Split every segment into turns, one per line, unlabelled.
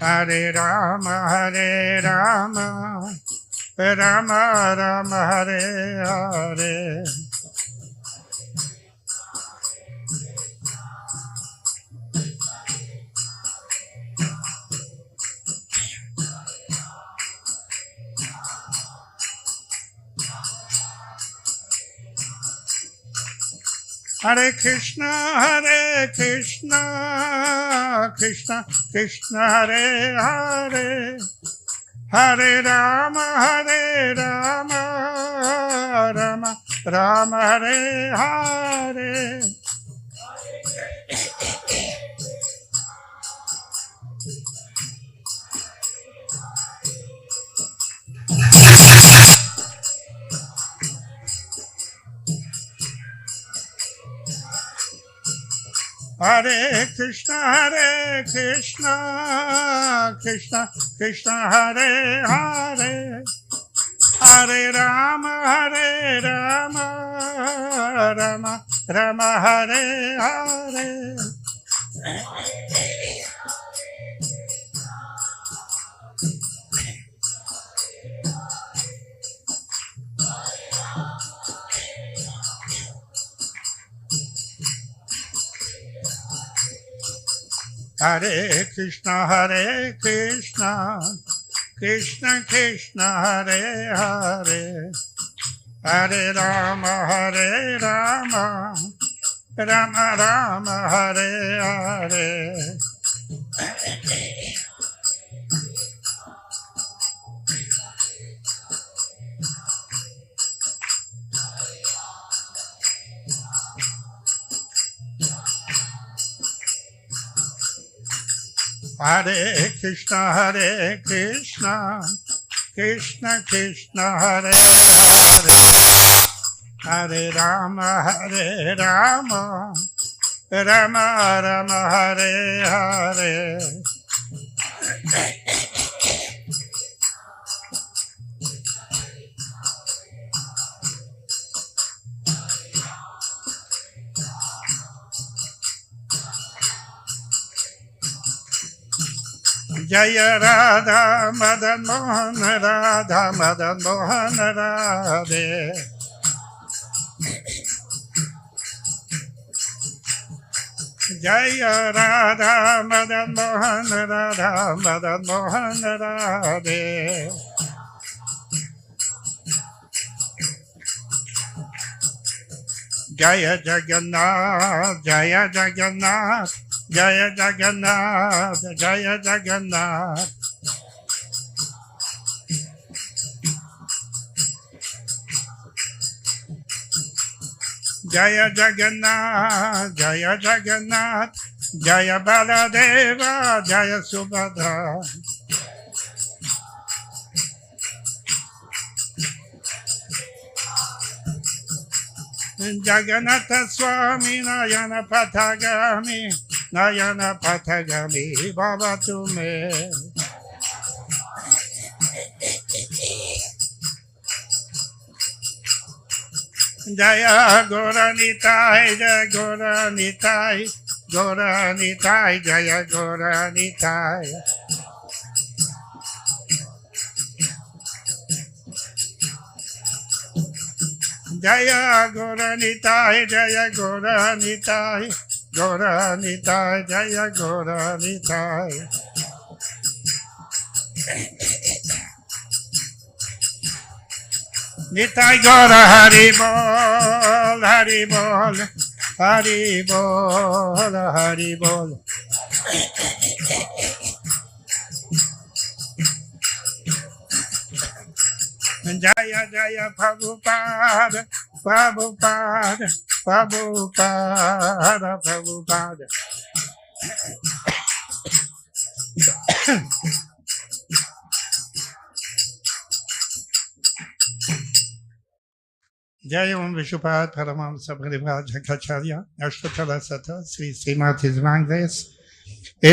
Hare Rama, Rama Rama, Hare Hare. Hare Krishna, Krishna Krishna, Hare Hare. Hare Rama, Rama Rama, Hare Hare. Hare Krishna, Krishna Krishna, Hare Hare. Hare Rama, Rama Rama, Hare Hare. Hare Krishna, Krishna Krishna, Hare Hare. Hare Rama, Rama Rama, Hare Hare. Hare Krishna, Krishna Krishna, Hare Hare. Hare Rama, Rama Rama, Hare Hare. Jaya Radha Madan Mohan, Radha Madan Mohan, Radhe. Jaya Radha Madan Mohan, Radha Madan Mohan, Radhe. Jaya Jagannath, Jaya Jagannath, Jaya Jagannath, Jaya Jagannath. Jaya Jagannath, Jaya Jagannath, Jaya Baladeva, Jaya Subhadra. Jagannatha Swami Nayana Patagami, Nayana Patagami, Baba Tume. Jaya Goranitai, Jaya Goranitai, Goranitai, Jaya Goranitai. Jaya Goranitai, Jaya Goranitai, Goranitai, Jaya Goranitai. Nitai Gora Hari Bol, Hari Bol, Hari Bol, Hari Bol. Jaya Jaya Prabhupada, Prabhupada, Prabhupada, Prabhupada. Jai Om Vishupad Paramamsa Parivar Jakacharya Ashtotala Sata Sri Srimad His Grace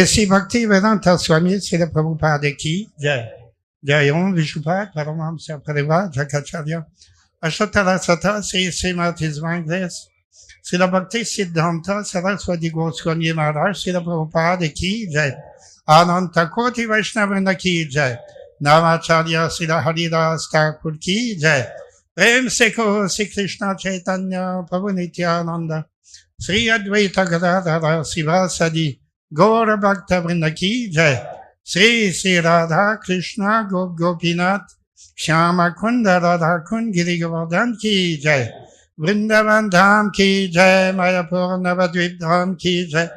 Sri Bhakti Vedanta Swami Sri Prabhupada Ki Jai. Jai Om Vishupad Paramamsa Parivar Jakacharya Ashtotala Sata Sri Srimad His Grace Sri Bhakti Siddhanta Saraswati Goswami Maharaj Sri Prabhupada Ki Jai. Ananta Koti Vaishnavrinda ki jai. Namacharya Srila Haridas Thakur ki jai. Prem se kho Sri Krishna Chaitanya Prabhu Nityananda Sri Advaita Gadadhara Sivasadi Gaura Bhakta Vrinda ki jai. Sri Sri Radha Krishna Gop Gopinath Shyama Kunda Radha Kund Giri Govardhan ki jai. Vrindavan Dham ki jai. Mayapur Navadvip Dham ki jai.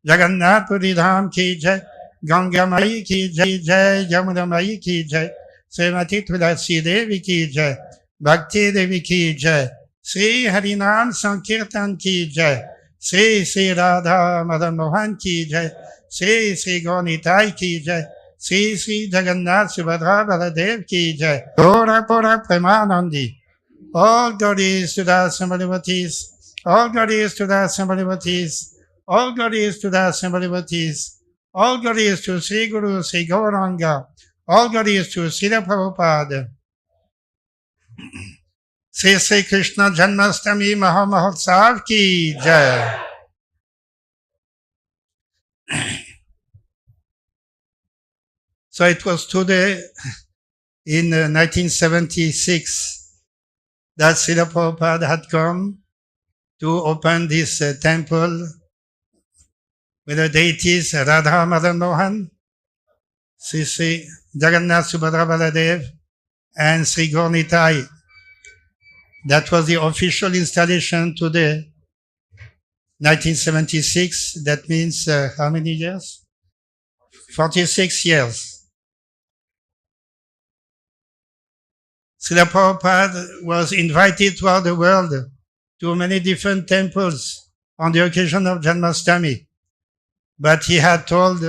Jagannath Puri Dham ki jai. Ganga Mai ki jai. Yamuna Mai ki jai. Srimati Tulasi Devi ki jai. Bhakti Devi ki jai. Sri Harinam Sankirtan ki jai. Sri Sri Radha Madan Mohan ki jai. Sri Sri Gaunitai ki jai. Sri Sri Jagannath Subhadra Baladev ki jai. Gora Pura Premanandi. All glories to the Sambhavatis. All glories to the Sambhavatis. All glories to the Sambhavatis. All glories to Sri Guru Sri Gauranga. All glories to Srila Prabhupada. Sri Sri Krishna Janmashtami Mahamahotsav ki jai. So it was today in 1976 that Srila Prabhupada had come to open this temple with the deities Radha Madan Mohan, Sri Sri Jagannath Subhadra Baladev, and Sri Gaunitai. That was the official installation today, 1976. That means how many years? 46 years. Srila Prabhupada was invited throughout the world to many different temples on the occasion of Janmashtami. But he had told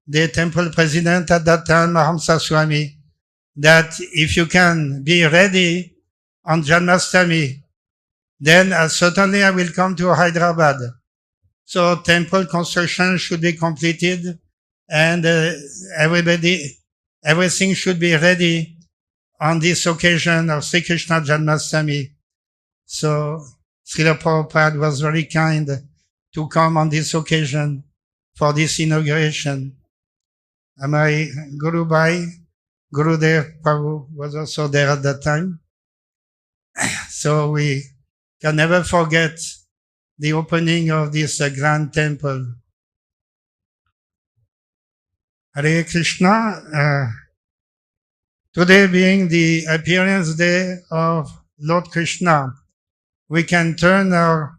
the temple president at that time, Mahamsa Swami, that if you can be ready on Janmashtami, then certainly I will come to Hyderabad. So temple construction should be completed and everything should be ready on this occasion of Sri Krishna Janmashtami. So Srila Prabhupada was very kind to come on this occasion for this inauguration. And my Guru Bhai, Gurudev Prabhu was also there at that time. So we can never forget the opening of this grand temple. Hare Krishna. Today being the appearance day of Lord Krishna, we can turn our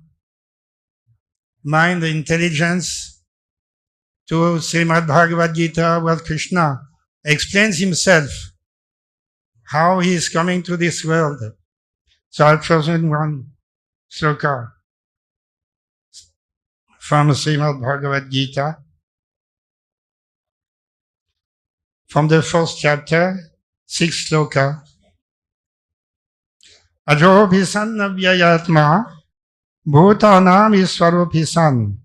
mind, intelligence to Srimad Bhagavad Gita, where Krishna explains himself, how he is coming to this world. So I've chosen one sloka from Srimad Bhagavad Gita, from the 4th chapter, 6th sloka. Ajobhisan avyayatma bhutanam iswaropisan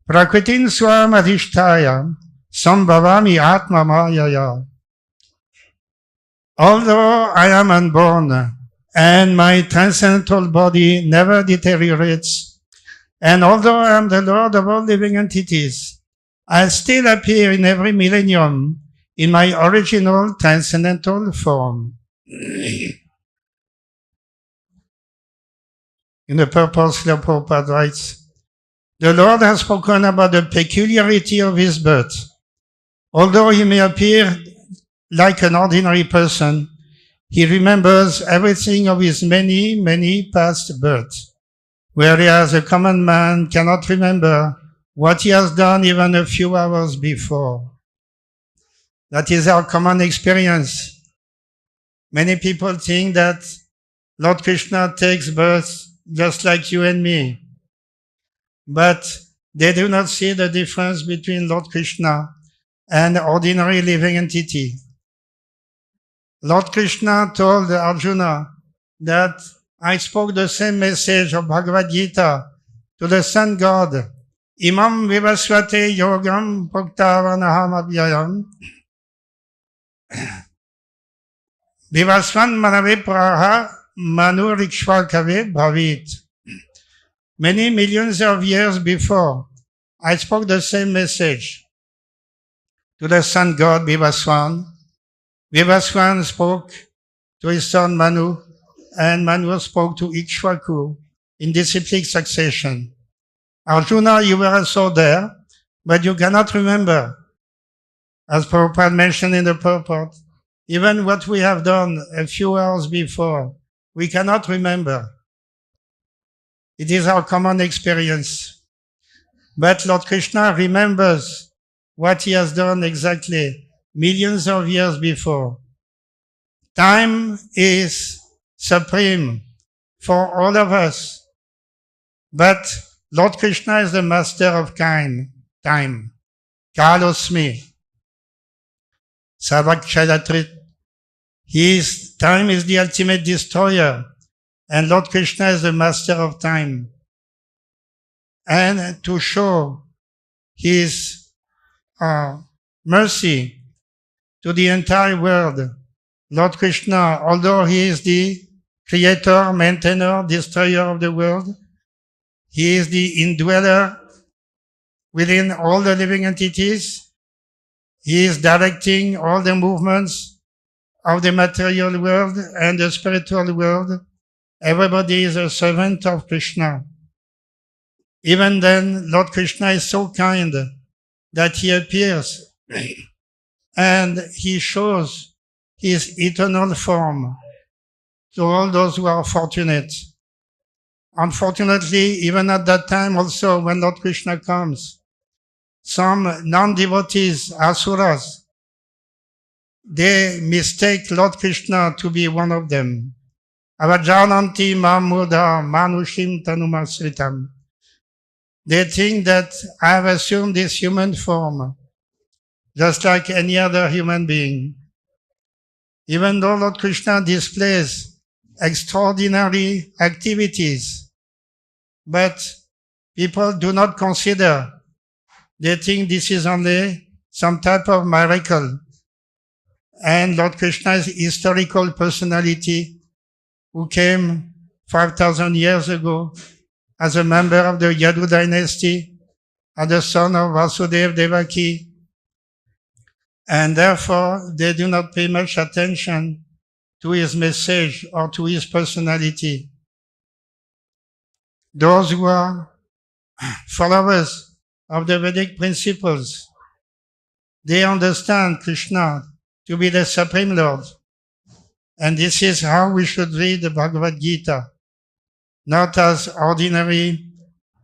prakritin swam adhishtaya sambhavami atma mayaya. Although I am unborn and my transcendental body never deteriorates, and although I am the Lord of all living entities, I still appear in every millennium in my original transcendental form. In the purpose, Srila Prabhupada writes, the Lord has spoken about the peculiarity of his birth. Although he may appear like an ordinary person, he remembers everything of his many, many past births, whereas a common man cannot remember what he has done even a few hours before. That is our common experience. Many people think that Lord Krishna takes birth just like you and me. But they do not see the difference between Lord Krishna and ordinary living entity. Lord Krishna told Arjuna that I spoke the same message of Bhagavad Gita to the Sun God. Imam vivasvate yogam bhaktavanaham abhyayam vivasvan manavipraha manurikshvakave bhavit. Many millions of years before, I spoke the same message. to the sun god Vivaswan. Vivaswan spoke to his son Manu, and Manu spoke to Ikshvaku in disciplic succession. Arjuna, you were also there, but you cannot remember. As Prabhupada mentioned in the purport, even what we have done a few hours before, we cannot remember. It is our common experience. But Lord Krishna remembers what he has done exactly millions of years before. Time is supreme for all of us. But Lord Krishna is the master of time. Kalosmi. Savakchalatrit. His time is the ultimate destroyer. And Lord Krishna is the master of time. And to show his mercy to the entire world, Lord Krishna, although he is the creator, maintainer, destroyer of the world, he is the indweller within all the living entities. He is directing all the movements of the material world and the spiritual world. Everybody is a servant of Krishna. Even then, Lord Krishna is so kind that he appears and he shows his eternal form to all those who are fortunate. Unfortunately, even at that time also, when Lord Krishna comes, some non-devotees, asuras, they mistake Lord Krishna to be one of them. Avajananti mamudha manushim tanumasritam. They think that I have assumed this human form, just like any other human being. Even though Lord Krishna displays extraordinary activities, but people do not consider. They think this is only some type of miracle. And Lord Krishna is a historical personality who came 5,000 years ago as a member of the Yadu dynasty, as the son of Vasudeva Devaki. And therefore, they do not pay much attention to his message or to his personality. Those who are followers of the Vedic principles, they understand Krishna to be the Supreme Lord. And this is how we should read the Bhagavad Gita, not as ordinary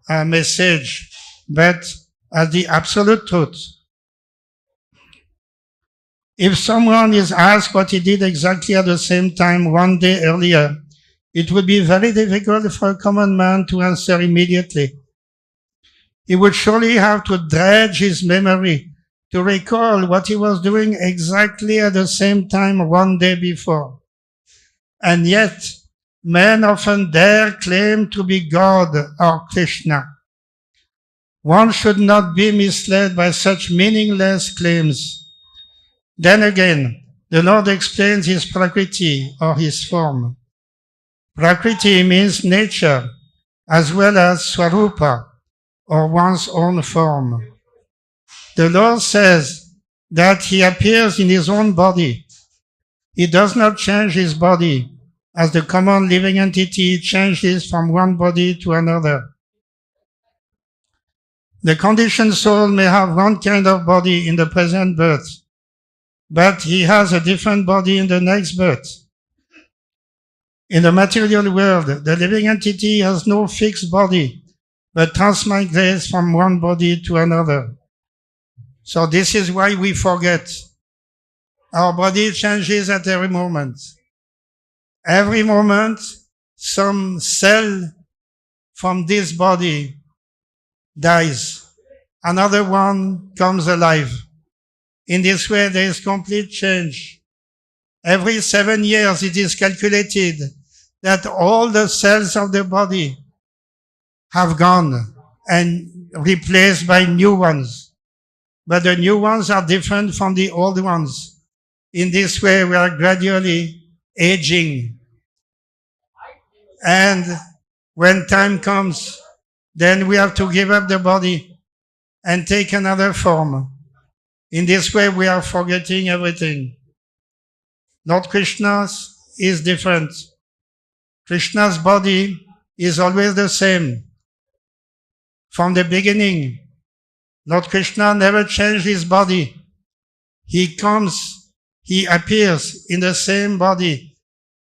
message, but as the absolute truth. If someone is asked what he did exactly at the same time one day earlier, it would be very difficult for a common man to answer immediately. He would surely have to dredge his memory to recall what he was doing exactly at the same time one day before. And yet, men often dare claim to be God or Krishna. One should not be misled by such meaningless claims. Then again, the Lord explains his Prakriti or his form. Prakriti means nature, as well as Swarupa, or one's own form. The Lord says that he appears in his own body. He does not change his body, as the common living entity changes from one body to another. The conditioned soul may have one kind of body in the present birth, but he has a different body in the next birth. In the material world, the living entity has no fixed body, but transmigrates from one body to another. So this is why we forget. Our body changes at every moment. Every moment, some cell from this body dies. Another one comes alive. In this way, there is complete change. Every 7 years, it is calculated that all the cells of the body have gone and replaced by new ones. But the new ones are different from the old ones. In this way, we are gradually aging. And when time comes, then we have to give up the body and take another form. In this way, we are forgetting everything. Lord Krishna is different. Krishna's body is always the same. From the beginning, Lord Krishna never changed his body. He appears in the same body,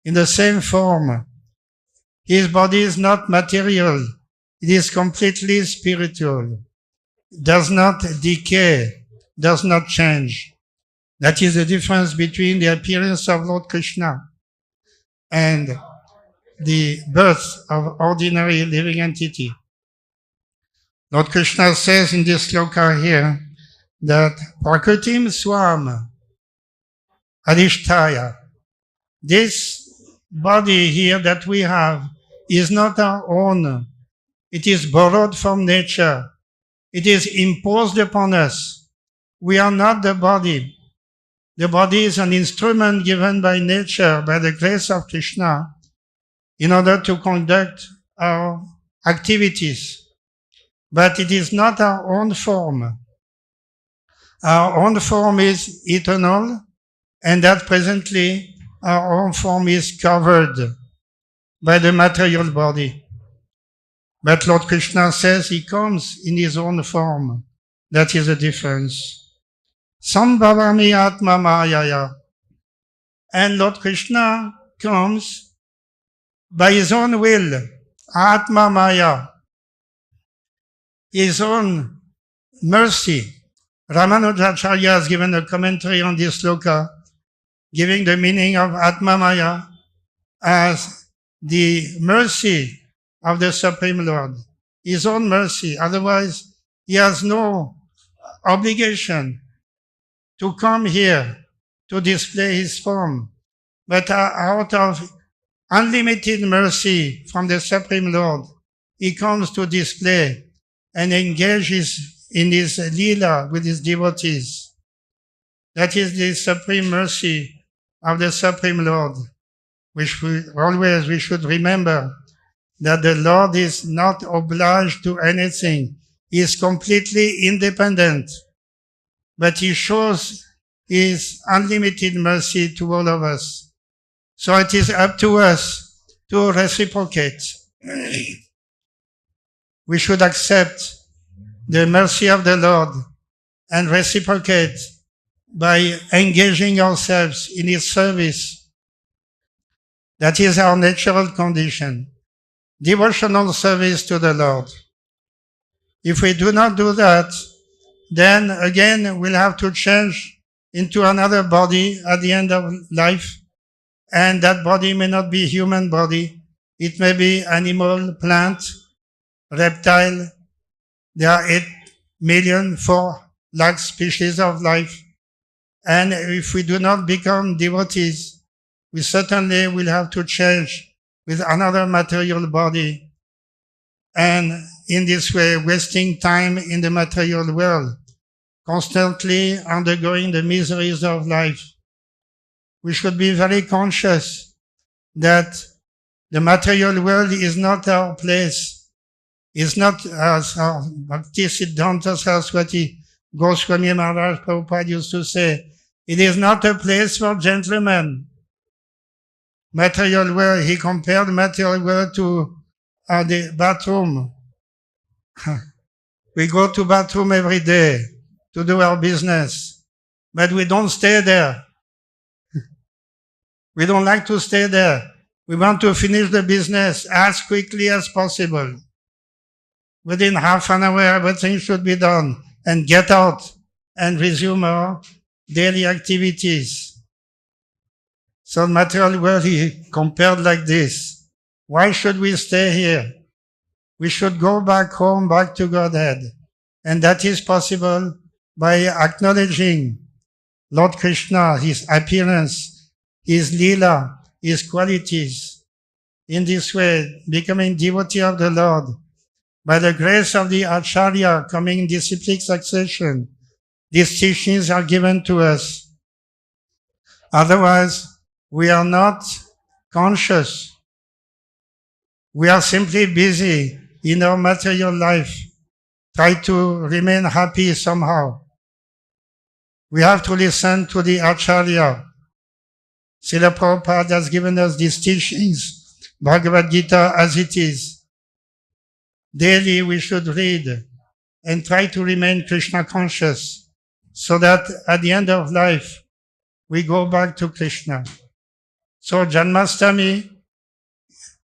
in the same form. His body is not material. It is completely spiritual. It does not decay, does not change. That is the difference between the appearance of Lord Krishna and the birth of ordinary living entity. Lord Krishna says in this sloka here that Prakritim Swam Adhishtaya. This body here that we have is not our own. It is borrowed from nature. It is imposed upon us. We are not the body. The body is an instrument given by nature, by the grace of Krishna, in order to conduct our activities. But it is not our own form. Our own form is eternal, and that presently our own form is covered by the material body. But Lord Krishna says he comes in his own form. That is the difference. Sambhavami Atma Mayaya. And Lord Krishna comes by his own will, Atma Maya, his own mercy. Ramanujacharya has given a commentary on this sloka, giving the meaning of Atma Maya as the mercy of the Supreme Lord, his own mercy. Otherwise, he has no obligation to come here to display his form. But out of unlimited mercy from the Supreme Lord, he comes to display and engages in his lila with his devotees. That is the supreme mercy of the Supreme Lord, which we should remember that the Lord is not obliged to anything. He is completely independent, but he shows his unlimited mercy to all of us. So it is up to us to reciprocate. We should accept the mercy of the Lord and reciprocate by engaging ourselves in his service. That is our natural condition. Devotional service to the Lord. If we do not do that, then again we'll have to change into another body at the end of life, and that body may not be human body. It may be animal, plant, reptile. There are 8,000,004 species of life. And if we do not become devotees, we certainly will have to change with another material body. And in this way, wasting time in the material world, constantly undergoing the miseries of life. We should be very conscious that the material world is not our place. It's not, as Bhakti Siddhanta Saraswati Goswami Maharaj Prabhupada used to say, it is not a place for gentlemen. Material world, he compared material world to the bathroom. We go to bathroom every day to do our business, but we don't stay there. We don't like to stay there. We want to finish the business as quickly as possible. Within half an hour, everything should be done and get out and resume our daily activities. So material world he compared like this. Why should we stay here? We should go back home, back to Godhead. And that is possible by acknowledging Lord Krishna, his appearance, his lila, his qualities. In this way, becoming devotee of the Lord, by the grace of the Acharya coming in disciplic succession, these teachings are given to us. Otherwise, we are not conscious. We are simply busy in our material life, try to remain happy somehow. We have to listen to the Acharya. Srila Prabhupada has given us these teachings, Bhagavad Gita as it is. Daily we should read and try to remain Krishna conscious so that at the end of life we go back to Krishna. So Janmashtami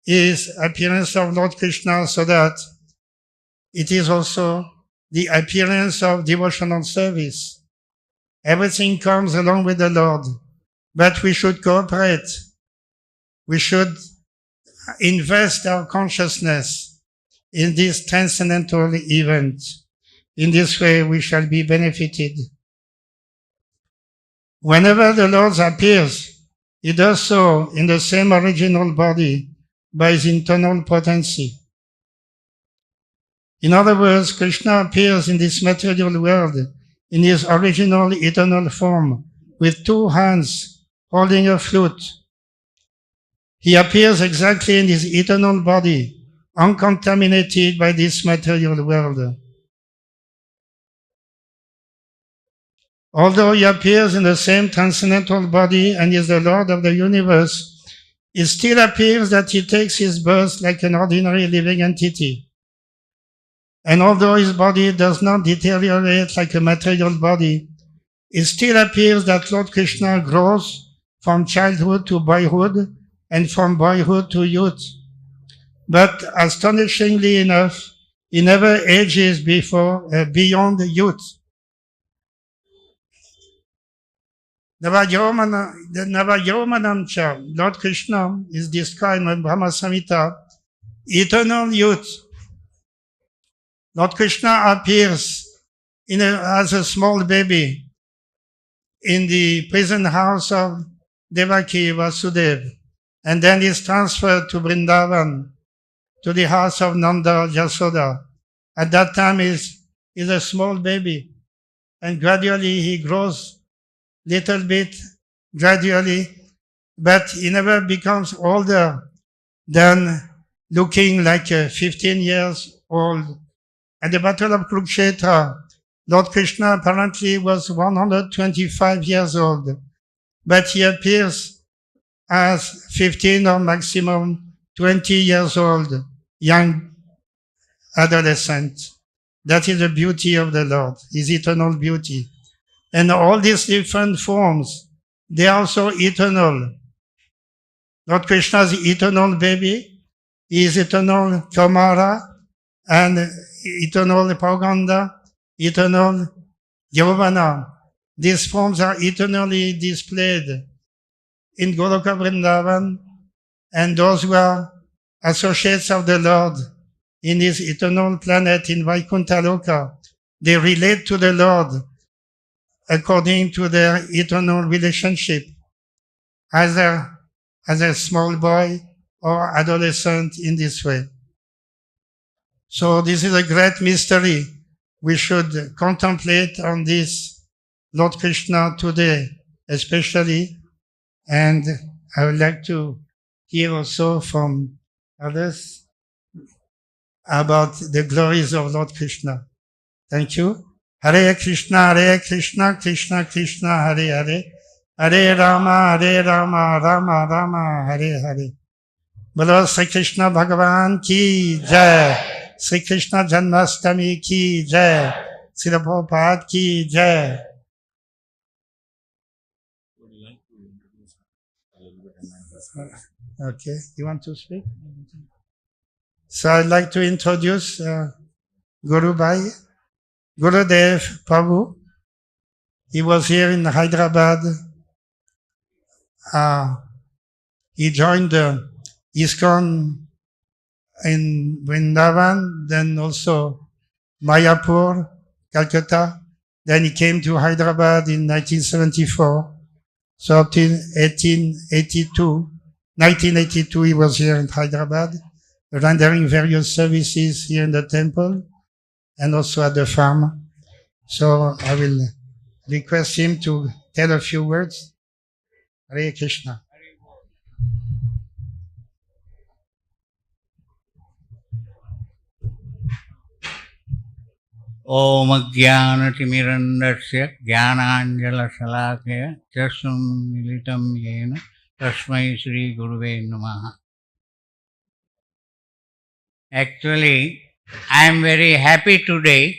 is appearance of Lord Krishna so that it is also the appearance of devotional service. Everything comes along with the Lord, but we should cooperate. We should invest our consciousness in this transcendental event. In this way, we shall be benefited. Whenever the Lord appears, He does so in the same original body by His internal potency. In other words, Krishna appears in this material world in His original eternal form with two hands holding a flute. He appears exactly in His eternal body, uncontaminated by this material world. Although He appears in the same transcendental body and is the Lord of the universe, it still appears that He takes His birth like an ordinary living entity. And although His body does not deteriorate like a material body, it still appears that Lord Krishna grows from childhood to boyhood and from boyhood to youth. But astonishingly enough, He never ages beyond youth. Navayomanamcha, Lord Krishna is described in Brahma Samhita, eternal youth. Lord Krishna appears as a small baby in the prison house of Devaki Vasudeva, and then is transferred to Vrindavan, to the house of Nanda Yasoda. At that time, he's a small baby, and gradually he grows little bit, gradually, but he never becomes older than looking like 15 years old. At the Battle of Kurukshetra, Lord Krishna apparently was 125 years old, but he appears as 15 or maximum 20 years old, young adolescent. That is the beauty of the Lord, His eternal beauty. And all these different forms, they are also eternal. Lord Krishna is the eternal baby, He is eternal Kamara, and eternal Paganda, eternal Yavana. These forms are eternally displayed in Goloka Vrindavan, and those who are associates of the Lord in His eternal planet in Vaikuntha Loka, they relate to the Lord according to their eternal relationship, either as a small boy or adolescent in this way. So this is a great mystery. We should contemplate on this Lord Krishna today, especially, and I would like to hear also from others about the glories of Lord Krishna. Thank you. Hare Krishna, Krishna Krishna, Hare Hare, Hare Rama, Rama Rama, Hare Hare. Bolo Sri Krishna Bhagavan ki jai, Sri Krishna Janmashtami ki jai, Sri Prabhupada ki jai. Okay, you want to speak? So I'd like to introduce Guru Bhai, Gurudev Prabhu. He was here in Hyderabad. He joined the ISKCON in Vrindavan, then also Mayapur, Calcutta. Then he came to Hyderabad in 1974. So up till 1982 he was here in Hyderabad, rendering various services here in the temple and also at the farm. So I will request him to tell a few words. Hare Krishna.
Om Jnanatimirandasya Jnananjalasalakaya Chasum Militam Yena Tasmai Shri Guruve Namaha. Actually, I am very happy today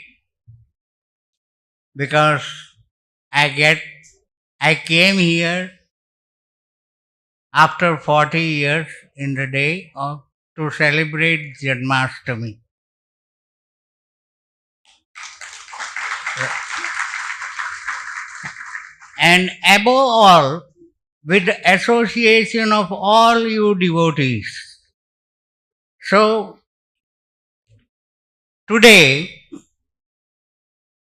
because I came here after 40 years in the day to celebrate Janmashtami. And above all, with the association of all you devotees. So, today,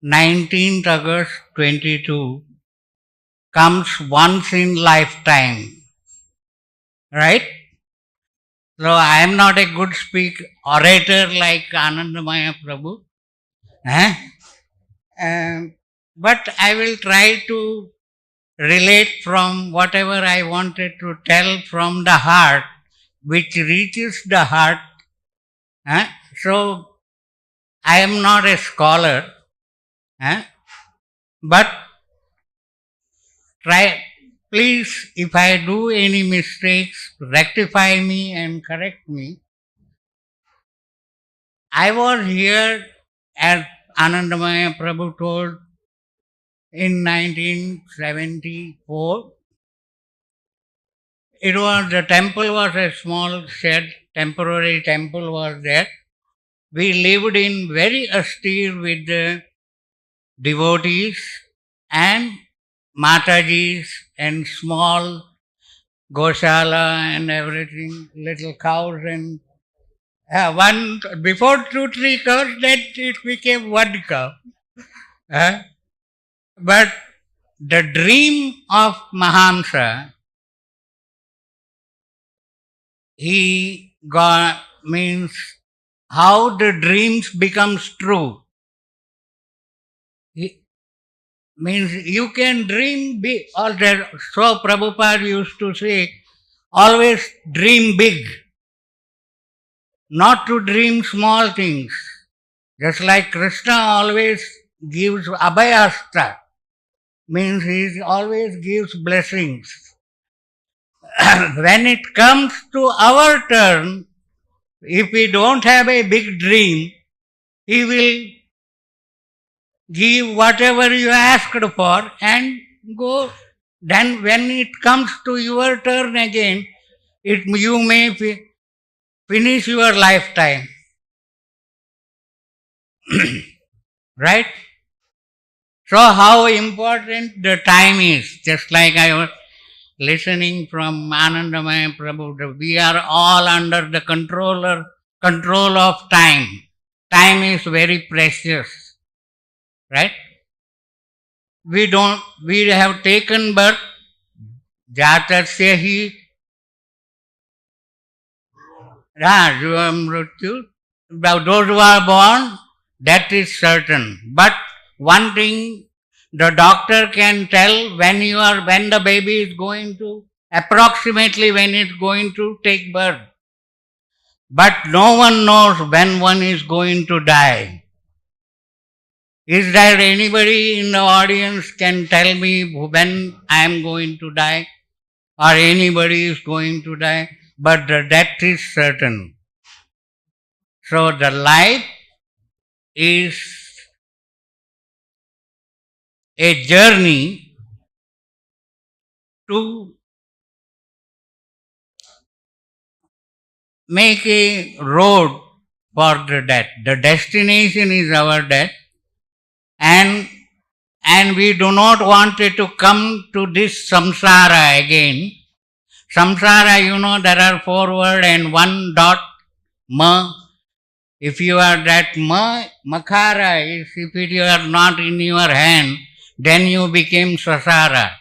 19th August 22, comes once in lifetime. Right? So, I am not a good orator like Anandmai Prabhu. But I will try to relate from whatever I wanted to tell from the heart, which reaches the heart. So, I am not a scholar, but please, if I do any mistakes, rectify me and correct me. I was here, as Anandmai Prabhu told, in 1974. The temple was a small shed, temporary temple was there. We lived in very austere with the devotees and Matajis and small Goshala and everything, little cows and before 2-3 cows, then it became one cow. But the dream of Mahamsa, means how the dreams becomes true. Means you can dream big. So Prabhupada used to say, always dream big, not to dream small things. Just like Krishna always gives abhayasta, means he always gives blessings. When it comes to our turn, if we don't have a big dream, he will give whatever you asked for and go. Then when it comes to your turn again, you may finish your lifetime. Right? So how important the time is. Just like I was listening from Anandmai Prabhu, we are all under the control of time. Time is very precious. Right? We have taken birth, jatasya hi mrityu. Those who are born, that is certain. But one thing, the doctor can tell when the baby is going to, approximately when it's going to take birth. But no one knows when one is going to die. Is there anybody in the audience can tell me when I am going to die? Or anybody is going to die? But the death is certain. So the life is a journey to make a road for the death. The destination is our death, and we do not want it to come to this samsara again. Samsara, there are 4 words and 1 dot ma. If you are that makara, if you are not in your hand, then you became sasara.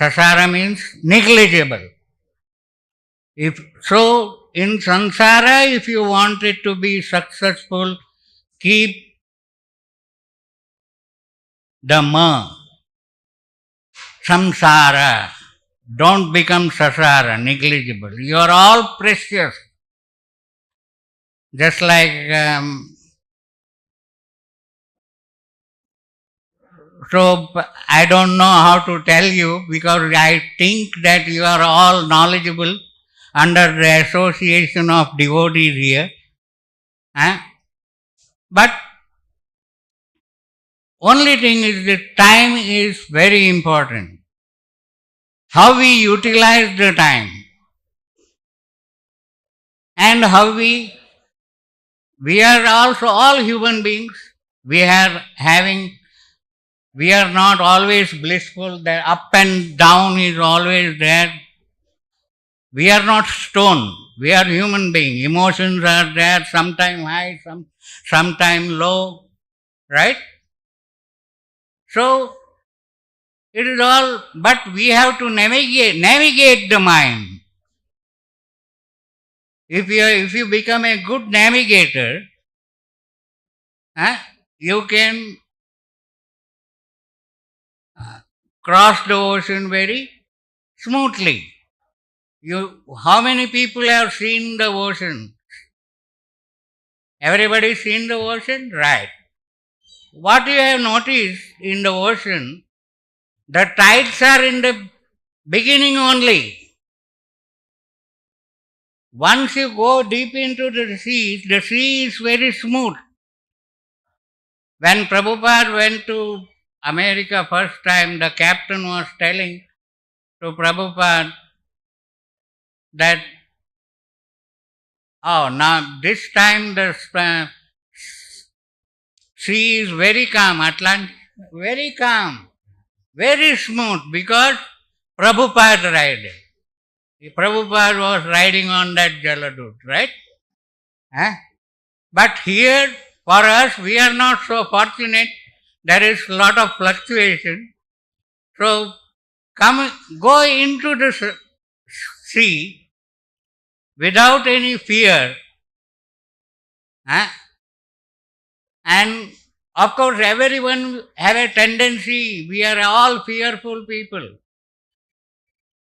Sasara means negligible. So, in samsara, if you want it to be successful, keep the samsara. Don't become sasara, negligible. You are all precious. Just like So I don't know how to tell you, because I think that you are all knowledgeable under the association of devotees here. But only thing is that time is very important. How we utilize the time and how we are also all human beings. We are not always blissful. The up and down is always there. We are not stone. We are human beings. Emotions are there, sometime high, sometime low, right? So it is all, but we have to navigate the mind. If you become a good navigator, you can cross the ocean very smoothly. How many people have seen the ocean? Everybody seen the ocean? Right. What you have noticed in the ocean, the tides are in the beginning only. Once you go deep into the sea is very smooth. When Prabhupada went to America first time, the captain was telling to Prabhupada that, now this time the sea is very calm, Atlantic, very calm, very smooth, because Prabhupada ride. Prabhupada was riding on that Jaladut, right? But here, for us, we are not so fortunate. There is a lot of fluctuation. So, go into the sea without any fear. And of course, everyone have a tendency. We are all fearful people.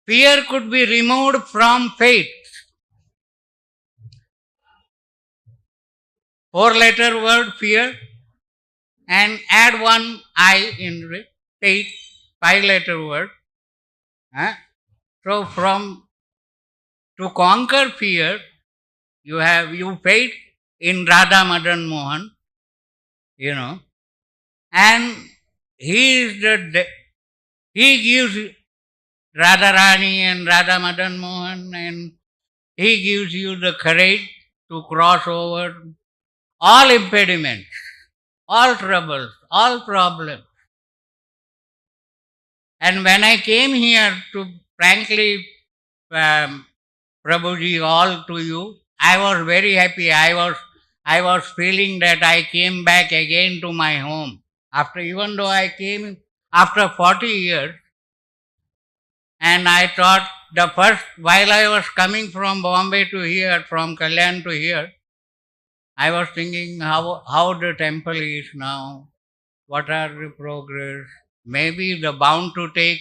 Fear could be removed from faith. 4-letter word fear, and add one I in it, faith, 5-letter word. So to conquer fear, you faith in Radha Madan Mohan, and he gives Radharani and Radha Madan Mohan, and he gives you the courage to cross over all impediments, all troubles, all problems. And when I came here to frankly, Prabhuji, all to you, I was very happy. I was feeling that I came back again to my home. Even though I came after 40 years, and I thought while I was coming from Bombay to here, from Kalyan to here, I was thinking how the temple is now, what are the progress, maybe the bound to take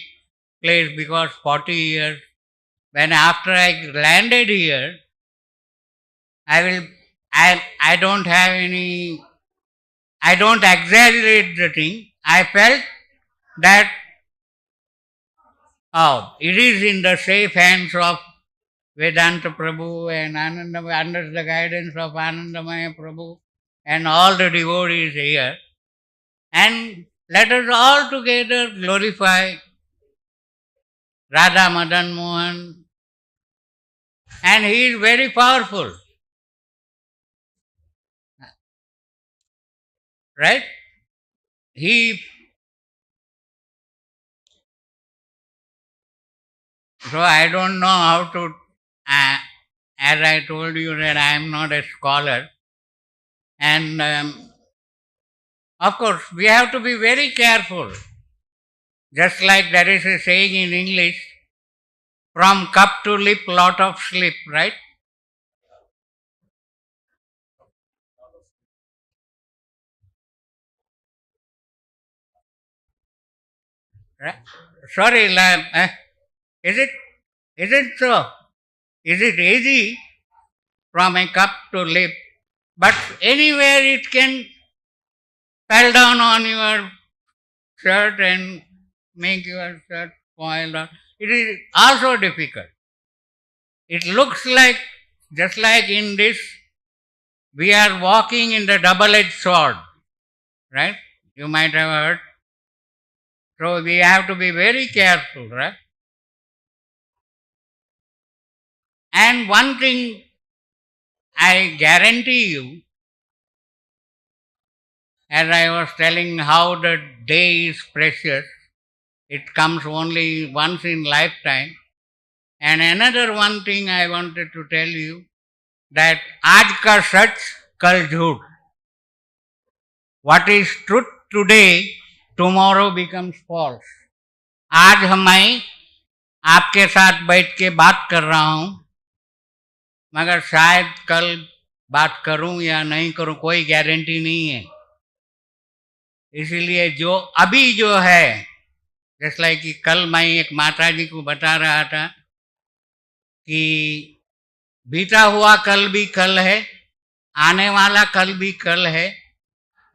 place, because 40 years, when after I landed here, I don't have any, I don't exaggerate the thing. I felt that, it is in the safe hands of Vedanta Prabhu and Anandmai, under the guidance of Anandmai Prabhu and all the devotees here. And let us all together glorify Radha Madan Mohan. And he is very powerful. Right? So I don't know how to, as I told you that I am not a scholar. And of course, we have to be very careful. Just like there is a saying in English, from cup to lip, lot of slip, right? Right? Sorry, is it so? Is it easy from a cup to lip? But anywhere it can fall down on your shirt and make your shirt spoiled. It is also difficult. It looks like, just like in this, we are walking in the double-edged sword, right? You might have heard. So we have to be very careful, right? And one thing I guarantee you, as I was telling how the day is precious, it comes only once in lifetime. And another one thing I wanted to tell you, that आज का सच कल झूठ. What is truth today, tomorrow becomes false. आज मैं आपके साथ बैठ के बात कर रहा हूँ, मगर शायद कल बात करूं या नहीं करूं कोई गारंटी नहीं है. इसीलिए जो अभी जो है, जैसे लाइक कि कल मैं एक माता जी को बता रहा था कि बीता हुआ कल भी कल है, आने वाला कल भी कल है,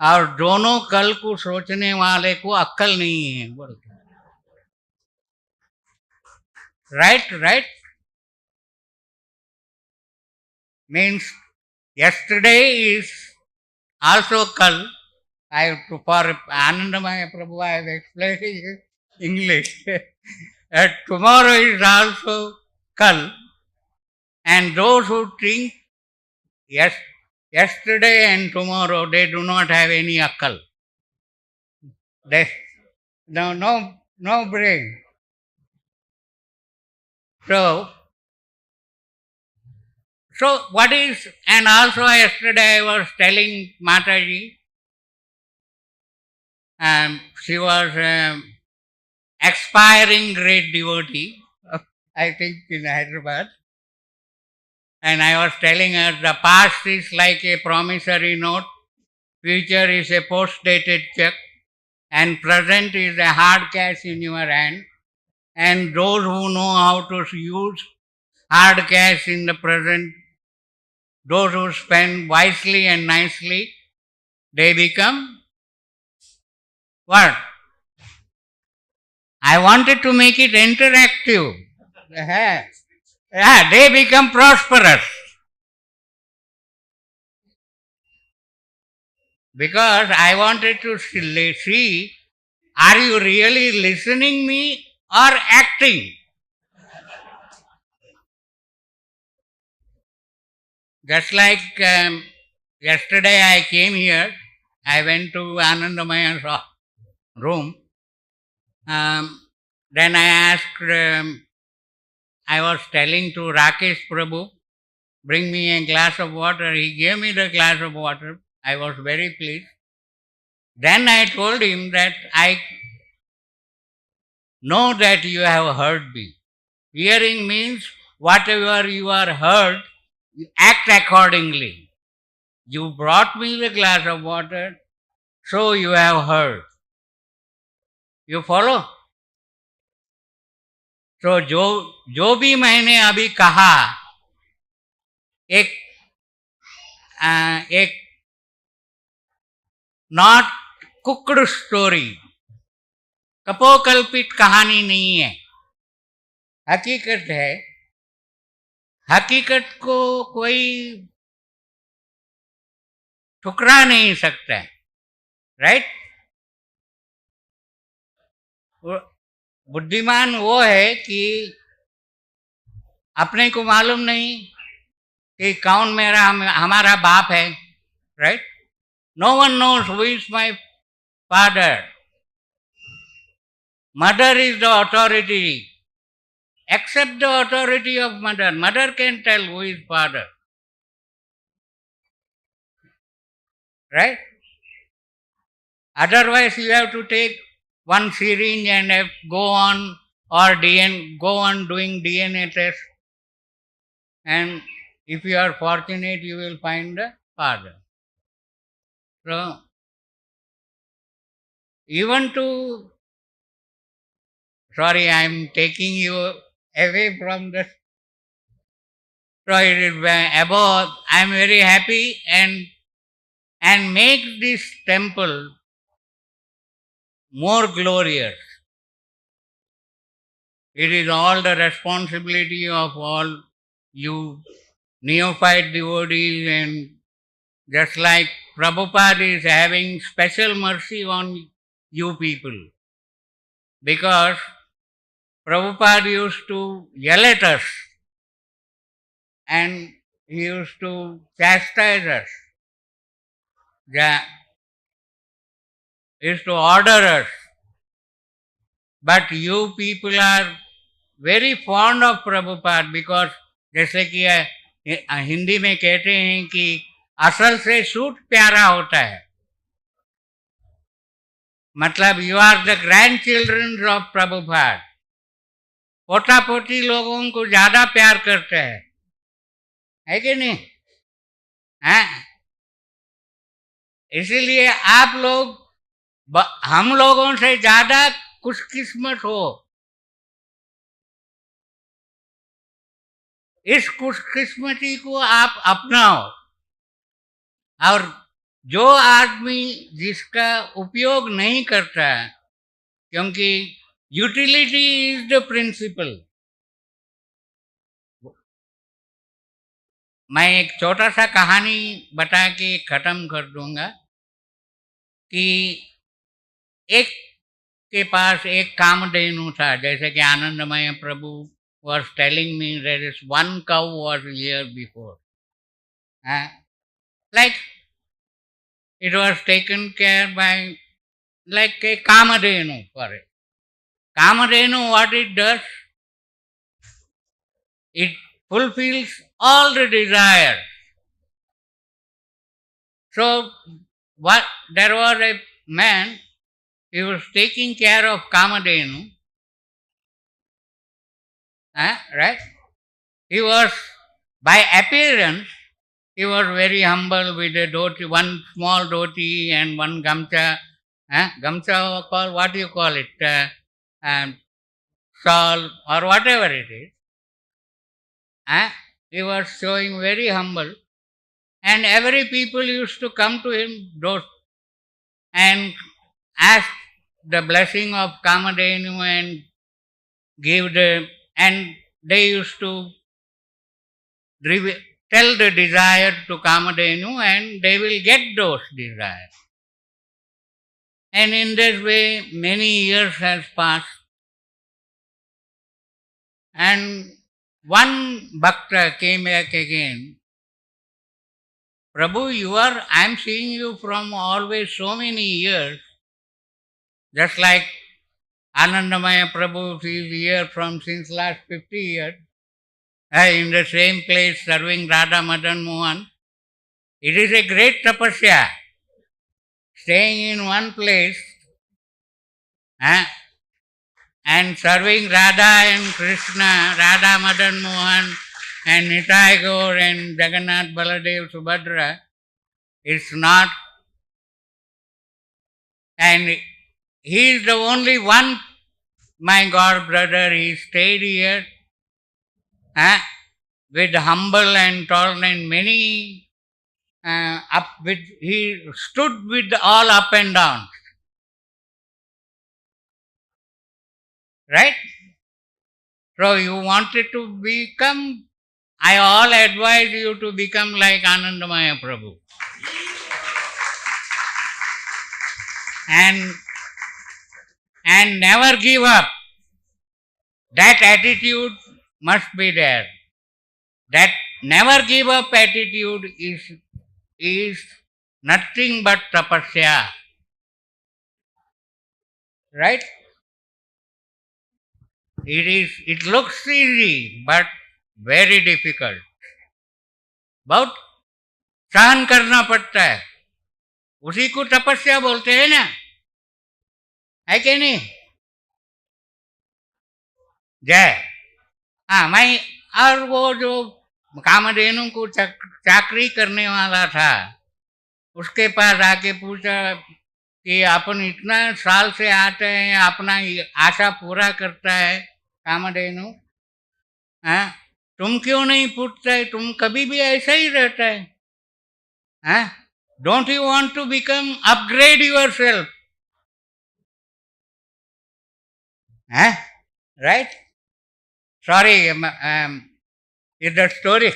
और दोनों कल को सोचने वाले को अक्ल नहीं है बोलते. Right means yesterday is also kal. For Anandmai Prabhu, I have explained in English. Tomorrow is also kal. And those who think yesterday and tomorrow, they do not have any akal. They no brain. So what is, and also yesterday I was telling Mataji, she was expiring great devotee, I think in Hyderabad, and I was telling her the past is like a promissory note, future is a post-dated check, and present is a hard cash in your hand, and those who know how to use hard cash in the present, those who spend wisely and nicely, they become what? I wanted to make it interactive. They become prosperous. Because I wanted to see, are you really listening me or acting? Just like yesterday I came here, I went to Anandmai's room. Then I asked, I was telling to Rakesh Prabhu, bring me a glass of water. He gave me the glass of water. I was very pleased. Then I told him that I know that you have heard me. Hearing means whatever you are heard, you act accordingly. You brought me the glass of water, so you have heard. You follow? So जो भी मैंने अभी कहा, एक not cooked story, कपोकल्पित कहानी नहीं है, हकीकत है. हकीकत को कोई ठुकरा नहीं सकता है, राइट? बुद्धिमान वो है कि अपने को मालूम नहीं कि कौन हमारा बाप है, right? No one knows who is my father. Mother is the authority. Accept the authority of mother. Mother can tell who is father. Right? Otherwise you have to take one syringe and go on doing DNA test. And if you are fortunate, you will find the father. So, even to, sorry, I am taking you away from the, so it is above, I am very happy and make this temple more glorious. It is all the responsibility of all you neophyte devotees, and just like Prabhupada is having special mercy on you people, because Prabhupada used to yell at us and he used to chastise us. He used to order us. But you people are very fond of Prabhupada, because जैसे कि हिंदी में कहते हैं कि असल से suit प्यारा होता है, मतलब you are the grandchildren of Prabhupada. पोता पोती लोगों को ज्यादा प्यार करते हैं, है कि नहीं? हैं? इसीलिए आप लोग हम लोगों से ज्यादा खुशकिस्मत हो. इस खुशकिस्मती को आप अपनाओ. और जो आदमी जिसका उपयोग नहीं करता, क्योंकि यूटिलिटी इज द प्रिंसिपल. मैं एक छोटा सा कहानी बता के खत्म कर दूंगा कि एक के पास एक कामधेनु था. जैसे कि आनंदमय प्रभु was telling me there is one cow was here before. Like it was taken care by like a kamadhenu for it. Kamadhenu, what it does? It fulfills all the desires. So there was a man, he was taking care of kamadhenu. Right? He was, by appearance, he was very humble with a dhoti, one small dhoti and one gamcha. Gamcha, call, what do you call it? Shawl or whatever it is. He was showing very humble, and every people used to come to him and ask the blessing of Kamadhenu and give and they used to tell the desire to Kamadhenu and they will get those desires. And in this way, many years has passed. And one bhakta came back again. Prabhu, I am seeing you from always so many years, just like Anandmai Prabhu is here since last 50 years, in the same place serving Radha Madan Mohan. It is a great tapasya, staying in one place and serving Radha and Krishna, Radha Madan Mohan and Nitai Gaur and Jagannath Baladev Subhadra. It's not, and he is the only one, my God brother, he stayed here with humble and tall and many he stood with all up and downs. Right? So you wanted to become, I all advise you to become like Anandmaya Prabhu. And never give up. That attitude must be there. That never give up attitude is nothing but tapasya. Right? It looks easy but very difficult. बहुत सहन करना पड़ता है. उसी को तपस्या बोलते हैं ना, है कि नहीं? जय. मैं और वो जो कामधेनु को चाकरी करने वाला था, उसके पास आके पूछा कि अपन इतना साल से आते हैं, अपना आशा पूरा करता है कामधेनु, तुम क्यों नहीं पूछता है? तुम कभी भी ऐसा ही रहता है. Don't you want to become, upgrade yourself? Huh? Right? Sorry, is the story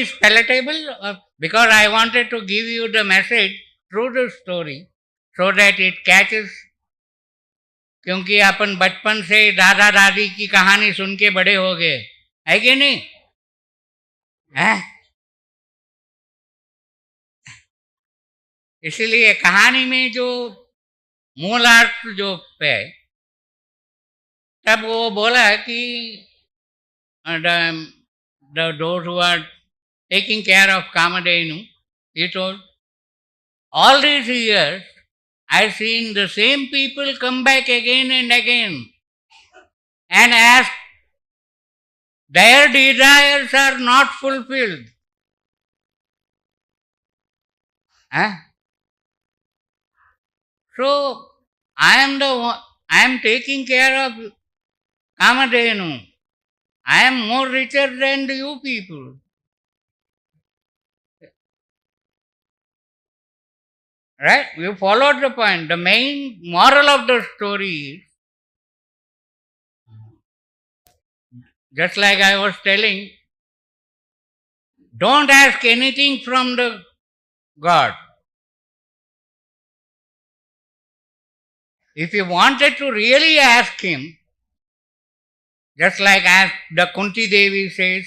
is palatable? Because I wanted to give you the message through the story so that it catches. क्योंकि अपन बचपन से दादा दादी की कहानी सुन के बड़े हो गए, है कि नहीं? हैं? इसीलिए कहानी में जो मूलार्थ जो है, तब वो बोला कि those who are taking care of Kamadhenu, he told, all these years I've seen the same people come back again and again and ask, their desires are not fulfilled. Huh? So I am taking care of Kamadhenu. I am more richer than you people. Right? You followed the point. The main moral of the story is, just like I was telling, don't ask anything from the God. If you wanted to really ask him, just like as the Kunti Devi says,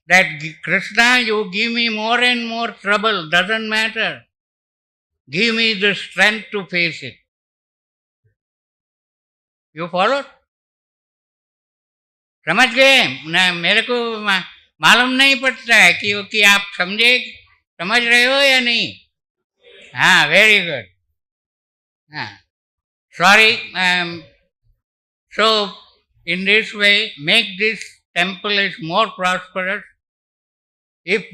that Krishna, you give me more and more trouble, doesn't matter. Give me the strength to face it. You follow? समझ गए ना? मेरे को मालूम नहीं पड़ता है कि आप समझ रहे हो या नहीं? हाँ, वेरी गुड. हाँ, sorry. So in this way, make this temple is more prosperous. If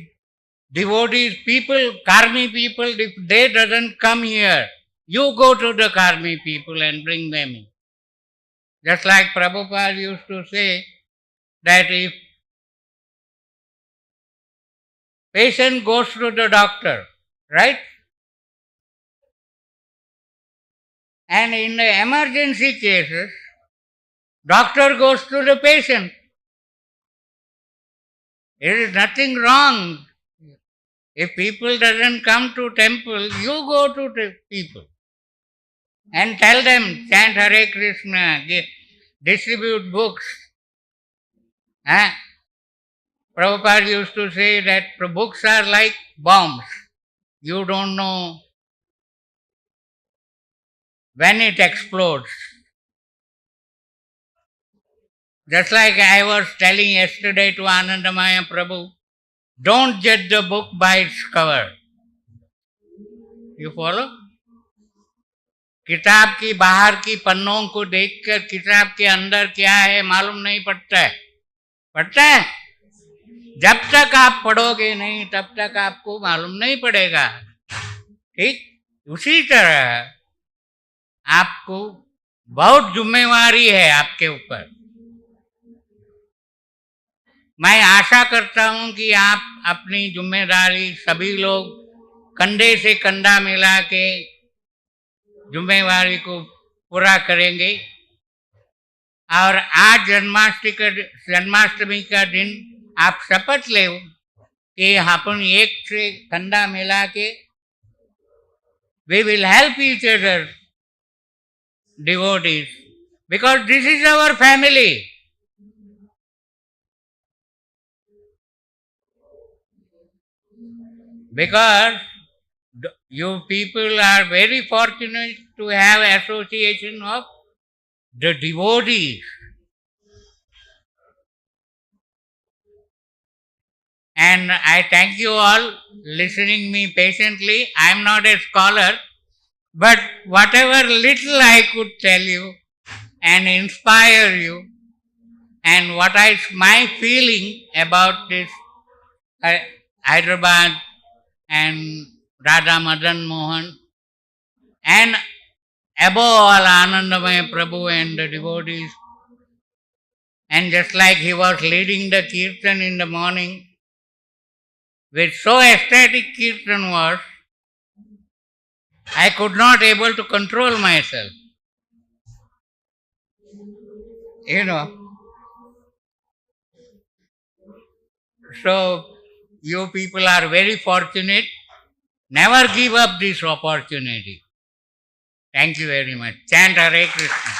devotees, people, karmi people, if they doesn't come here, you go to the karmi people and bring them in. Just like Prabhupada used to say that if patient goes to the doctor, right? And in the emergency cases, doctor goes to the patient. There is nothing wrong. If people doesn't come to temple, you go to the people and tell them, chant Hare Krishna, distribute books. Prabhupada used to say that books are like bombs. You don't know when it explodes. Just like I was telling yesterday to Anandmai Prabhu, don't judge the book by its cover. You follow? किताब की बाहर की पन्नों को देखकर किताब के अंदर क्या है मालूम नहीं पड़ता है. पड़ता है? जब तक आप पढ़ोगे नहीं तब तक आपको मालूम नहीं पड़ेगा. ठीक? उसी तरह आपको बहुत जिम्मेवारी है आपके ऊपर. मैं आशा करता हूं कि आप अपनी जिम्मेदारी सभी लोग कंधे से कंधा मिला के जिम्मेवारी को पूरा करेंगे. और आज जन्माष्टमी का दिन आप शपथ ले कि अपन एक से कंधा मिला के we will help each other, devotees, because this is our family. Because you people are very fortunate to have association of the devotees. And I thank you all listening me patiently. I am not a scholar, but whatever little I could tell you and inspire you, and what is my feeling about this Hyderabad and Radha Madan Mohan, and above all Anandmai Prabhu and the devotees. And just like he was leading the kirtan in the morning, which so ecstatic kirtan was, I could not able to control myself. you know. So, you people are very fortunate. Never give up this opportunity. Thank you very much. Chant Hare Krishna.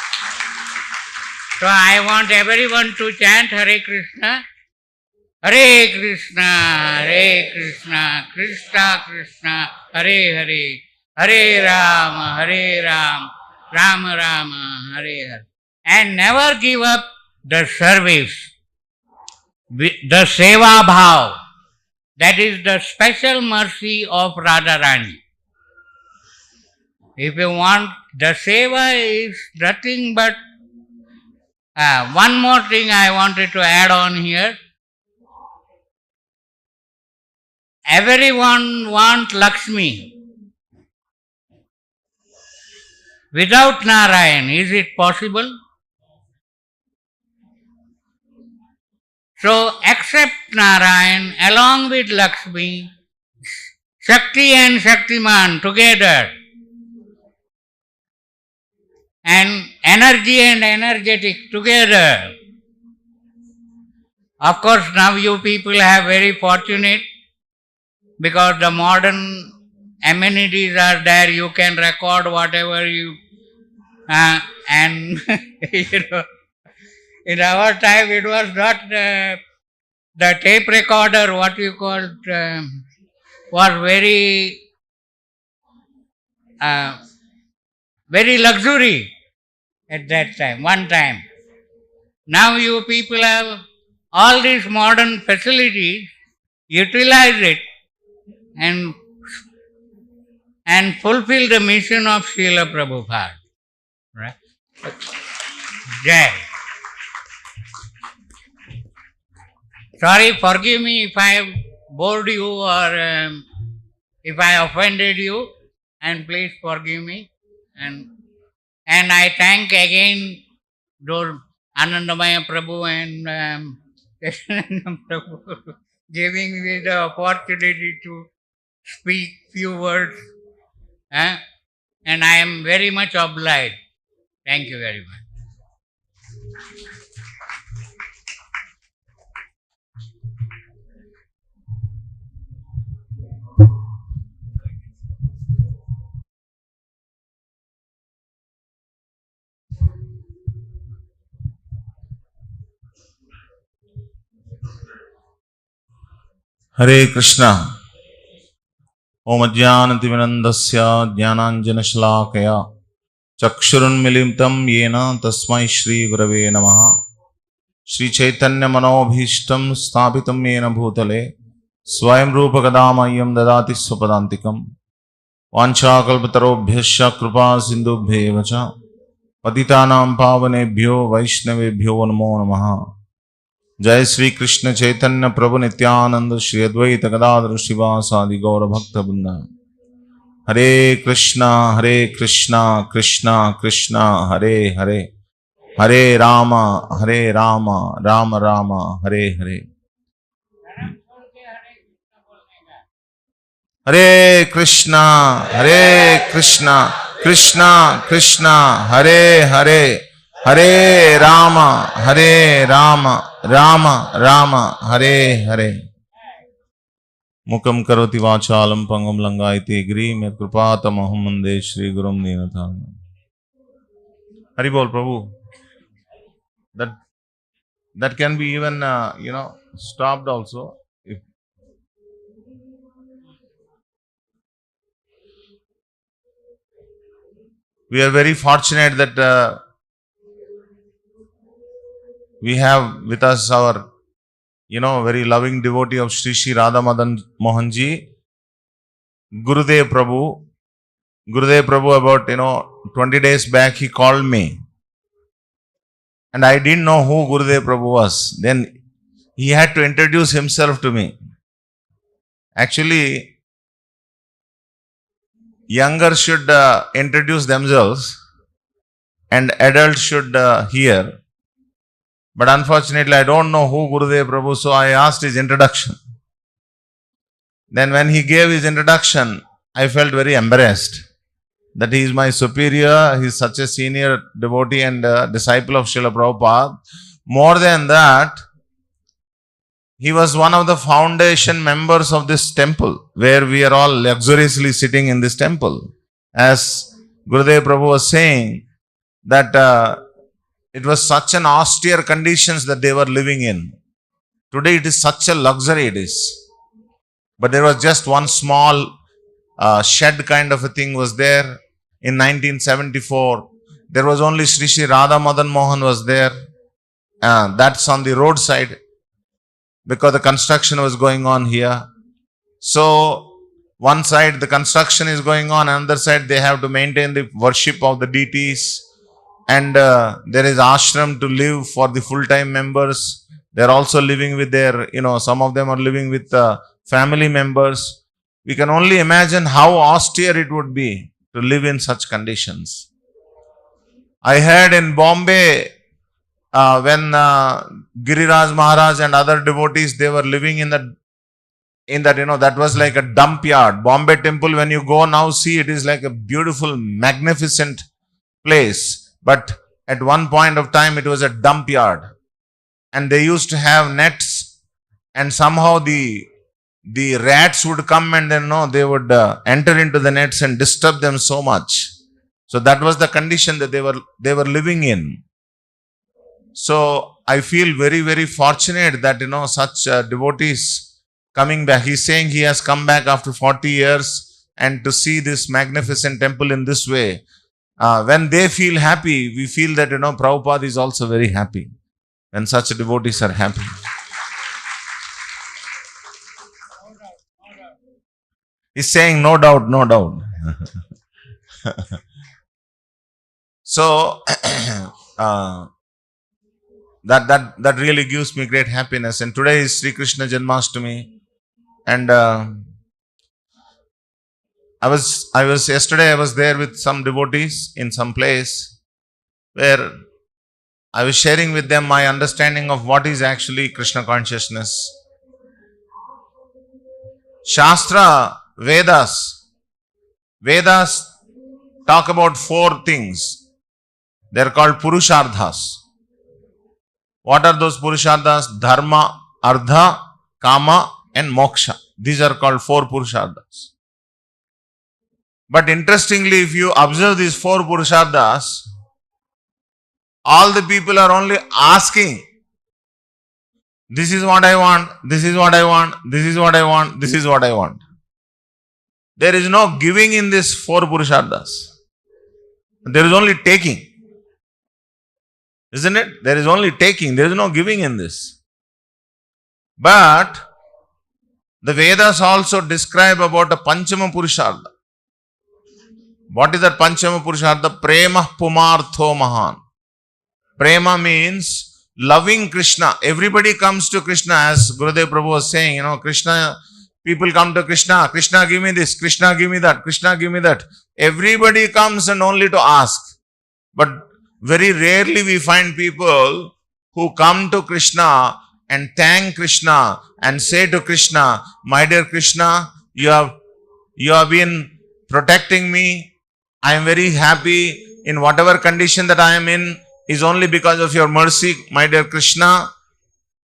So, I want everyone to chant Hare Krishna. Hare Krishna, Hare Krishna, Krishna Krishna, Hare Hare, Hare Rama, Hare Rama, Rama Rama, Hare Hare. And never give up the service, the seva bhav. That is the special mercy of Radharani. If you want, the seva is nothing but one more thing I wanted to add on here. Everyone wants Lakshmi. Without Narayan, is it possible? So accept Narayan along with Lakshmi, Shakti and Shaktiman together, and energy and energetic together. Of course, now you people are very fortunate because the modern amenities are there. You can record whatever you and you know. In our time, it was not the tape recorder, what you called, was very, very luxury at that time, one time. Now you people have all these modern facilities, utilize it and fulfill the mission of Srila Prabhupada. Right? Jai. Sorry, forgive me if I have bored you or if I offended you, and please forgive me. And I thank again those Anandmai Prabhu and Prabhu giving me the opportunity to speak few words. And I am very much obliged. Thank you very much.
Hare Krishna. Om Ajnanatimirandasya Jnananjanashalakaya Chakshurunmilitam Yena Tasmai Shri Gurave Namaha. Shri Chaitanya Manobhishtam Sthapitam Yena Bhutale Swayam Rupa Kadamayam Dadati Swapadantikam Vanchakalpatarobhyasya Krupa Sindubhyevacha Patitanam Pavanebhyo Vaishnavebhyo Namo Namaha. जय श्री कृष्ण चैतन्य प्रभु नित्यानंद श्री अद्वैत गदाधर श्रीवासादि गौर भक्त वृंद। हरे कृष्णा कृष्णा कृष्णा हरे हरे, हरे राम राम राम हरे हरे। हरे कृष्णा कृष्णा कृष्णा हरे हरे, हरे राम राम राम हरे हरे। मुखम करोति वाचालम पंगुम लंगायते गिरिम कृपातमहं वंदे श्री गुरुम दीनतारिणम्। हरि बोल प्रभु। That can be even stopped also. If we are very fortunate that we have with us our, very loving devotee of Shri Radha Madan Mohanji, Gurudev Prabhu. Gurudev Prabhu, about 20 days back, he called me, and I didn't know who Gurudev Prabhu was. Then he had to introduce himself to me. Actually, younger should introduce themselves, and adults should hear. But unfortunately, I don't know who Gurudev Prabhu, so I asked his introduction. Then when he gave his introduction, I felt very embarrassed. that he is my superior, he is such a senior devotee and disciple of Srila Prabhupada. More than that, he was one of the foundation members of this temple, where we are all luxuriously sitting in this temple. As Gurudev Prabhu was saying, that it was such an austere conditions that they were living in. Today it is such a luxury it is. But there was just one small shed kind of a thing was there in 1974. There was only Shri Radha Madan Mohan was there. That's on the roadside, because the construction was going on here. So one side the construction is going on, another side they have to maintain the worship of the deities, and there is ashram to live for the full-time members. They are also living with their, some of them are living with family members. We can only imagine how austere it would be to live in such conditions. I heard in Bombay, when Giriraj Maharaj and other devotees, they were living in that, that was like a dump yard. Bombay temple, when you go now see, it is like a beautiful, magnificent place. But at one point of time, it was a dump yard. And they used to have nets, and somehow the rats would come and then they would enter into the nets and disturb them so much. So that was the condition that they were living in. So I feel very, very fortunate that such devotees coming back. He's saying he has come back after 40 years, and to see this magnificent temple in this way. When they feel happy, we feel that Prabhupada is also very happy. When such devotees are happy. He's saying no doubt, no doubt. So that really gives me great happiness. And today is Sri Krishna Janmashtami, and yesterday I was there with some devotees in some place where I was sharing with them my understanding of what is actually Krishna consciousness. Shastra, Vedas talk about 4 things. They are called Purusharthas. What are those Purusharthas? Dharma, Artha, Kama and Moksha. These are called 4 Purusharthas. But interestingly, if you observe these 4 Purusharthas, all the people are only asking, this is what I want, this is what I want, this is what I want, this is what I want. There is no giving in these 4 Purusharthas. There is only taking. Isn't it? There is only taking. There is no giving in this. But the Vedas also describe about a Panchama Purushartha. What is that Panchama Purushartha? Prema Pumartho Mahan. Prema means loving Krishna. Everybody comes to Krishna, as Gurudev Prabhu was saying, Krishna, people come to Krishna, Krishna give me this, Krishna give me that, Krishna give me that. Everybody comes and only to ask. But very rarely we find people who come to Krishna and thank Krishna and say to Krishna, my dear Krishna, you have been protecting me. I am very happy in whatever condition that I am in is only because of your mercy, my dear Krishna.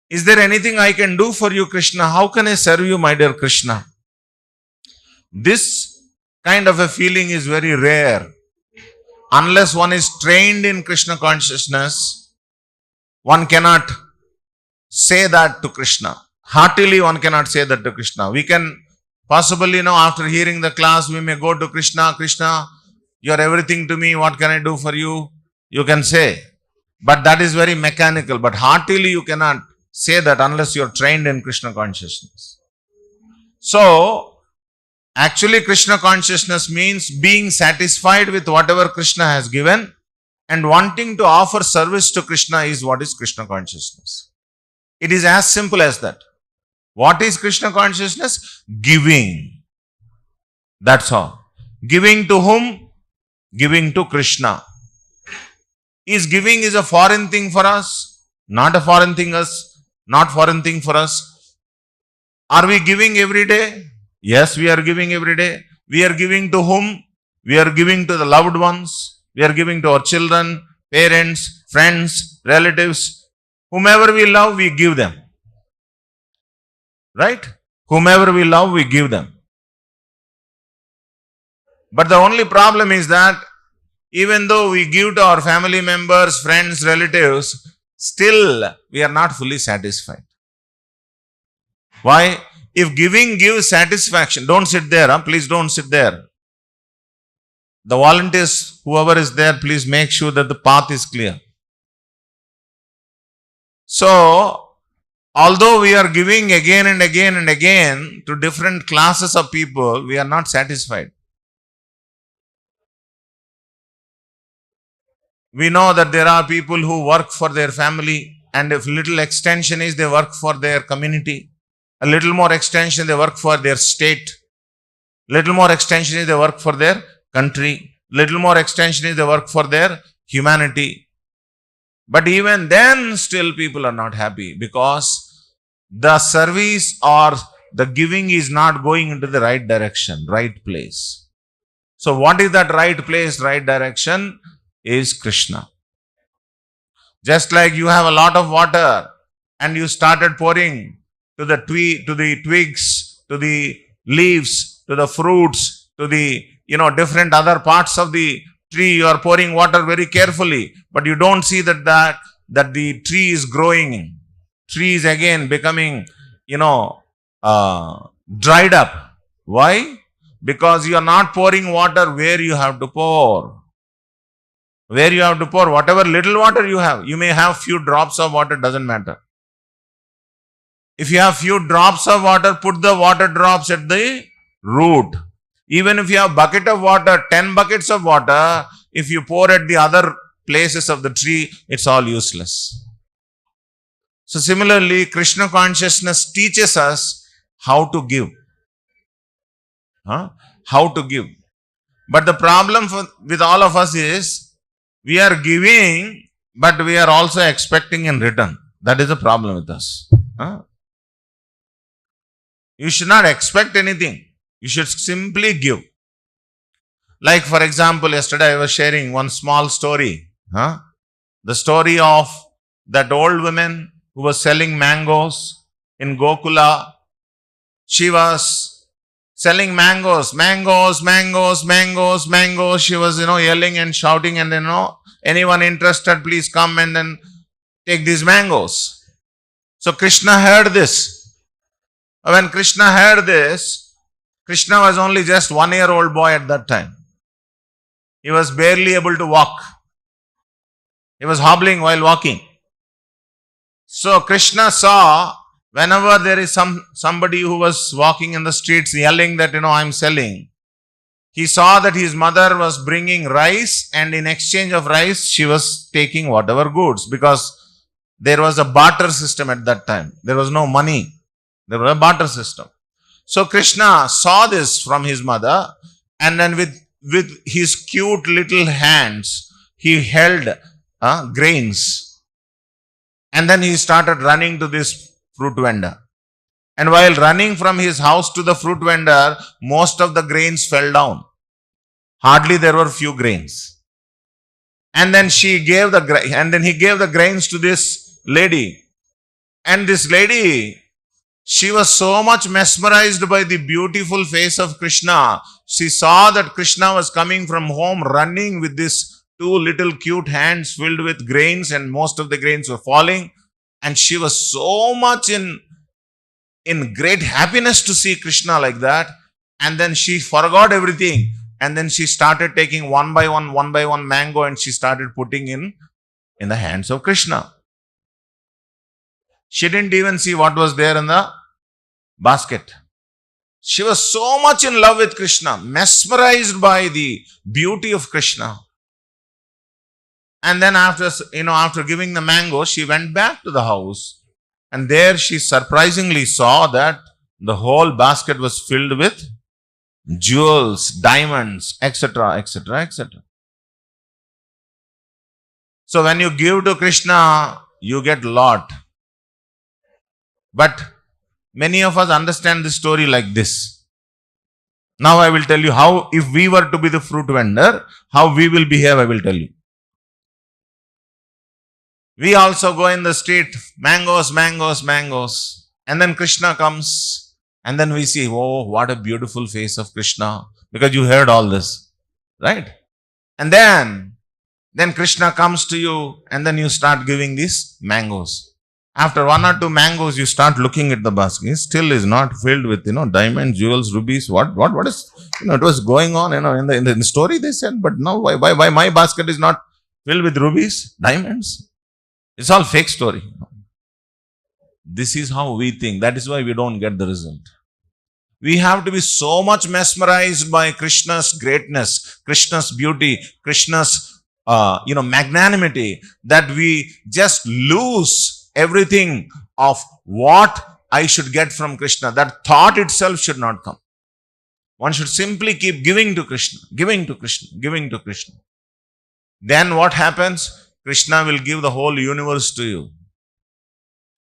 Is there anything I can do for you, Krishna? How can I serve you, my dear Krishna? This kind of a feeling is very rare. Unless one is trained in Krishna consciousness, one cannot say that to Krishna. Heartily, one cannot say that to Krishna. We can possibly, after hearing the class, we may go to Krishna, Krishna, you are everything to me, what can I do for you? You can say. But that is very mechanical. But heartily, you cannot say that unless you are trained in Krishna consciousness. So, actually Krishna consciousness means being satisfied with whatever Krishna has given and wanting to offer service to Krishna is what is Krishna consciousness. It is as simple as that. What is Krishna consciousness? Giving. That's all. Giving to whom? Giving to Krishna. Is giving is a foreign thing for us? Not a foreign thing not foreign thing for us. Are we giving every day? Yes, we are giving every day. We are giving to whom? We are giving to the loved ones. We are giving to our children, parents, friends, relatives. Whomever we love, we give them. Right? Whomever we love, we give them. But the only problem is that even though we give to our family members, friends, relatives, still we are not fully satisfied. Why? If giving gives satisfaction, don't sit there, please don't sit there. The volunteers, whoever is there, please make sure that the path is clear. So, although we are giving again and again and again to different classes of people, we are not satisfied. We know that there are people who work for their family, and if little extension is, they work for their community. A little more extension, they work for their state. Little more extension is, they work for their country. Little more extension is, they work for their humanity. But even then, still people are not happy because the service or the giving is not going into the right direction, right place. So what is that right place, right direction? Is Krishna. Just like you have a lot of water and you started pouring to the twigs, to the leaves, to the fruits, to the different other parts of the tree, you are pouring water very carefully, but you don't see that the tree is growing. Tree is again becoming dried up. Why? Because you are not pouring water where you have to pour. Where you have to pour, whatever little water you have, you may have few drops of water, doesn't matter. If you have few drops of water, put the water drops at the root. Even if you have bucket of water, 10 buckets of water, if you pour at the other places of the tree, it's all useless. So similarly, Krishna consciousness teaches us how to give. How to give. But the problem with all of us is, we are giving, but we are also expecting in return. That is the problem with us. You should not expect anything. You should simply give. Like for example, yesterday I was sharing one small story. The story of that old woman who was selling mangoes in Gokula. She was selling mangoes. She was, yelling and shouting, and anyone interested, please come and then take these mangoes. So Krishna heard this. When Krishna heard this, Krishna was only just 1-year-old boy at that time. He was barely able to walk. He was hobbling while walking. So Krishna saw, whenever there is somebody who was walking in the streets yelling that, I'm selling, he saw that his mother was bringing rice, and in exchange of rice, she was taking whatever goods, because there was a barter system at that time. There was no money. There was a barter system. So Krishna saw this from his mother, and then with his cute little hands, he held grains. And then he started running to this fruit vendor. And while running from his house to the fruit vendor, most of the grains fell down. Hardly there were few grains. And then he gave the grains to this lady. And this lady, she was so much mesmerized by the beautiful face of Krishna. She saw that Krishna was coming from home running with these 2 little cute hands filled with grains, and most of the grains were falling. And she was so much in great happiness to see Krishna like that. And then she forgot everything. And then she started taking one by one mango, and she started putting in the hands of Krishna. She didn't even see what was there in the basket. She was so much in love with Krishna, mesmerized by the beauty of Krishna. And then after giving the mango, she went back to the house. And there she surprisingly saw that the whole basket was filled with jewels, diamonds, etc., etc., etc. So when you give to Krishna, you get a lot. But many of us understand this story like this. Now I will tell you how, if we were to be the fruit vendor, how we will behave, I will tell you. We also go in the street, mangoes, mangoes, mangoes. And then Krishna comes. And then we see, oh, what a beautiful face of Krishna. Because you heard all this. Right? And then Krishna comes to you and then you start giving these mangoes. After 1 or 2 mangoes, you start looking at the basket. It still is not filled with, diamonds, jewels, rubies. What is, it was going on, in the story they said, but now why my basket is not filled with rubies, diamonds? It's all fake story. This is how we think. That is why we don't get the result. We have to be so much mesmerized by Krishna's greatness, Krishna's beauty, Krishna's, magnanimity, that we just lose everything of what I should get from Krishna. That thought itself should not come. One should simply keep giving to Krishna, giving to Krishna, giving to Krishna. Then what happens? Krishna will give the whole universe to you.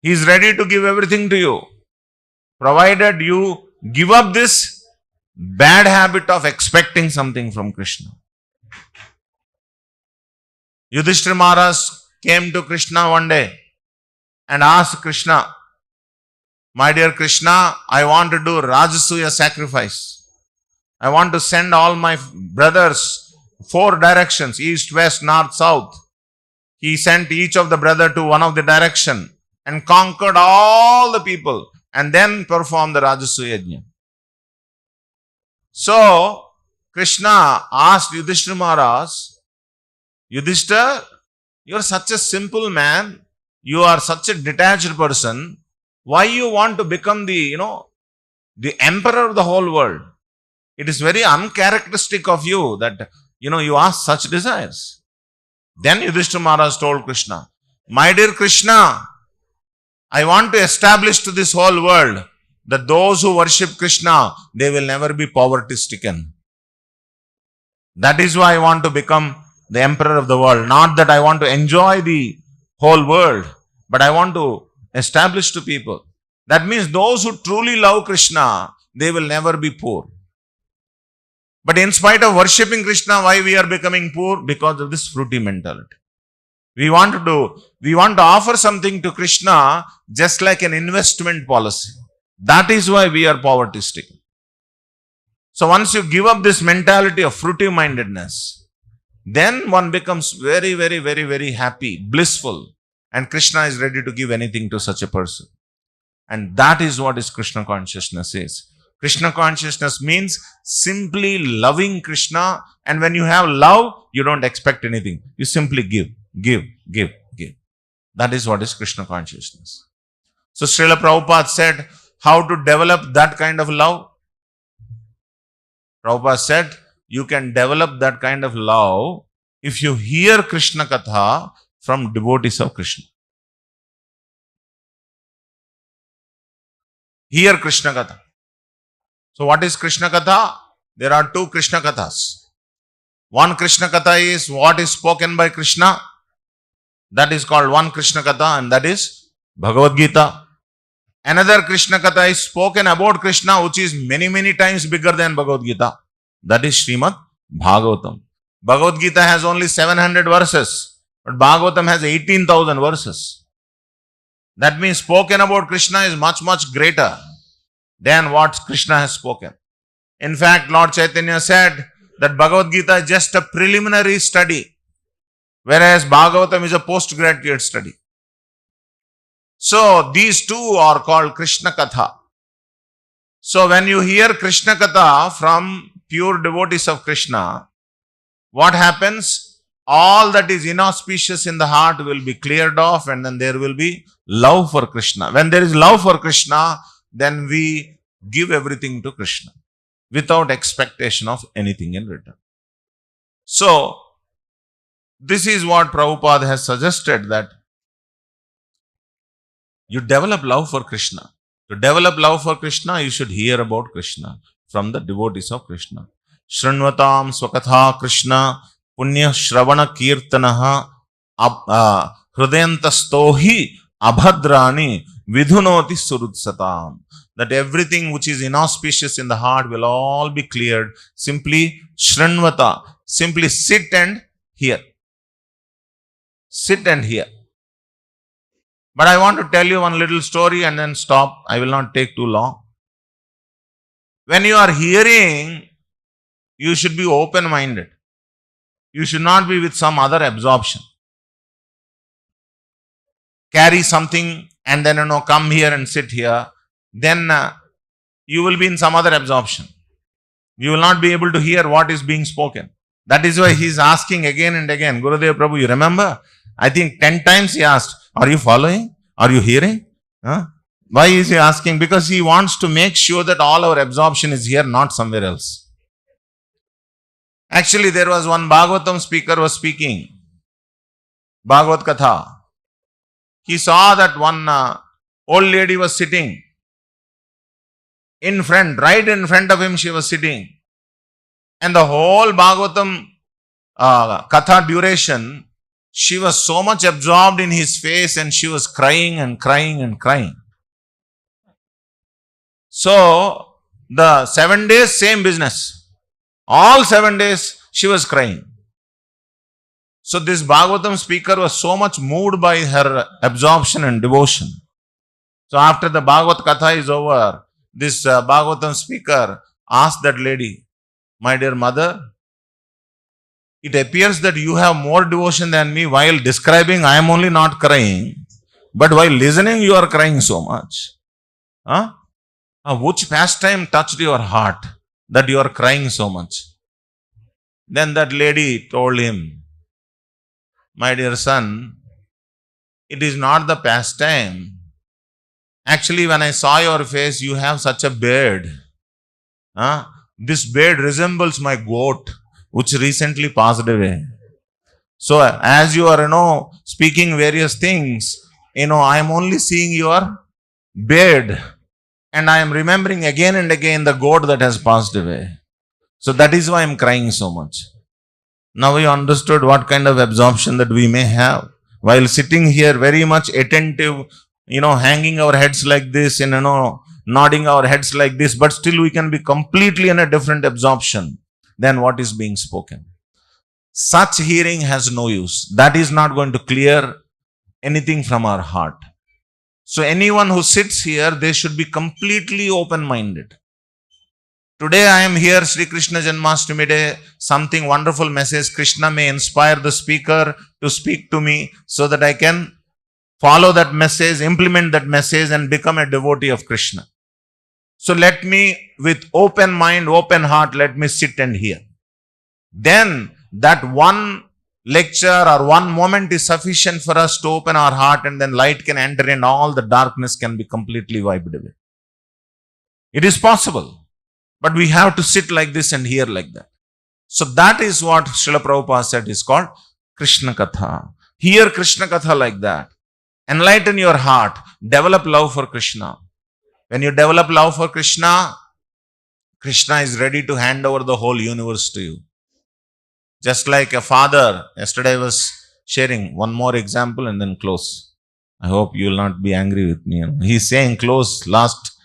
He is ready to give everything to you, provided you give up this bad habit of expecting something from Krishna. Yudhishthira Maharaj came to Krishna one day and asked Krishna, my dear Krishna, I want to do Rajasuya sacrifice. I want to send all my brothers 4 directions, east, west, north, south. He sent each of the brother to one of the direction and conquered all the people and then performed the Rajasuya Yajna. So, Krishna asked Yudhishthira Maharaj, Yudhishthira, you are such a simple man. You are such a detached person. Why you want to become the emperor of the whole world? It is very uncharacteristic of you that, you ask such desires. Then Yudhishthira Maharaj told Krishna, my dear Krishna, I want to establish to this whole world that those who worship Krishna, they will never be poverty stricken. That is why I want to become the emperor of the world. Not that I want to enjoy the whole world, but I want to establish to people. That means those who truly love Krishna, they will never be poor. But in spite of worshipping Krishna, why we are becoming poor? Because of this fruity mentality. We want to offer something to Krishna just like an investment policy. That is why we are poverty stricken. So once you give up this mentality of fruity mindedness, then one becomes very, very, very, very happy, blissful. And Krishna is ready to give anything to such a person. And that is what is Krishna consciousness is. Krishna consciousness means simply loving Krishna. And when you have love, you don't expect anything. You simply give, give, give, give. That is what is Krishna consciousness. So Srila Prabhupada said, how to develop that kind of love? Prabhupada said, you can develop that kind of love if you hear Krishna Katha from devotees of Krishna. Hear Krishna Katha. So what is Krishna Katha? There are 2 Krishna Kathas. One Krishna Katha is what is spoken by Krishna. That is called one Krishna Katha, and that is Bhagavad Gita. Another Krishna Katha is spoken about Krishna, which is many, many times bigger than Bhagavad Gita. That is Srimad Bhagavatam. Bhagavad Gita has only 700 verses, but Bhagavatam has 18,000 verses. That means spoken about Krishna is much, much greater than what Krishna has spoken. In fact, Lord Chaitanya said that Bhagavad Gita is just a preliminary study, whereas Bhagavatam is a postgraduate study. So, these 2 are called Krishna Katha. So, when you hear Krishna Katha from pure devotees of Krishna, what happens? All that is inauspicious in the heart will be cleared off, and then there will be love for Krishna. When there is love for Krishna, then we give everything to Krishna without expectation of anything in return. So, this is what Prabhupada has suggested, that you develop love for Krishna. To develop love for Krishna, you should hear about Krishna from the devotees of Krishna. Shranvatam swakatha Krishna punya shravana kirtanaha hrudayantastohi abhadrani vidhunoti surutsatam. That everything which is inauspicious in the heart will all be cleared. Simply shranvata. Simply sit and hear. Sit and hear. But I want to tell you one little story and then stop. I will not take too long. When you are hearing, you should be open-minded. You should not be with some other absorption. Carry something and then come here and sit here. Then you will be in some other absorption. You will not be able to hear what is being spoken. That is why he is asking again and again. Gurudev Prabhu, you remember? I think 10 times he asked, are you following? Are you hearing? Huh? Why is he asking? Because he wants to make sure that all our absorption is here, not somewhere else. Actually, there was one Bhagavatam speaker was speaking. Bhagavad Katha. He saw that one old lady was sitting in front, right in front of him she was sitting. And the whole Bhagavatam Katha duration, she was so much absorbed in his face and she was crying and crying and crying. So, the 7 days, same business. All 7 days, she was crying. So, this Bhagavatam speaker was so much moved by her absorption and devotion. So, after the Bhagavad Katha is over, this Bhagavatam speaker asked that lady, my dear mother, it appears that you have more devotion than me. While describing, I am only not crying. But while listening, you are crying so much. Huh? Which pastime touched your heart that you are crying so much? Then that lady told him, my dear son, it is not the pastime. Actually, when I saw your face, you have such a beard. This beard resembles my goat, which recently passed away. So, as you are, speaking various things, I am only seeing your beard. And I am remembering again and again the goat that has passed away. So, that is why I am crying so much. Now, you understood what kind of absorption that we may have. While sitting here very much attentive, hanging our heads like this and, nodding our heads like this, but still we can be completely in a different absorption than what is being spoken. Such hearing has no use. That is not going to clear anything from our heart. So anyone who sits here, they should be completely open-minded. Today I am here, Shri Krishna Janmashtami Day, something wonderful message. Krishna may inspire the speaker to speak to me so that I can follow that message, implement that message and become a devotee of Krishna. So let me, with open mind, open heart, let me sit and hear. Then that one lecture or one moment is sufficient for us to open our heart, and then light can enter and all the darkness can be completely wiped away. It is possible, but we have to sit like this and hear like that. So that is what Srila Prabhupada said is called Krishna Katha. Hear Krishna Katha like that. Enlighten your heart. Develop love for Krishna. When you develop love for Krishna, Krishna is ready to hand over the whole universe to you. Just like a father, yesterday I was sharing one more example and then close. I hope you will not be angry with me. He's saying close, last,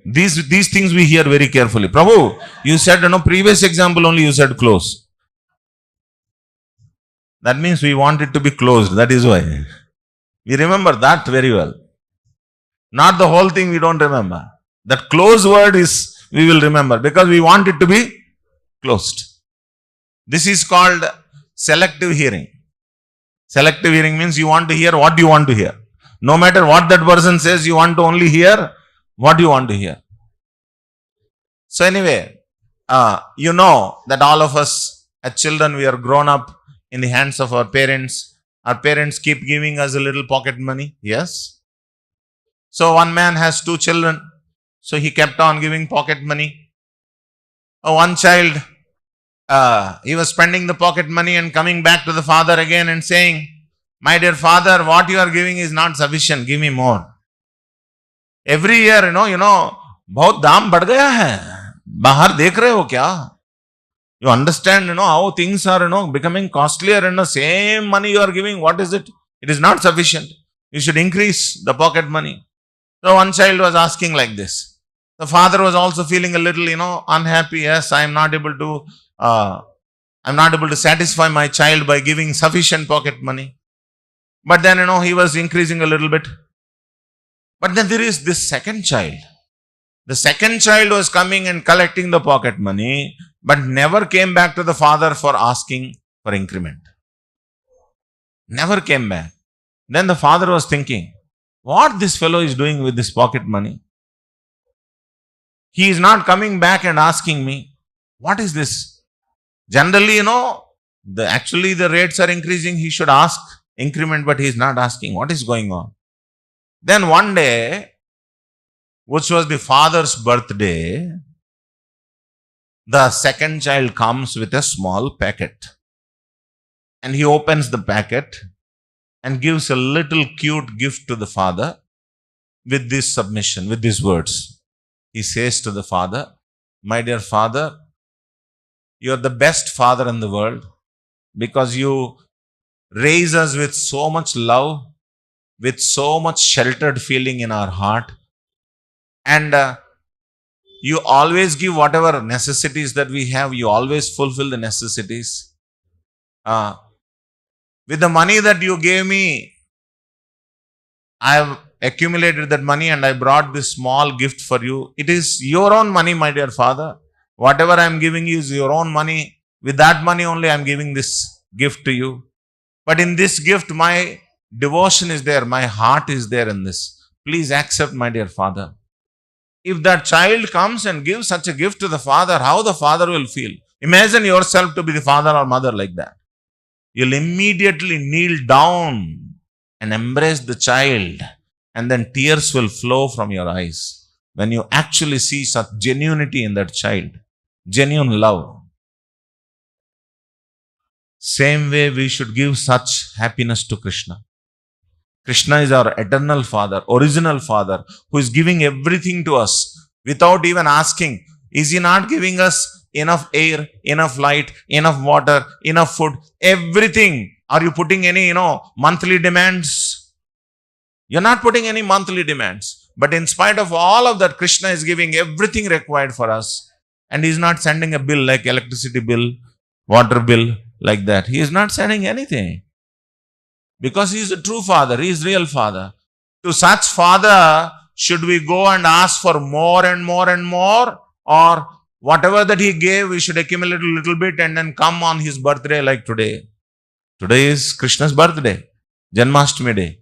these things we hear very carefully. Prabhu, you said, previous example only you said close. That means we want it to be closed. That is why. We remember that very well. Not the whole thing we don't remember. That close word is, we will remember because we want it to be closed. This is called selective hearing. Selective hearing means you want to hear what you want to hear. No matter what that person says, you want to only hear what you want to hear. So anyway, you know that all of us as children, we are grown up in the hands of our parents. Our parents keep giving us a little pocket money. Yes. So one man has 2 children. So he kept on giving pocket money. One child, he was spending the pocket money and coming back to the father again and saying, my dear father, what you are giving is not sufficient. Give me more. Every year, बहुत दाम बढ़ गया है. बाहर देख रहे हो क्या? You understand, how things are, becoming costlier and the same money you are giving, what is it? It is not sufficient. You should increase the pocket money. So one child was asking like this. The father was also feeling a little, unhappy. Yes, I am not able to satisfy my child by giving sufficient pocket money. But then, he was increasing a little bit. But then there is this second child. The second child was coming and collecting the pocket money, but never came back to the father for asking for increment. Never came back. Then the father was thinking, what this fellow is doing with this pocket money? He is not coming back and asking me, what is this? Generally, actually the rates are increasing. He should ask increment, but he is not asking. What is going on? Then one day, which was the father's birthday, the second child comes with a small packet. And he opens the packet and gives a little cute gift to the father with this submission, with these words. He says to the father, my dear father, you are the best father in the world because you raise us with so much love, with so much sheltered feeling in our heart. And you always give whatever necessities that we have, you always fulfill the necessities. With the money that you gave me, I have accumulated that money and I brought this small gift for you. It is your own money, my dear father. Whatever I am giving you is your own money. With that money only I am giving this gift to you. But in this gift, my devotion is there. My heart is there in this. Please accept, my dear father. If that child comes and gives such a gift to the father, how the father will feel? Imagine yourself to be the father or mother like that. You'll immediately kneel down and embrace the child, and then tears will flow from your eyes when you actually see such genuinity in that child, genuine love. Same way we should give such happiness to Krishna. Krishna is our eternal father, original father, who is giving everything to us without even asking. Is he not giving us enough air, enough light, enough water, enough food, everything? Are you putting any, monthly demands? You're not putting any monthly demands. But in spite of all of that, Krishna is giving everything required for us. And he is not sending a bill like electricity bill, water bill, like that. He is not sending anything. Because he is a true father. He is real father. To such father, should we go and ask for more and more and more? Or whatever that he gave, we should accumulate a little bit and then come on his birthday like today. Today is Krishna's birthday, Janmashtami day.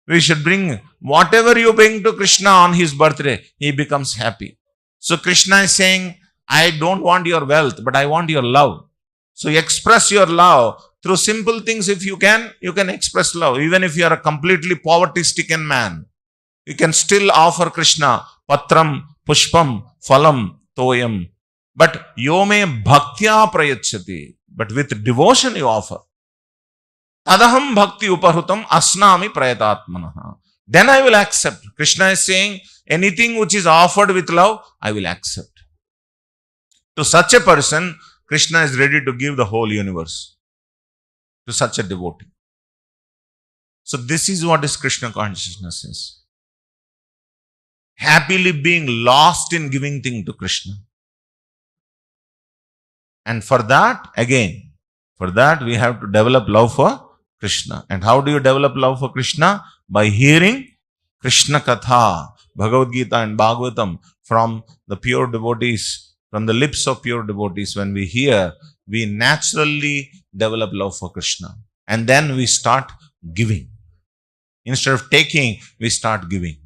We should bring whatever you bring to Krishna on his birthday, he becomes happy. So Krishna is saying, I don't want your wealth, but I want your love. So express your love through simple things. If you can express love. Even if you are a completely poverty-stricken man, you can still offer Krishna patram, pushpam, phalam, toyam. But yome bhaktya prayachati. But with devotion you offer. Tadaham bhakti upahutam asnami prayatatmanaha. Then I will accept. Krishna is saying, anything which is offered with love, I will accept. To such a person, Krishna is ready to give the whole universe to such a devotee. So this is what is Krishna consciousness is. Happily being lost in giving thing to Krishna. And for that, we have to develop love for Krishna. And how do you develop love for Krishna? By hearing Krishna Katha, Bhagavad Gita and Bhagavatam from the pure devotees, from the lips of pure devotees. When we hear, we naturally develop love for Krishna. And then we start giving. Instead of taking, we start giving.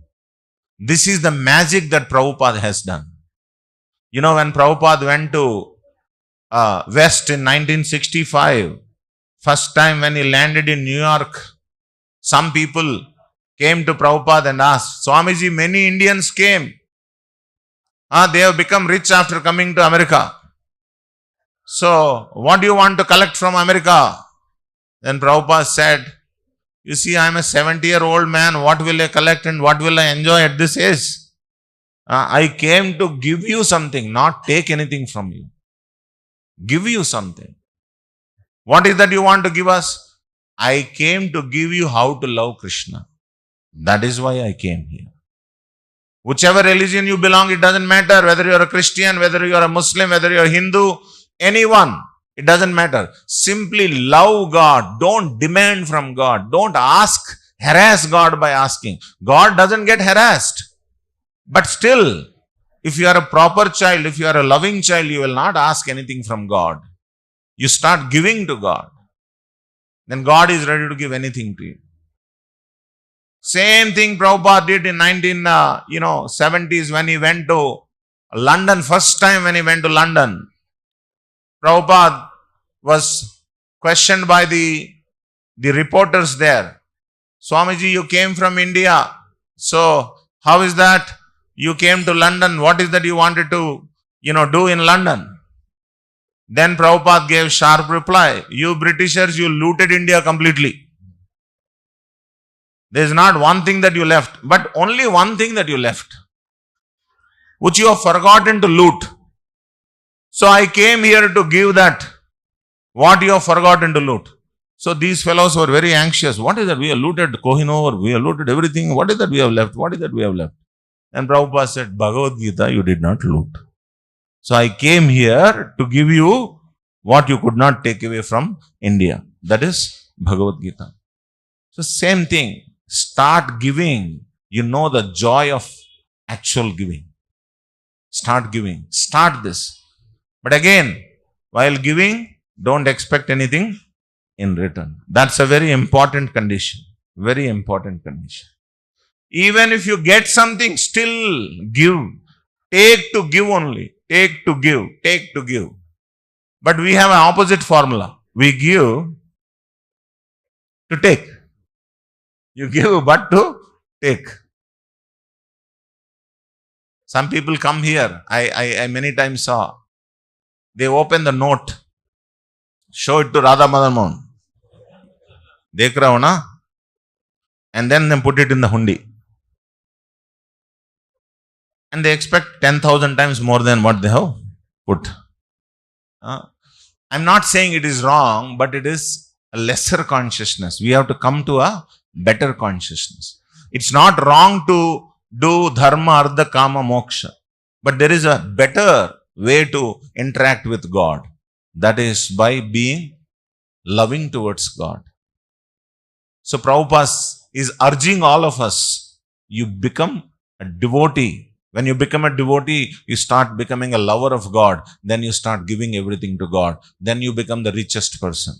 This is the magic that Prabhupada has done. When Prabhupada went to West in 1965, first time when he landed in New York, some people came to Prabhupada and asked, Swamiji, many Indians came. They have become rich after coming to America. So, what do you want to collect from America? Then Prabhupada said, you see, I am a 70-year-old man. What will I collect and what will I enjoy at this age? I came to give you something, not take anything from you. Give you something. What is that you want to give us? I came to give you how to love Krishna. That is why I came here. Whichever religion you belong, it doesn't matter whether you are a Christian, whether you are a Muslim, whether you are a Hindu, anyone, it doesn't matter. Simply love God. Don't demand from God. Don't harass God by asking. God doesn't get harassed. But still, if you are a proper child, if you are a loving child, you will not ask anything from God. You start giving to God. Then God is ready to give anything to you. Same thing Prabhupada did in 1970s when he went to London. First time when he went to London, Prabhupada was questioned by the reporters there. Swamiji, you came from India. So, how is that you came to London? What is that you wanted to, do in London? Then Prabhupada gave sharp reply. You Britishers, you looted India completely. There is not one thing that you left, but only one thing that you left, which you have forgotten to loot. So I came here to give that, what you have forgotten to loot. So these fellows were very anxious. What is that? We have looted Kohinoor, we have looted everything. What is that we have left? What is that we have left? And Prabhupada said, Bhagavad Gita, you did not loot. So I came here to give you what you could not take away from India. That is Bhagavad Gita. So same thing. Start giving. You know the joy of actual giving. Start giving. Start this. But again, while giving, don't expect anything in return. That's a very important condition. Very important condition. Even if you get something, still give. Take to give only. Take to give. Take to give. But we have an opposite formula. We give to take. You give but to take. Some people come here. I many times saw. They open the note. Show it to Radha Madan Mohan. Dekh raha ho na? And then they put it in the hundi. And they expect 10,000 times more than what they have put. I'm not saying it is wrong, but it is a lesser consciousness. We have to come to a better consciousness. It's not wrong to do dharma, artha, kama, moksha. But there is a better way to interact with God. That is by being loving towards God. So Prabhupada is urging all of us, you become a devotee. When you become a devotee, you start becoming a lover of God. Then you start giving everything to God. Then you become the richest person.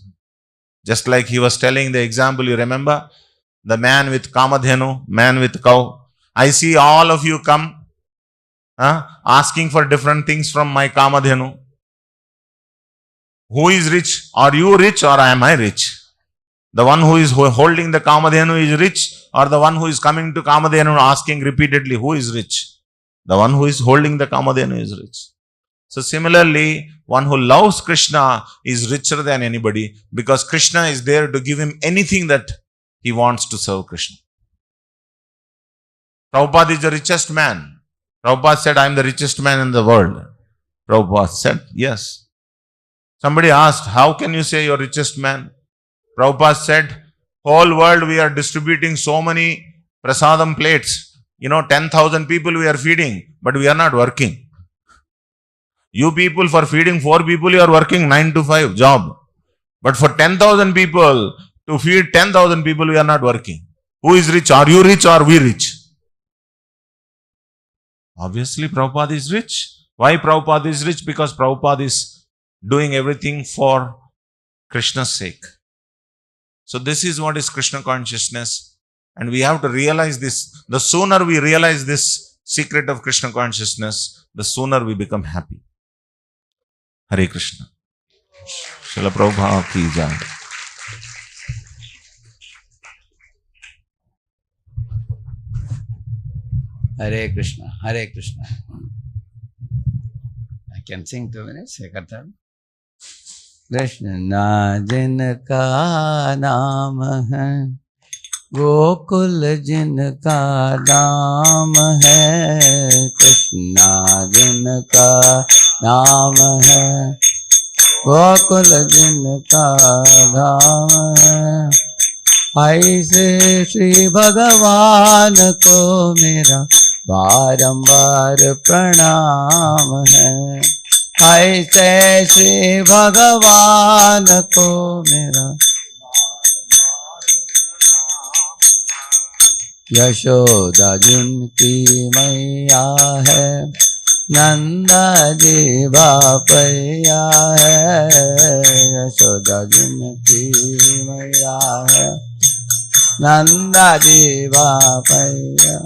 Just like he was telling the example, you remember? The man with Kamadhenu, man with cow. I see all of you come asking for different things from my Kamadhenu. Who is rich? Are you rich or am I rich? The one who is holding the Kamadhenu is rich, or the one who is coming to Kamadhenu asking repeatedly, who is rich? The one who is holding the Kamadhenu is rich. So similarly, one who loves Krishna is richer than anybody, because Krishna is there to give him anything that he wants to serve Krishna. Prabhupada is the richest man. Prabhupada said, I am the richest man in the world. Prabhupada said, yes. Somebody asked, how can you say you are richest man? Prabhupada said, whole world we are distributing so many prasadam plates. 10,000 people we are feeding, but we are not working. You people, for feeding 4 people, you are working 9 to 5 job. But for 10,000 people, to feed 10,000 people, we are not working. Who is rich? Are you rich or are we rich? Obviously, Prabhupada is rich. Why Prabhupada is rich? Because Prabhupada is doing everything for Krishna's sake. So this is what is Krishna consciousness. And we have to realize this. The sooner we realize this secret of Krishna consciousness, the sooner we become happy. Hare Krishna. Srila Prabhupada ki jai.
Hare Krishna, Hare Krishna. I can sing 2 minutes. Krishna jinka naam hai, Gokul जिनका नाम है, कृष्णा जिनका नाम है, गोकुल जिनका धाम है,
ऐसे श्री भगवान को मेरा बारंबार प्रणाम है। ऐसे श्री भगवान को मेरा यशोदा जिनकी मैया है, नंदा जी बापैया है। यशोदा जिनकी मैया है, नंदा जी बापैया।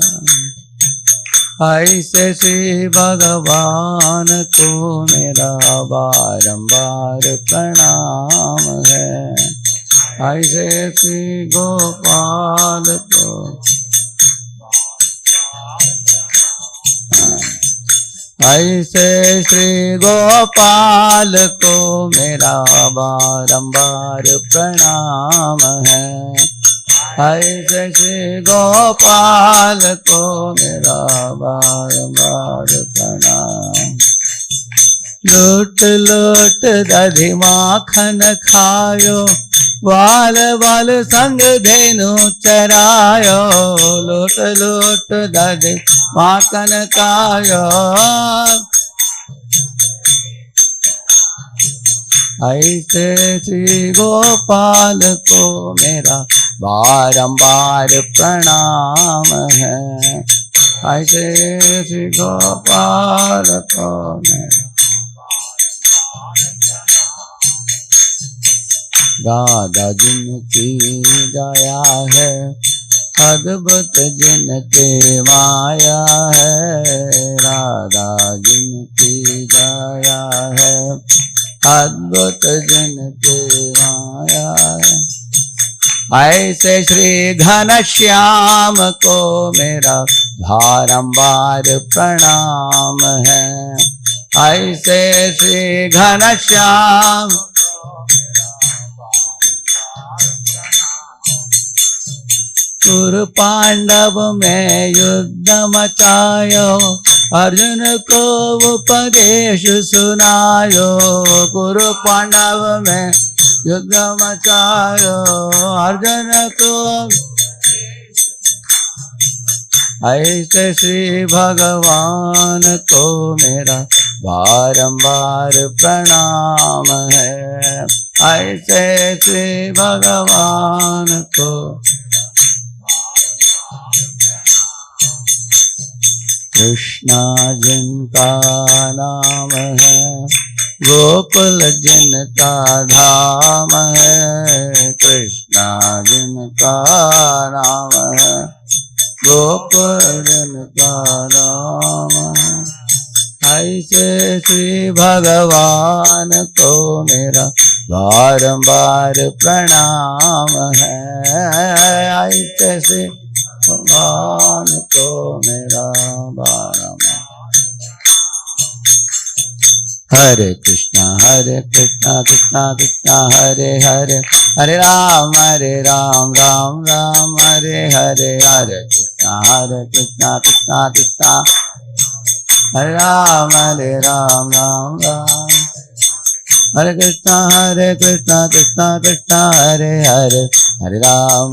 ऐसे श्री भगवान को मेरा बारंबार प्रणाम है। ऐसे श्री गोपाल को, ऐसे श्री गोपाल को मेरा बारंबार प्रणाम है। ऐसे श्री गोपाल को मेरा बारंबार प्रणाम। लूट लूट दधि माखन खायो, बाल बाल संग धेनु चरायो। लूट लूट दधि माखन खायो, ऐसे श्री गोपाल को मेरा बारंबार प्रणाम है। ऐसे श्री गोपाल को मेरा राधा जिनकी दया है, अद्भुत जिनके माया है। राधा जिनकी दया है, अद्भुत जिनके माया है। ऐसे श्री घनश्याम को मेरा बारंबार प्रणाम है। ऐसे श्री घनश्याम कुरु पांडव में युद्ध मचायो, अर्जुन को उपदेश सुनायो। कुरु पांडव में युद्ध मचायो, अर्जुन को। ऐसे श्री भगवान को मेरा बारंबार प्रणाम है। ऐसे श्री भगवान को कृष्णा जिनका नाम है, गोकुल जिनका धाम है। कृष्णा जिनका नाम है, गोकुल जिनका धाम है। ऐसे श्री भगवान को मेरा बारंबार प्रणाम है। ऐसे श्री भगवान को मेरा बारंबार। हरे कृष्णा कृष्णा कृष्णा हरे हरे, हरे राम राम राम हरे हरे। हरे कृष्णा कृष्णा कृष्णा हरे राम राम राम। हरे कृष्णा कृष्णा कृष्णा हरे हरे, हरे राम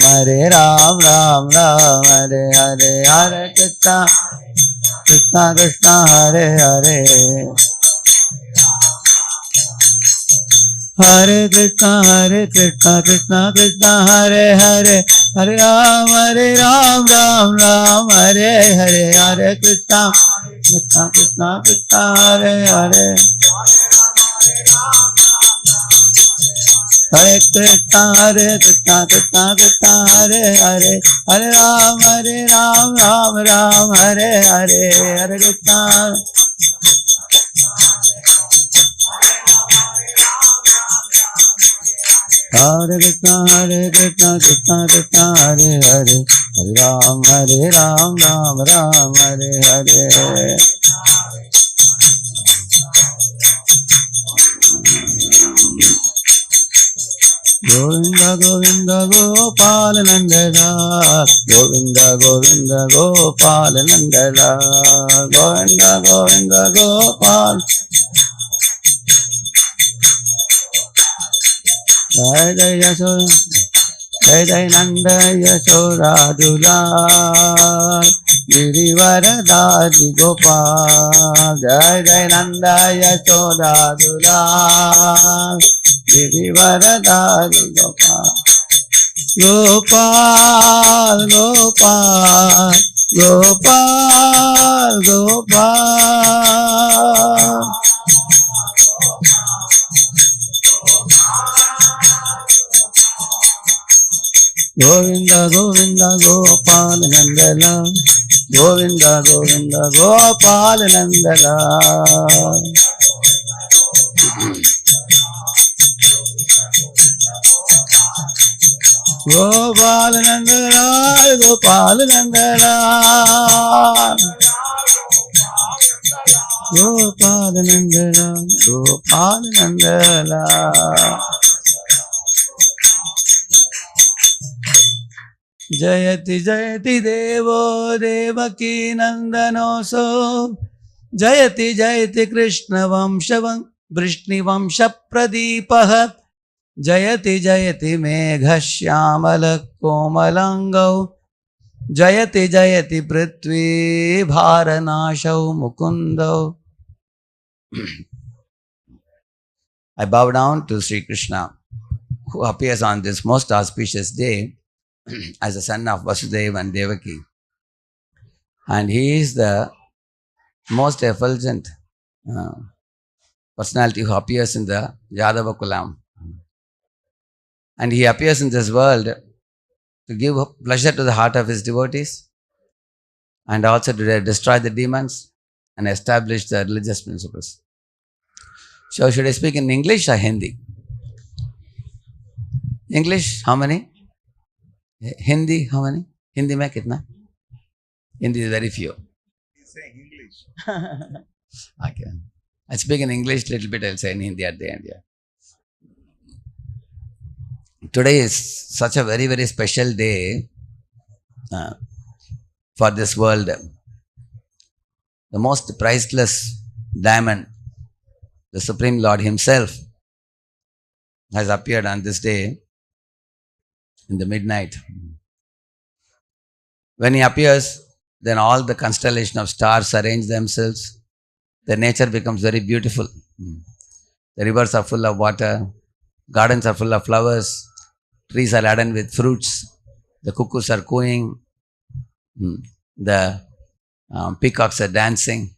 राम राम हरे हरे। हरे कृष्णा कृष्णा कृष्णा हरे हरे, हरे कृष्णा कृष्णा कृष्णा हरे हरे, हरे राम राम राम हरे हरे। हरे कृष्णा कृष्णा कृष्णा हरे हरे, हरे कृष्णा कृष्णा हरे हरे, हरे राम राम हरे हरे। हरे कृष्णा कृष्णा कृष्णा हरे हरे, हरे राम राम हरे हरे। गोविंद गोविंद गोपाल नंदलाल, गोविंद गोविंद गोपाल नंदलाल। गोविंद गोविंद गोपाल, जय जय Yashoda, Jai Jai Nanda Yashoda Dulal Girivaradari Gopal. Jai Jai Nanda Yashoda Dulal Girivaradari Gopal. Gopal, Gopal, Gopal, Gopal. Govinda, Govinda, Gopal Nandala. Govinda, Govinda, Gopal Nandala. Gopal Nandala, Gopal Nandala. Gopal Nandala, Gopal Nandala. Jayati Jayati Devo Devaki Nandanoso. Jayati Jayati Krishna Vamshavam Vrishni Vamsha Pradipah. Jayati Jayati Megha Shyamala Komalangau. Jayati Jayati Prithvi Bharanashau Mukundau. I bow down to Sri Krishna, who appears on this most auspicious day as the son of Vasudeva and Devaki. And he is the most effulgent personality who appears in the Yadava Kulam. And he appears in this world to give pleasure to the heart of his devotees and also to destroy the demons and establish the religious principles. So should I speak in English or Hindi? English, how many? Hindi, how many? Hindi mein kitna? Hindi is very few.
He's saying English.
Okay. I speak in English, little bit I'll say in Hindi at the end. Yeah. Today is such a very, very special day for this world. The most priceless diamond, the Supreme Lord Himself, has appeared on this day in the midnight. When He appears, then all the constellation of stars arrange themselves. The nature becomes very beautiful. The rivers are full of water, gardens are full of flowers, trees are laden with fruits, the cuckoos are cooing, the peacocks are dancing.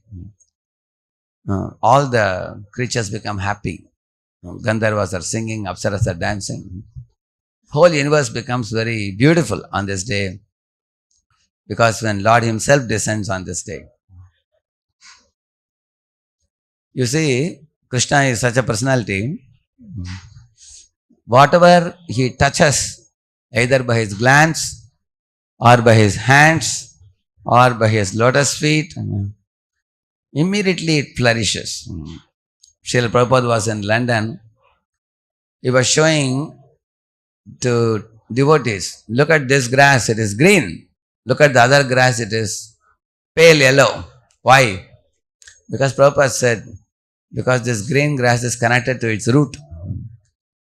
All the creatures become happy. Gandharvas are singing, Apsaras are dancing. Whole universe becomes very beautiful on this day, because when Lord Himself descends on this day. You see, Krishna is such a personality. Whatever He touches, either by His glance, or by His hands, or by His lotus feet, immediately it flourishes. Srila Prabhupada was in London. He was showing to devotees, look at this grass, it is green. Look at the other grass, it is pale yellow. Why? Because Prabhupada said, because this green grass is connected to its root,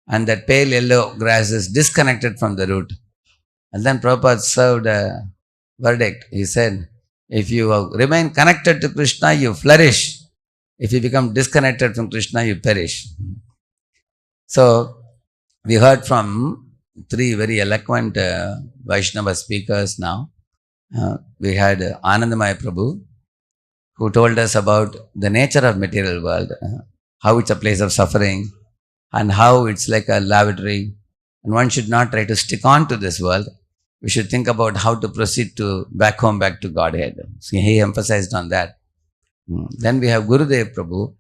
and that pale yellow grass is disconnected from the root. And then Prabhupada served a verdict. He said, if you remain connected to Krishna, you flourish. If you become disconnected from Krishna, you perish. So, we heard from three very eloquent Vaishnava speakers now. We had Anandmai Prabhu, who told us about the nature of material world, how it's a place of suffering, and how it's like a lavatory, and one should not try to stick on to this world. We should think about how to proceed to back home, back to Godhead. So he emphasized on that. Then we have Gurudev Prabhu.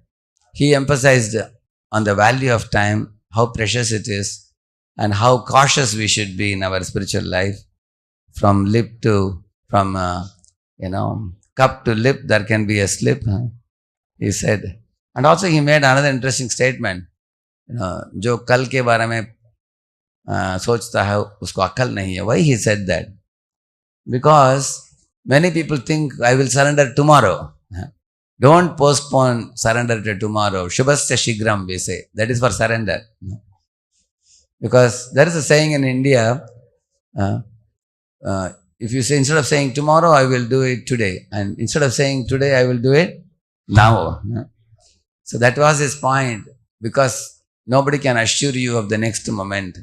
He emphasized on the value of time, how precious it is, and how cautious we should be in our spiritual life. From cup to lip, there can be a slip, he said. And also he made another interesting statement. जो कल के बारे में सोचता है उसको अक्ल नहीं है. Why he said that? Because many people think I will surrender tomorrow. Don't postpone surrender to tomorrow. Shubhasya shigram, we say. That is for surrender. Because there is a saying in India, If you say, instead of saying tomorrow, I will do it today, and instead of saying today, I will do it now. So that was his point, because nobody can assure you of the next moment.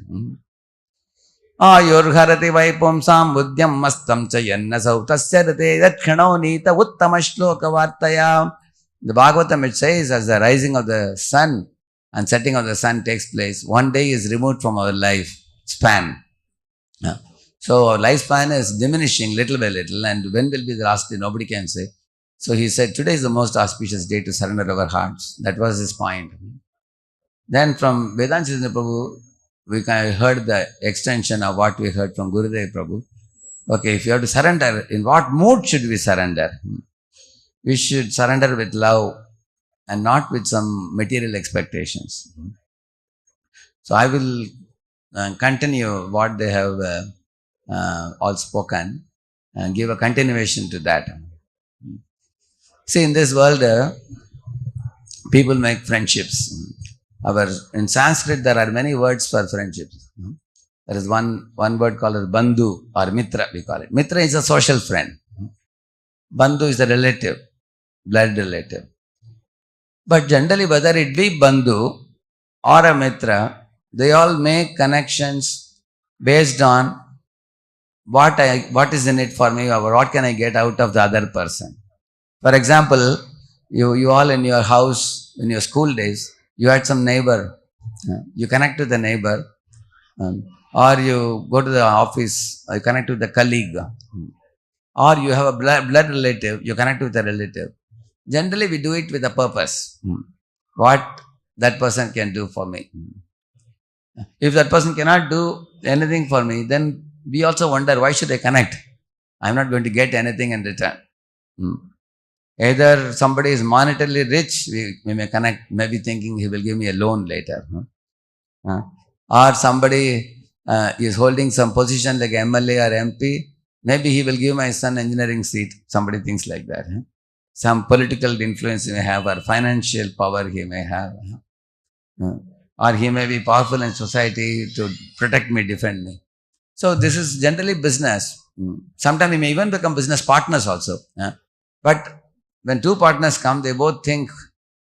Ayurharati vaipumsam buddhyam mastam cha yannasau tasyarate datkhanau nita uttama shloka vartaya. The Bhagavatam, it says, as the rising of the sun and setting of the sun takes place, one day is removed from our life span. So our lifespan is diminishing little by little, and when will be the last day, nobody can say. So he said, today is the most auspicious day to surrender our hearts. That was his point. Then from Vedanta Prabhu, we heard the extension of what we heard from Gurudev Prabhu. Okay, if you have to surrender, in what mood should we surrender? We should surrender with love and not with some material expectations. So I will continue what they have all spoken and give a continuation to that. See, in this world, people make friendships. In Sanskrit, there are many words for friendships. There is one word called as bandhu or mitra, we call it. Mitra is a social friend. Bandhu is a relative, blood relative. But generally, whether it be bandhu or a mitra, they all make connections based on what is in it for me, or what can I get out of the other person. For example, you all in your house, in your school days, you had some neighbor, you connect with the neighbor, or you go to the office, you connect with the colleague, or you have a blood relative, you connect with a relative. Generally, we do it with a purpose. What that person can do for me. If that person cannot do anything for me, then we also wonder, why should I connect? I'm not going to get anything in return. Either somebody is monetarily rich, we may connect, maybe thinking he will give me a loan later. Or somebody is holding some position like MLA or MP, maybe he will give my son engineering seat. Somebody thinks like that. Some political influence he may have, or financial power he may have. Or he may be powerful in society to protect me, defend me. So this is generally business. Sometimes we may even become business partners also. But when two partners come, they both think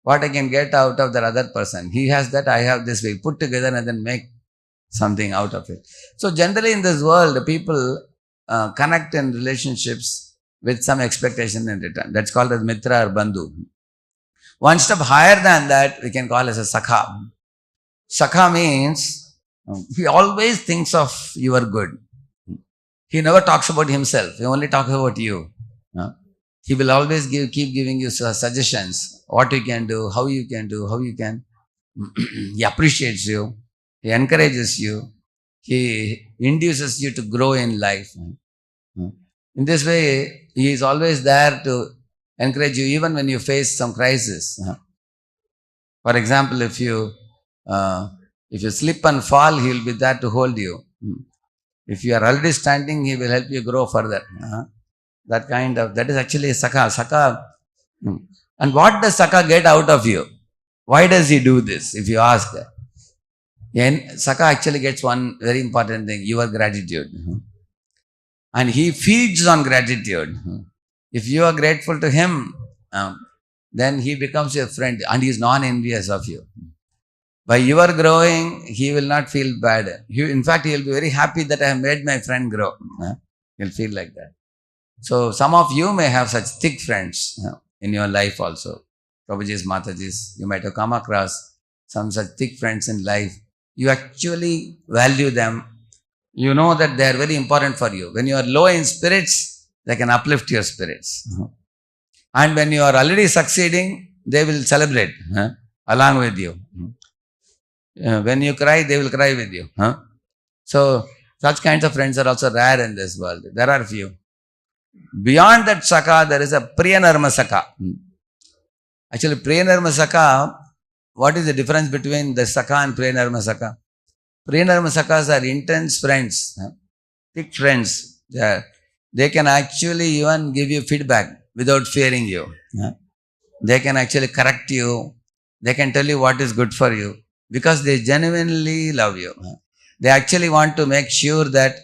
what I can get out of the other person. He has that, I have this. We put together and then make something out of it. So generally in this world, people connect in relationships with some expectation in return. That's called as mitra or bandhu. One step higher than that, we can call as a sakha. Sakha means he always thinks of your good. He never talks about himself. He only talks about you. He will always keep giving you suggestions, what you can do, how you can do, how you can. He appreciates you. He encourages you. He induces you to grow in life. In this way, he is always there to encourage you even when you face some crisis. For example, if you slip and fall, he will be there to hold you. If you are already standing, he will help you grow further. That is actually Sakha. And what does Sakha get out of you? Why does he do this? If you ask, Sakha actually gets one very important thing, your gratitude. And he feeds on gratitude. If you are grateful to him, then he becomes your friend and he is non-envious of you. By your growing, he will not feel bad. In fact, he will be very happy that I have made my friend grow. He'll feel like that. So some of you may have such thick friends in your life also. Prabhuji's, Mataji's, you might have come across some such thick friends in life. You actually value them. You know that they are very important for you. When you are low in spirits, they can uplift your spirits. And when you are already succeeding, they will celebrate along with you. When you cry, they will cry with you. So such kinds of friends are also rare in this world. There are few. Beyond that Sakha, there is a Priyanarma Sakha. Actually, Priyanarma Sakha, what is the difference between the Sakha and Priyanarma Sakha? Priyanarma Sakhas are intense friends, thick friends. They can actually even give you feedback without fearing you. They can actually correct you. They can tell you what is good for you because they genuinely love you. They actually want to make sure that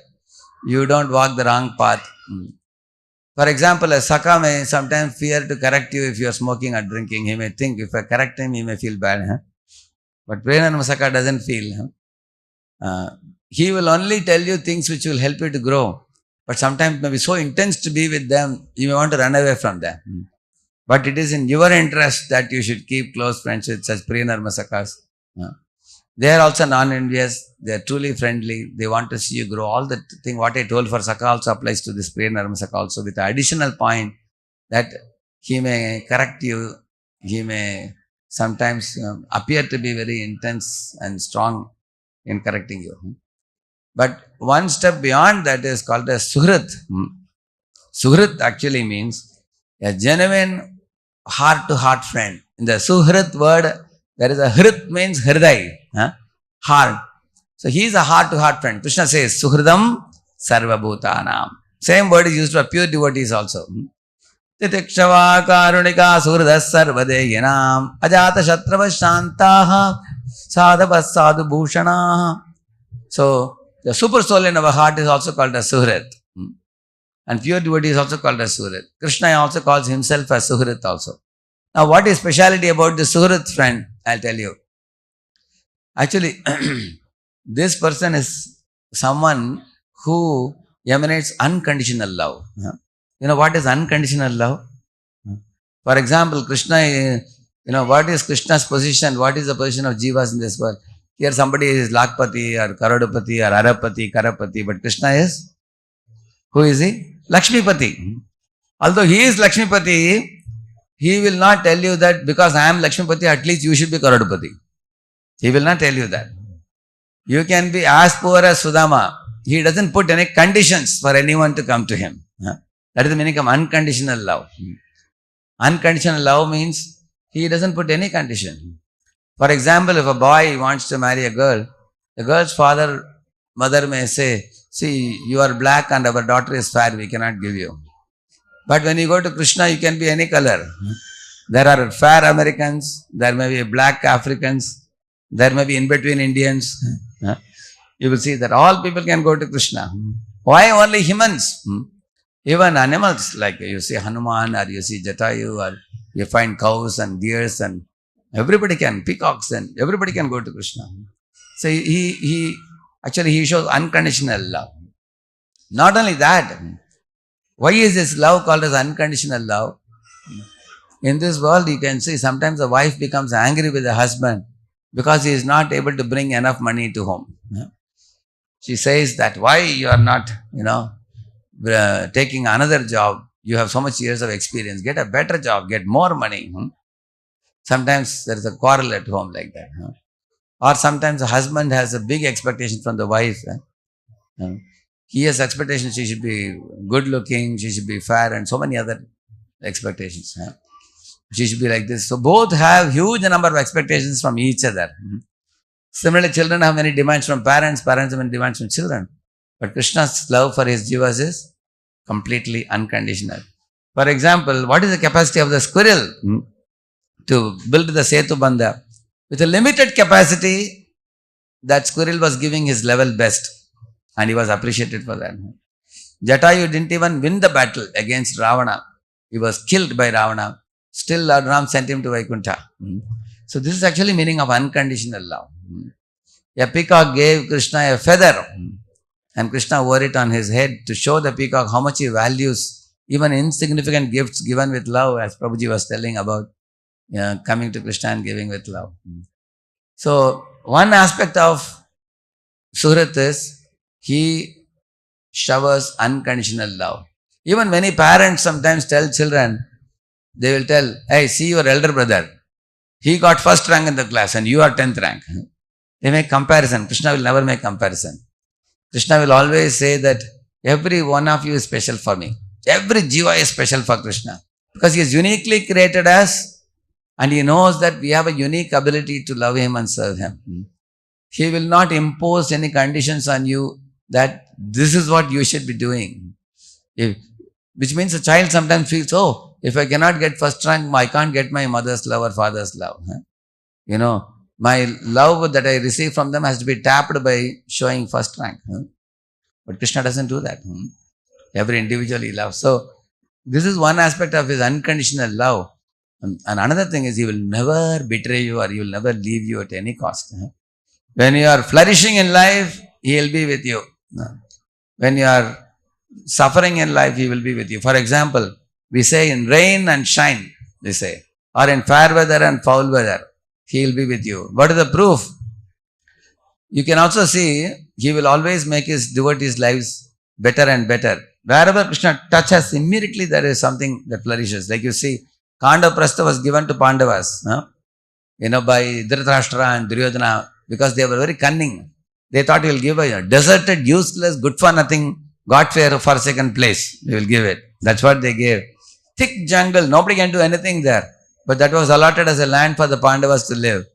you don't walk the wrong path. For example, a Saka may sometimes fear to correct you if you are smoking or drinking. He may think if I correct him, he may feel bad. But Prenarma Saka doesn't feel. He will only tell you things which will help you to grow. But sometimes it may be so intense to be with them, you may want to run away from them. But it is in your interest that you should keep close friends with such Prenarma Sakas. They are also non-envious. They are truly friendly. They want to see you grow. All the thing what I told for Saka also applies to this Prenarma Saka also, with the additional point that he may correct you. He may sometimes appear to be very intense and strong in correcting you. But one step beyond that is called a Suhrit. Suhrit actually means a genuine heart-to-heart friend. In the Suhrit word, there is a Hrit means Hriday, heart. So he is a heart-to-heart friend. Krishna says, Suhridam Sarvabhutanam. Same word is used for pure devotees also. Titikshava karunika suhridas sarvadeyanam ajata shatravas shantaha sadhavas sadhu bhushanaha. So, the super soul in our heart is also called as Suhrit. And pure devotee is also called as Suhrit. Krishna also calls himself as Suhrit also. Now, what is speciality about the Suhrit friend? I'll tell you. Actually, this person is someone who emanates unconditional love. You know what is unconditional love? For example, Krishna, what is Krishna's position? What is the position of jivas in this world? Here somebody is Lakpati or Karodapati or Arapati, Karapati, but Krishna is, who is he? Lakshmipati. Although he is Lakshmipati, he will not tell you that because I am Lakshmipati, at least you should be Karodapati. He will not tell you that. You can be as poor as Sudama. He doesn't put any conditions for anyone to come to him. That is the meaning of unconditional love. Unconditional love means he doesn't put any condition. For example, if a boy wants to marry a girl, the girl's mother may say, see, you are black and our daughter is fair, we cannot give you. But when you go to Krishna, you can be any color. There are fair Americans, there may be black Africans, there may be in-between Indians. You will see that all people can go to Krishna. Why only humans? Even animals, like you see Hanuman or you see Jatayu or you find cows and deers and everybody can, peacocks and everybody can go to Krishna. So he shows unconditional love. Not only that, why is this love called as unconditional love? In this world you can see sometimes the wife becomes angry with the husband because he is not able to bring enough money to home. She says that why you are not, taking another job. You have so much years of experience. Get a better job, get more money. Sometimes there is a quarrel at home like that. Or sometimes the husband has a big expectation from the wife. He has expectations, she should be good looking, she should be fair and so many other expectations. She should be like this. So both have huge number of expectations from each other. Similarly, children have many demands from parents, parents have many demands from children. But Krishna's love for his jivas is completely unconditional. For example, what is the capacity of the squirrel to build the Setu Bandha? With a limited capacity, that squirrel was giving his level best and he was appreciated for that. Jatayu didn't even win the battle against Ravana. He was killed by Ravana. Still Lord Ram sent him to Vaikuntha. So this is actually meaning of unconditional love. A peacock gave Krishna a feather and Krishna wore it on his head to show the peacock how much he values even insignificant gifts given with love, as Prabhuji was telling about coming to Krishna and giving with love. So one aspect of Suhrit is he showers unconditional love. Even many parents sometimes tell children, they will tell, hey, see your elder brother. He got first rank in the class and you are 10th rank. They make comparison. Krishna will never make comparison. Krishna will always say that every one of you is special for me. Every jiva is special for Krishna. Because he is uniquely created us and he knows that we have a unique ability to love him and serve him. He will not impose any conditions on you that this is what you should be doing. Which means a child sometimes feels, oh, if I cannot get first rank, I can't get my mother's love or father's love. My love that I receive from them has to be tapped by showing first rank. But Krishna doesn't do that. Every individual he loves. So, this is one aspect of his unconditional love. And another thing is, he will never betray you or he will never leave you at any cost. When you are flourishing in life, he will be with you. When you are suffering in life, he will be with you. For example, we say in rain and shine, they say, or in fair weather and foul weather, he will be with you. What is the proof? You can also see, he will always make his devotees' lives better and better. Wherever Krishna touches, immediately there is something that flourishes. Like you see, Kandaprastha was given to Pandavas, by Dhritarashtra and Duryodhana, because they were very cunning. They thought he will give a deserted, useless, good for nothing, God-forsaken place. They will give it. That's what they gave. Thick jungle, nobody can do anything there. But that was allotted as a land for the Pandavas to live.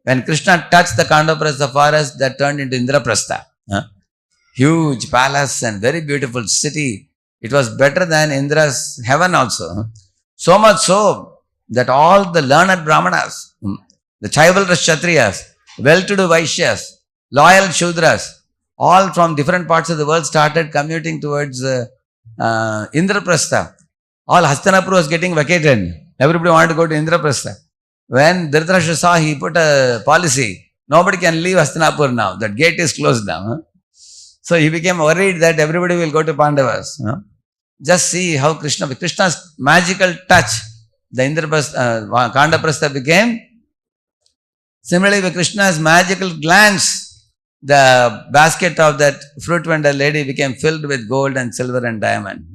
When Krishna touched the Kandaprastha forest, that turned into Indraprastha. Huge palace and very beautiful city. It was better than Indra's heaven also. So much so that all the learned Brahmanas, the Chaivalra Kshatriyas, well-to-do Vaishyas, loyal Shudras, all from different parts of the world started commuting towards Indraprastha. All Hastinapur was getting vacated. Everybody wanted to go to Indraprastha. When Dhritarashtra saw, he put a policy. Nobody can leave Hastinapur now. That gate is closed now. So he became worried that everybody will go to Pandavas. Just see how Krishna's magical touch, the Kandaprastha became. Similarly, with Krishna's magical glance, the basket of that fruit vendor lady became filled with gold and silver and diamond.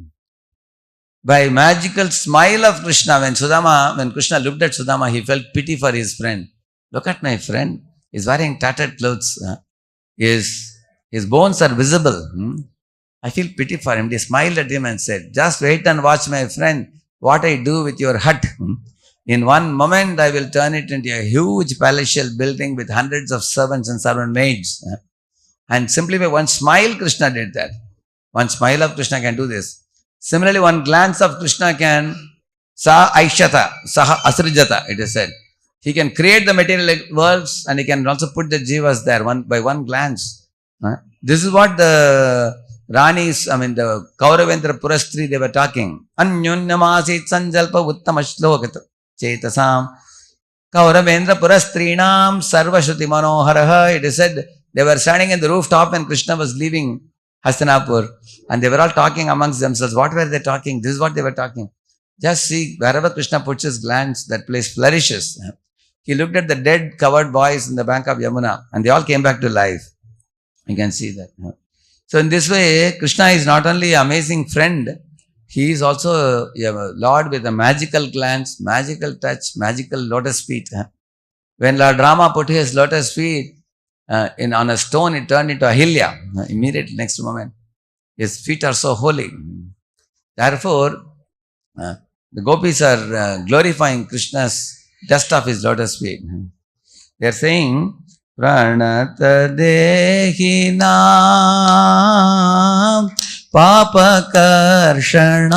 By magical smile of Krishna, when Krishna looked at Sudama, he felt pity for his friend. Look at my friend. He's wearing tattered clothes. His bones are visible. I feel pity for him. He smiled at him and said, just wait and watch, my friend, what I do with your hut. In one moment, I will turn it into a huge palatial building with hundreds of servants and servant maids. And simply by one smile, Krishna did that. One smile of Krishna can do this. Similarly, one glance of Krishna can Sa Aishata, Saha Asrijata, it is said. He can create the material worlds and he can also put the jivas there by one glance. This is what the Ranis, the Kauravendra Purastri, they were talking. Anyunyamasit sanjalpa uttamashlokata chetasam Kauravendra Purastrinam sarvashruti manoharaha. It is said they were standing in the rooftop when Krishna was leaving Hastinapur and they were all talking amongst themselves. What were they talking? This is what they were talking. Just see, wherever Krishna puts his glance, that place flourishes. He looked at the dead covered boys in the bank of Yamuna and they all came back to life. You can see that. So in this way, Krishna is not only an amazing friend, he is also a Lord with a magical glance, magical touch, magical lotus feet. When Lord Rama put his lotus feet on a stone, it turned into Ahilya. Immediately next moment. His feet are so holy. Therefore, the gopis are glorifying Krishna's dust of his lotus feet. They are saying, Pranata Dehinam Papa Karshanam.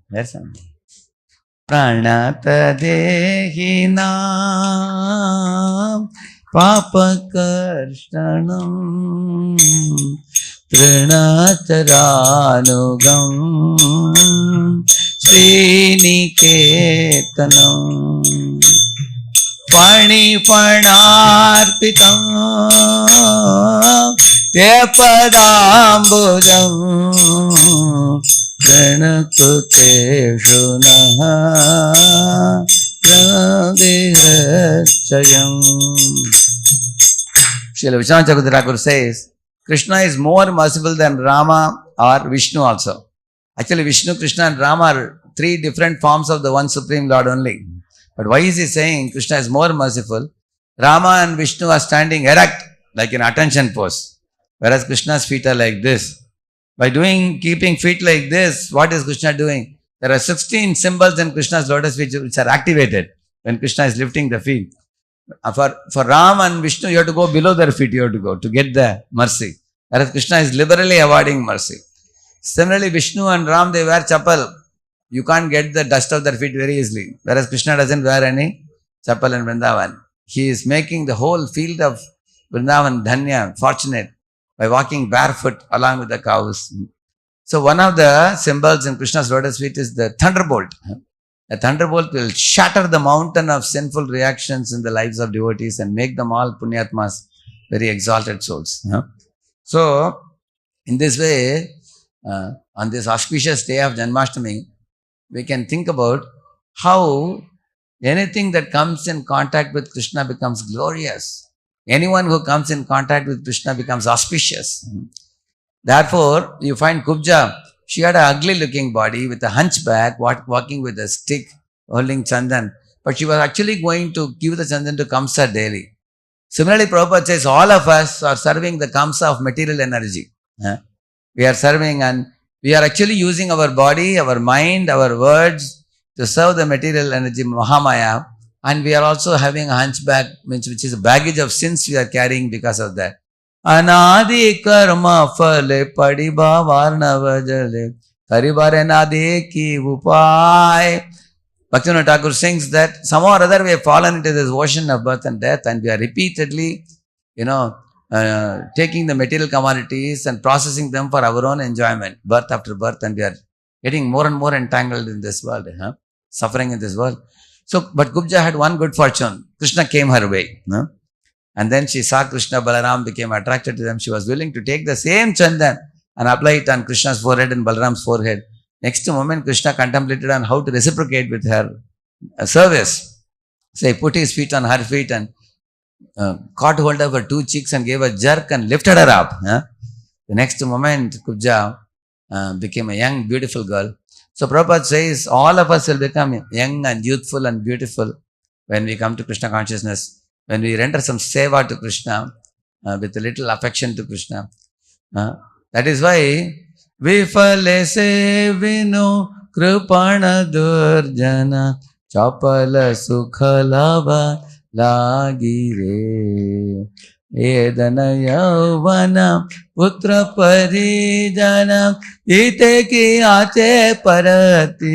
There's something. Pranata Dehinam Papa Karshanam Trinacharanugam Sriniketanam Panipanarpitam Tepadambudam Pranakuteshu naha Pradihachayam. Srila Vishwanath Chakravarti Thakur says, Krishna is more merciful than Rama or Vishnu also. Actually, Vishnu, Krishna and Rama are three different forms of the one Supreme Lord only. But why is he saying Krishna is more merciful? Rama and Vishnu are standing erect, like in attention pose, whereas Krishna's feet are like this. By keeping feet like this, what is Krishna doing? There are 16 symbols in Krishna's lotus feet which are activated when Krishna is lifting the feet. For Ram and Vishnu, you have to go below their feet, you have to go to get the mercy. Whereas Krishna is liberally awarding mercy. Similarly, Vishnu and Ram, they wear chappal. You can't get the dust of their feet very easily. Whereas Krishna doesn't wear any chappal in Vrindavan. He is making the whole field of Vrindavan Dhanya, fortunate, by walking barefoot along with the cows. So one of the symbols in Krishna's lotus feet is the thunderbolt. A thunderbolt will shatter the mountain of sinful reactions in the lives of devotees and make them all punyatmas, very exalted souls. So, in this way, on this auspicious day of Janmashtami, we can think about how anything that comes in contact with Krishna becomes glorious. Anyone who comes in contact with Krishna becomes auspicious. Therefore, you find Kubja, she had an ugly looking body with a hunchback, walking with a stick, holding chandan. But she was actually going to give the chandan to Kamsa daily. Similarly, Prabhupada says all of us are serving the Kamsa of material energy. We are serving and we are actually using our body, our mind, our words to serve the material energy, Mahamaya. And we are also having a hunchback, which is a baggage of sins we are carrying because of that. Anadi karma phale padiba varnava jale karibare nadi ki upai. Bhaktivinoda Thakur sings that somehow or other we have fallen into this ocean of birth and death, and we are repeatedly, taking the material commodities and processing them for our own enjoyment, birth after birth, and we are getting more and more entangled in this world, suffering in this world. So, but Kubja had one good fortune. Krishna came her way. And then she saw Krishna, Balaram, became attracted to them. She was willing to take the same chandan and apply it on Krishna's forehead and Balaram's forehead. Next moment, Krishna contemplated on how to reciprocate with her service. So he put his feet on her feet and caught hold of her two cheeks and gave a jerk and lifted her up. The next moment, Kubja became a young, beautiful girl. So Prabhupada says all of us will become young and youthful and beautiful when we come to Krishna consciousness. When we render some seva to Krishna, with a little affection to Krishna. That is why, Vifale sevino kripana durjana chapala sukhalava lagire edana yauvana putra parijana ite ki ache parati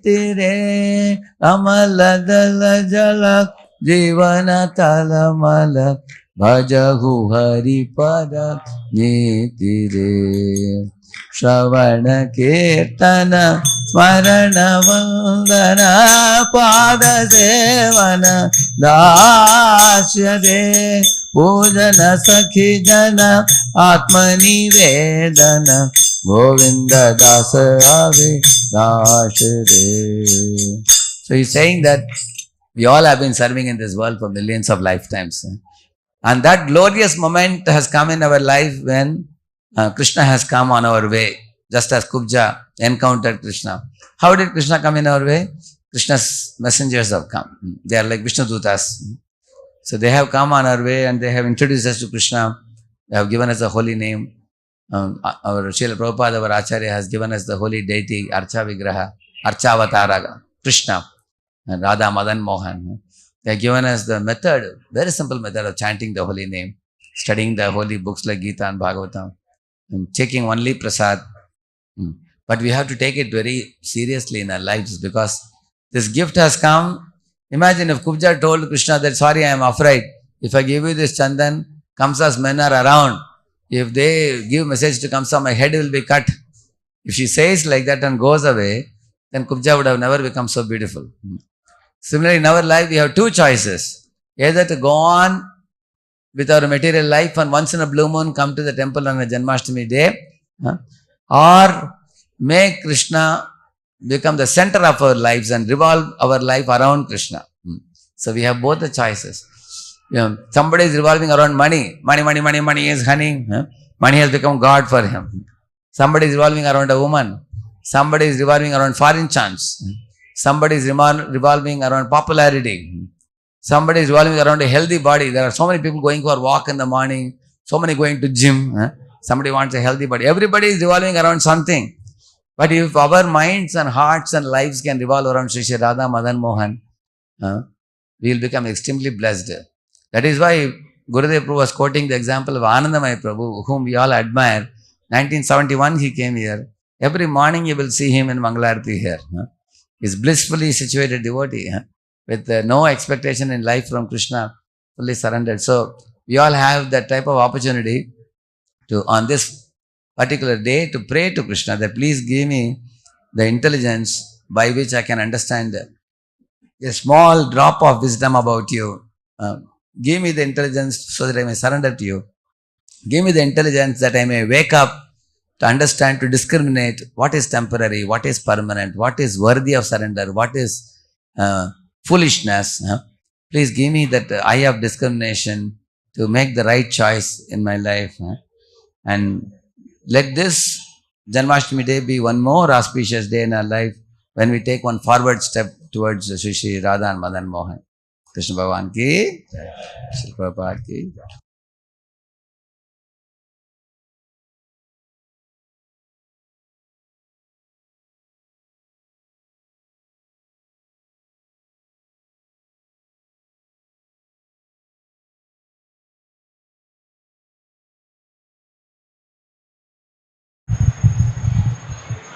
tire amaladala jalak Jivana talamala bhajahu hari pada nitire Shravana kirtana smarana vandana pada sevana dasya de pujana sakhi jana atmani vedana govinda dasa ave dasre. So he's saying that we all have been serving in this world for millions of lifetimes. And that glorious moment has come in our life when Krishna has come on our way, just as Kubja encountered Krishna. How did Krishna come in our way? Krishna's messengers have come. They are like Vishnu Dutas. So they have come on our way and they have introduced us to Krishna. They have given us the holy name. Our Srila Prabhupada, our Acharya, has given us the holy deity, Archa Vigraha, Archa Avatara, Krishna. And Radha Madan Mohan. They have given us the method, very simple method of chanting the holy name, studying the holy books like Gita and Bhagavatam, and taking only prasad. But we have to take it very seriously in our lives because this gift has come. Imagine if Kubja told Krishna that, sorry, I am afraid. If I give you this chandan, Kamsa's men are around. If they give message to Kamsa, my head will be cut. If she says like that and goes away, then Kubja would have never become so beautiful. Similarly, in our life, we have two choices. Either to go on with our material life and once in a blue moon come to the temple on a Janmashtami day, or make Krishna become the center of our lives and revolve our life around Krishna. So we have both the choices. Somebody is revolving around money. Money is honey. Money has become God for him. Somebody is revolving around a woman. Somebody is revolving around foreign chants. Somebody is revolving around popularity. Somebody is revolving around a healthy body. There are so many people going for a walk in the morning, so many going to gym. Somebody wants a healthy body. Everybody is revolving around something. But if our minds and hearts and lives can revolve around Shri Radha Madan Mohan, we will become extremely blessed. That is why Gurudev Prabhu was quoting the example of Anandmai Prabhu, whom we all admire. 1971 he came here. Every morning you will see him in Mangalarti here. He's blissfully situated devotee with no expectation in life from Krishna, fully surrendered. So we all have that type of opportunity to, on this particular day, to pray to Krishna that please give me the intelligence by which I can understand a small drop of wisdom about you. Give me the intelligence so that I may surrender to you. Give me the intelligence that I may wake up to understand, to discriminate what is temporary, what is permanent, what is worthy of surrender, what is foolishness. Please give me that eye of discrimination to make the right choice in my life. And let this Janmashtami day be one more auspicious day in our life when we take one forward step towards Shri Radha and Madan Mohan. Krishna Bhagavan ki, Shri Prabhupada ki.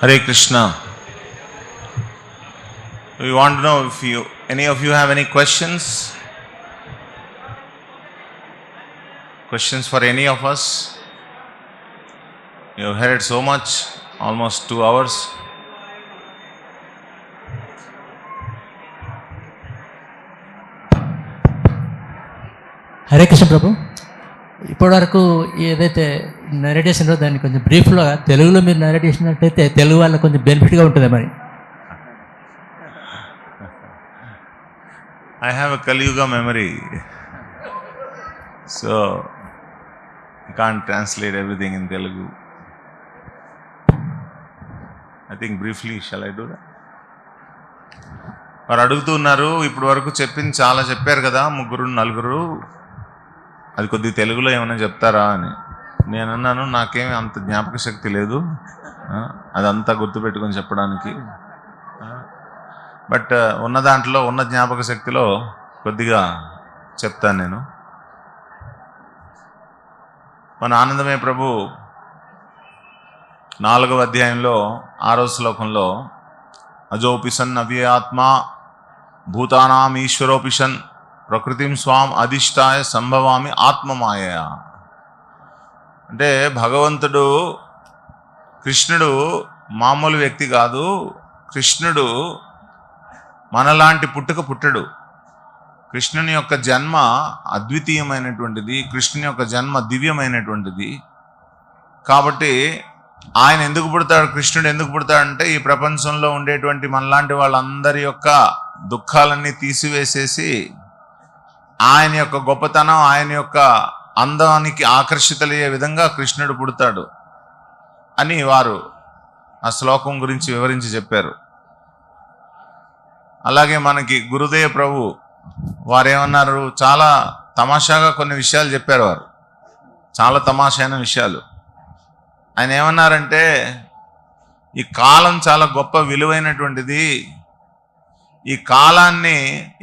Hare Krishna. We want to know if any of you have any questions? Questions for any of us? You have heard so much, almost 2 hours.
Hare Krishna ప్రభు, ఇప్పటివరకు ఏదైతే narrate చేసినారో దాన్ని కొంచెం బ్రీఫ్లో తెలుగులో మీరు narrate చేసినట్టయితే తెలుగు వాళ్ళకి కొంచెం బెనిఫిట్గా ఉంటుంది మరి.
I have a Kali Yuga memory, so I can't translate everything in Telugu. I think briefly, shall I do that? వారు అడుగుతున్నారు, ఇప్పటి వరకు చెప్పింది చాలా చెప్పారు కదా, 3-4, అది కొద్దిగా తెలుగులో ఏమైనా చెప్తారా అని. నేను అన్నాను, నాకేమీ అంత జ్ఞాపక శక్తి లేదు అదంతా గుర్తుపెట్టుకొని చెప్పడానికి. బట్ ఉన్న దాంట్లో ఉన్న జ్ఞాపక శక్తిలో కొద్దిగా చెప్తాను నేను. మన ఆనందమయ ప్రభు 4వ అధ్యాయంలో 6వ శ్లోకంలో అజోపిసన్ అవ్యయాత్మ భూతానాం ఈశ్వరోపిషన్ ప్రకృతిం స్వాం అధిష్టాయ సంభవామి ఆత్మమాయ. అంటే భగవంతుడు, కృష్ణుడు మామూలు వ్యక్తి కాదు. కృష్ణుడు మనలాంటి పుట్టడు. కృష్ణుని యొక్క జన్మ అద్వితీయమైనటువంటిది, కృష్ణుని యొక్క జన్మ దివ్యమైనటువంటిది. కాబట్టి ఆయన ఎందుకు పుడతాడు, కృష్ణుడు ఎందుకు పుడతాడంటే ఈ ప్రపంచంలో ఉండేటువంటి మనలాంటి వాళ్ళందరి యొక్క దుఃఖాలన్నీ తీసివేసేసి ఆయన యొక్క గొప్పతనం, ఆయన యొక్క అందానికి ఆకర్షితులయ్యే విధంగా కృష్ణుడు పుడతాడు అని వారు ఆ శ్లోకం గురించి వివరించి చెప్పారు. అలాగే మనకి గురుదేవ ప్రభు వారు ఏమన్నారు, చాలా తమాషాగా కొన్ని విషయాలు చెప్పారు. వారు చాలా తమాషైన విషయాలు. ఆయన ఏమన్నారంటే, ఈ కాలం చాలా గొప్ప విలువైనటువంటిది. ఈ కాలాన్ని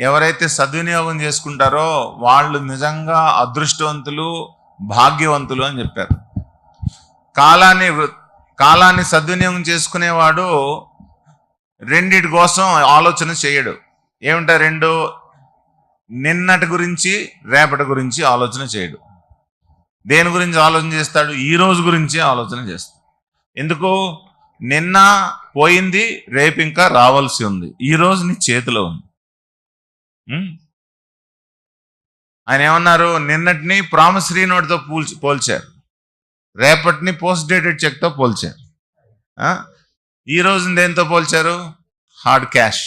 ఎవరైతే సద్వినియోగం చేసుకుంటారో వాళ్ళు నిజంగా అదృష్టవంతులు, భాగ్యవంతులు అని చెప్పారు. కాలాన్ని సద్వినియోగం చేసుకునేవాడు రెండిటి కోసం ఆలోచన చేయడు. ఏమిటా రెండు? నిన్నటి గురించి, రేపటి గురించి ఆలోచన చేయడు. దేని గురించి ఆలోచన చేస్తాడు? ఈ రోజు గురించి ఆలోచన చేస్తాడు. ఎందుకు? నిన్న పోయింది, రేపు ఇంకా రావాల్సి ఉంది. ఈ రోజు నీ చేతిలో ఉంది. ఆయన ఏమన్నారు, నిన్నటిని ప్రామిసరీ నోట్తో పోల్చారు, రేపటిని పోస్ట్ డేటెడ్ చెక్తో పోల్చారు. ఈ రోజుని దేంతో పోల్చారు? Hard cash.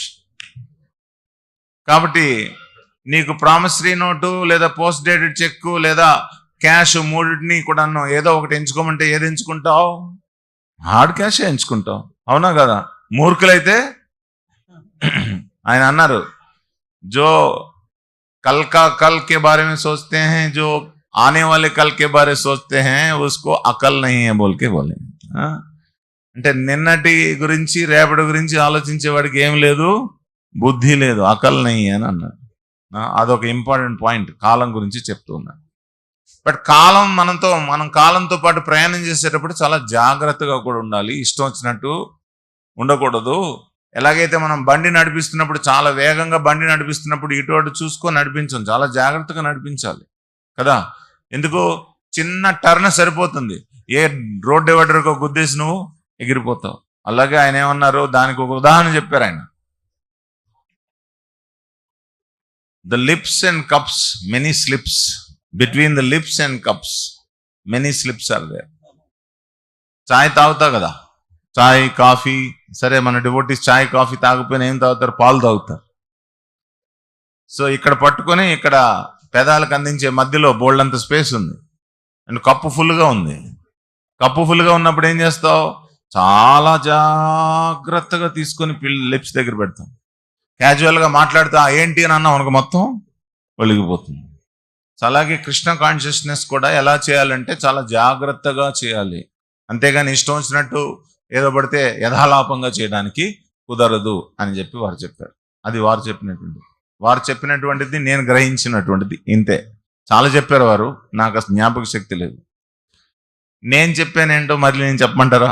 కాబట్టి నీకు ప్రామిసరీ నోటు లేదా పోస్ట్ డేటెడ్ చెక్ లేదా క్యాష్, మూడింటిని కూడా ఏదో ఒకటి ఎంచుకోమంటే ఏది ఎంచుకుంటావు? హార్డ్ క్యాషే ఎంచుకుంటావు. అవునా కదా? మూర్ఖులైతే ఆయన అన్నారు, జో కల్ కా కల్ కే బారే మే సోచతే హై, జో ఆనే వాలే కల్ కే బారే సోచతే హై, ఉస్కో అకల్ నహీ హై బోల్కే బోలే. అంటే నిన్నటి గురించి, రేపటి గురించి ఆలోచించేవాడికి ఏం లేదు, బుద్ధి లేదు, అకల్ నహీ అని అన్నారు. అదొక ఇంపార్టెంట్ పాయింట్ కాలం గురించి చెప్తూ ఉన్నారు. బట్ మనం కాలంతో పాటు ప్రయాణం చేసేటప్పుడు చాలా జాగ్రత్తగా కూడా ఉండాలి. ఇష్టం వచ్చినట్టు ఉండకూడదు. ఎలాగైతే మనం బండి నడిపిస్తున్నప్పుడు చాలా వేగంగా బండి నడిపిస్తున్నప్పుడు ఇటు అటు చూసుకొని నడిపించాం, చాలా జాగ్రత్తగా నడిపించాలి కదా. ఎందుకు? చిన్న టర్న్ సరిపోతుంది. ఏ రోడ్ డివైడర్కో గుద్దేసి నువ్వు ఎగిరిపోతావు. అలాగే ఆయన ఏమన్నారు, దానికి ఒక ఉదాహరణ చెప్పారు ఆయన. The lips and cups, many slips. Between the lips and cups many slips are there. చాయ్ తాగుతావు కదా, చాయ్ కాఫీ, సరే మన డివోటీస్ చాయ్ కాఫీ తాగకపోయినా ఏం తాగుతారు? పాలు తాగుతారు. సో ఇక్కడ పట్టుకొని ఇక్కడ పెదాలకు అందించే మధ్యలో బోల్డ్ అంత స్పేస్ ఉంది అండ్ కప్పు ఫుల్గా ఉంది. కప్పు ఫుల్గా ఉన్నప్పుడు ఏం చేస్తావు? చాలా జాగ్రత్తగా తీసుకొని లిప్స్ దగ్గర పెడతాం. క్యాజువల్గా మాట్లాడుతా ఏంటి అని అన్నా మనకు మొత్తం ఒలిగిపోతుంది. సో అలాగే కృష్ణ కాన్షియస్నెస్ కూడా ఎలా చేయాలంటే చాలా జాగ్రత్తగా చేయాలి. అంతేగాని ఇష్టం వచ్చినట్టు ఏదో పడితే యథాలాపంగా చేయడానికి కుదరదు అని చెప్పి వారు చెప్పారు. అది వారు చెప్పినటువంటిది నేను గ్రహించినటువంటిది. ఇంతే. చాలా చెప్పారు వారు, నాకు అసలు జ్ఞాపక శక్తి లేదు. నేను చెప్పానేంటో మళ్ళీ నేను చెప్పమంటారా?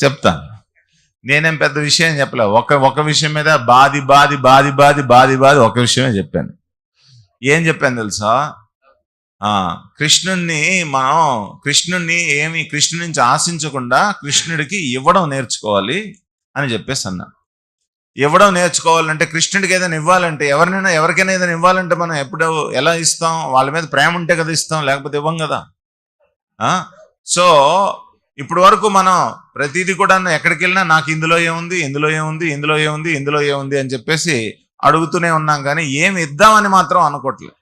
చెప్తాను. నేనేం పెద్ద విషయం చెప్పలే. ఒక విషయం మీద బాది ఒక విషయమే చెప్పాను. ఏం చెప్పాను తెలుసా? కృష్ణుణ్ణి కృష్ణుడి నుంచి ఆశించకుండా కృష్ణుడికి ఇవ్వడం నేర్చుకోవాలి అని చెప్పేసి అన్నా. ఇవ్వడం నేర్చుకోవాలంటే, కృష్ణుడికి ఏదైనా ఇవ్వాలంటే, ఎవరికైనా ఏదైనా ఇవ్వాలంటే మనం ఎప్పుడు ఎలా ఇస్తాం? వాళ్ళ మీద ప్రేమ ఉంటే కదా ఇస్తాం, లేకపోతే ఇవ్వం కదా. సో ఇప్పుడు వరకు మనం ప్రతిదీ కూడా ఎక్కడికి వెళ్ళినా నాకు ఇందులో ఏముంది అని చెప్పేసి అడుగుతూనే ఉన్నాం, కానీ ఏమి ఇద్దామని మాత్రం అనుకోవట్లేదు.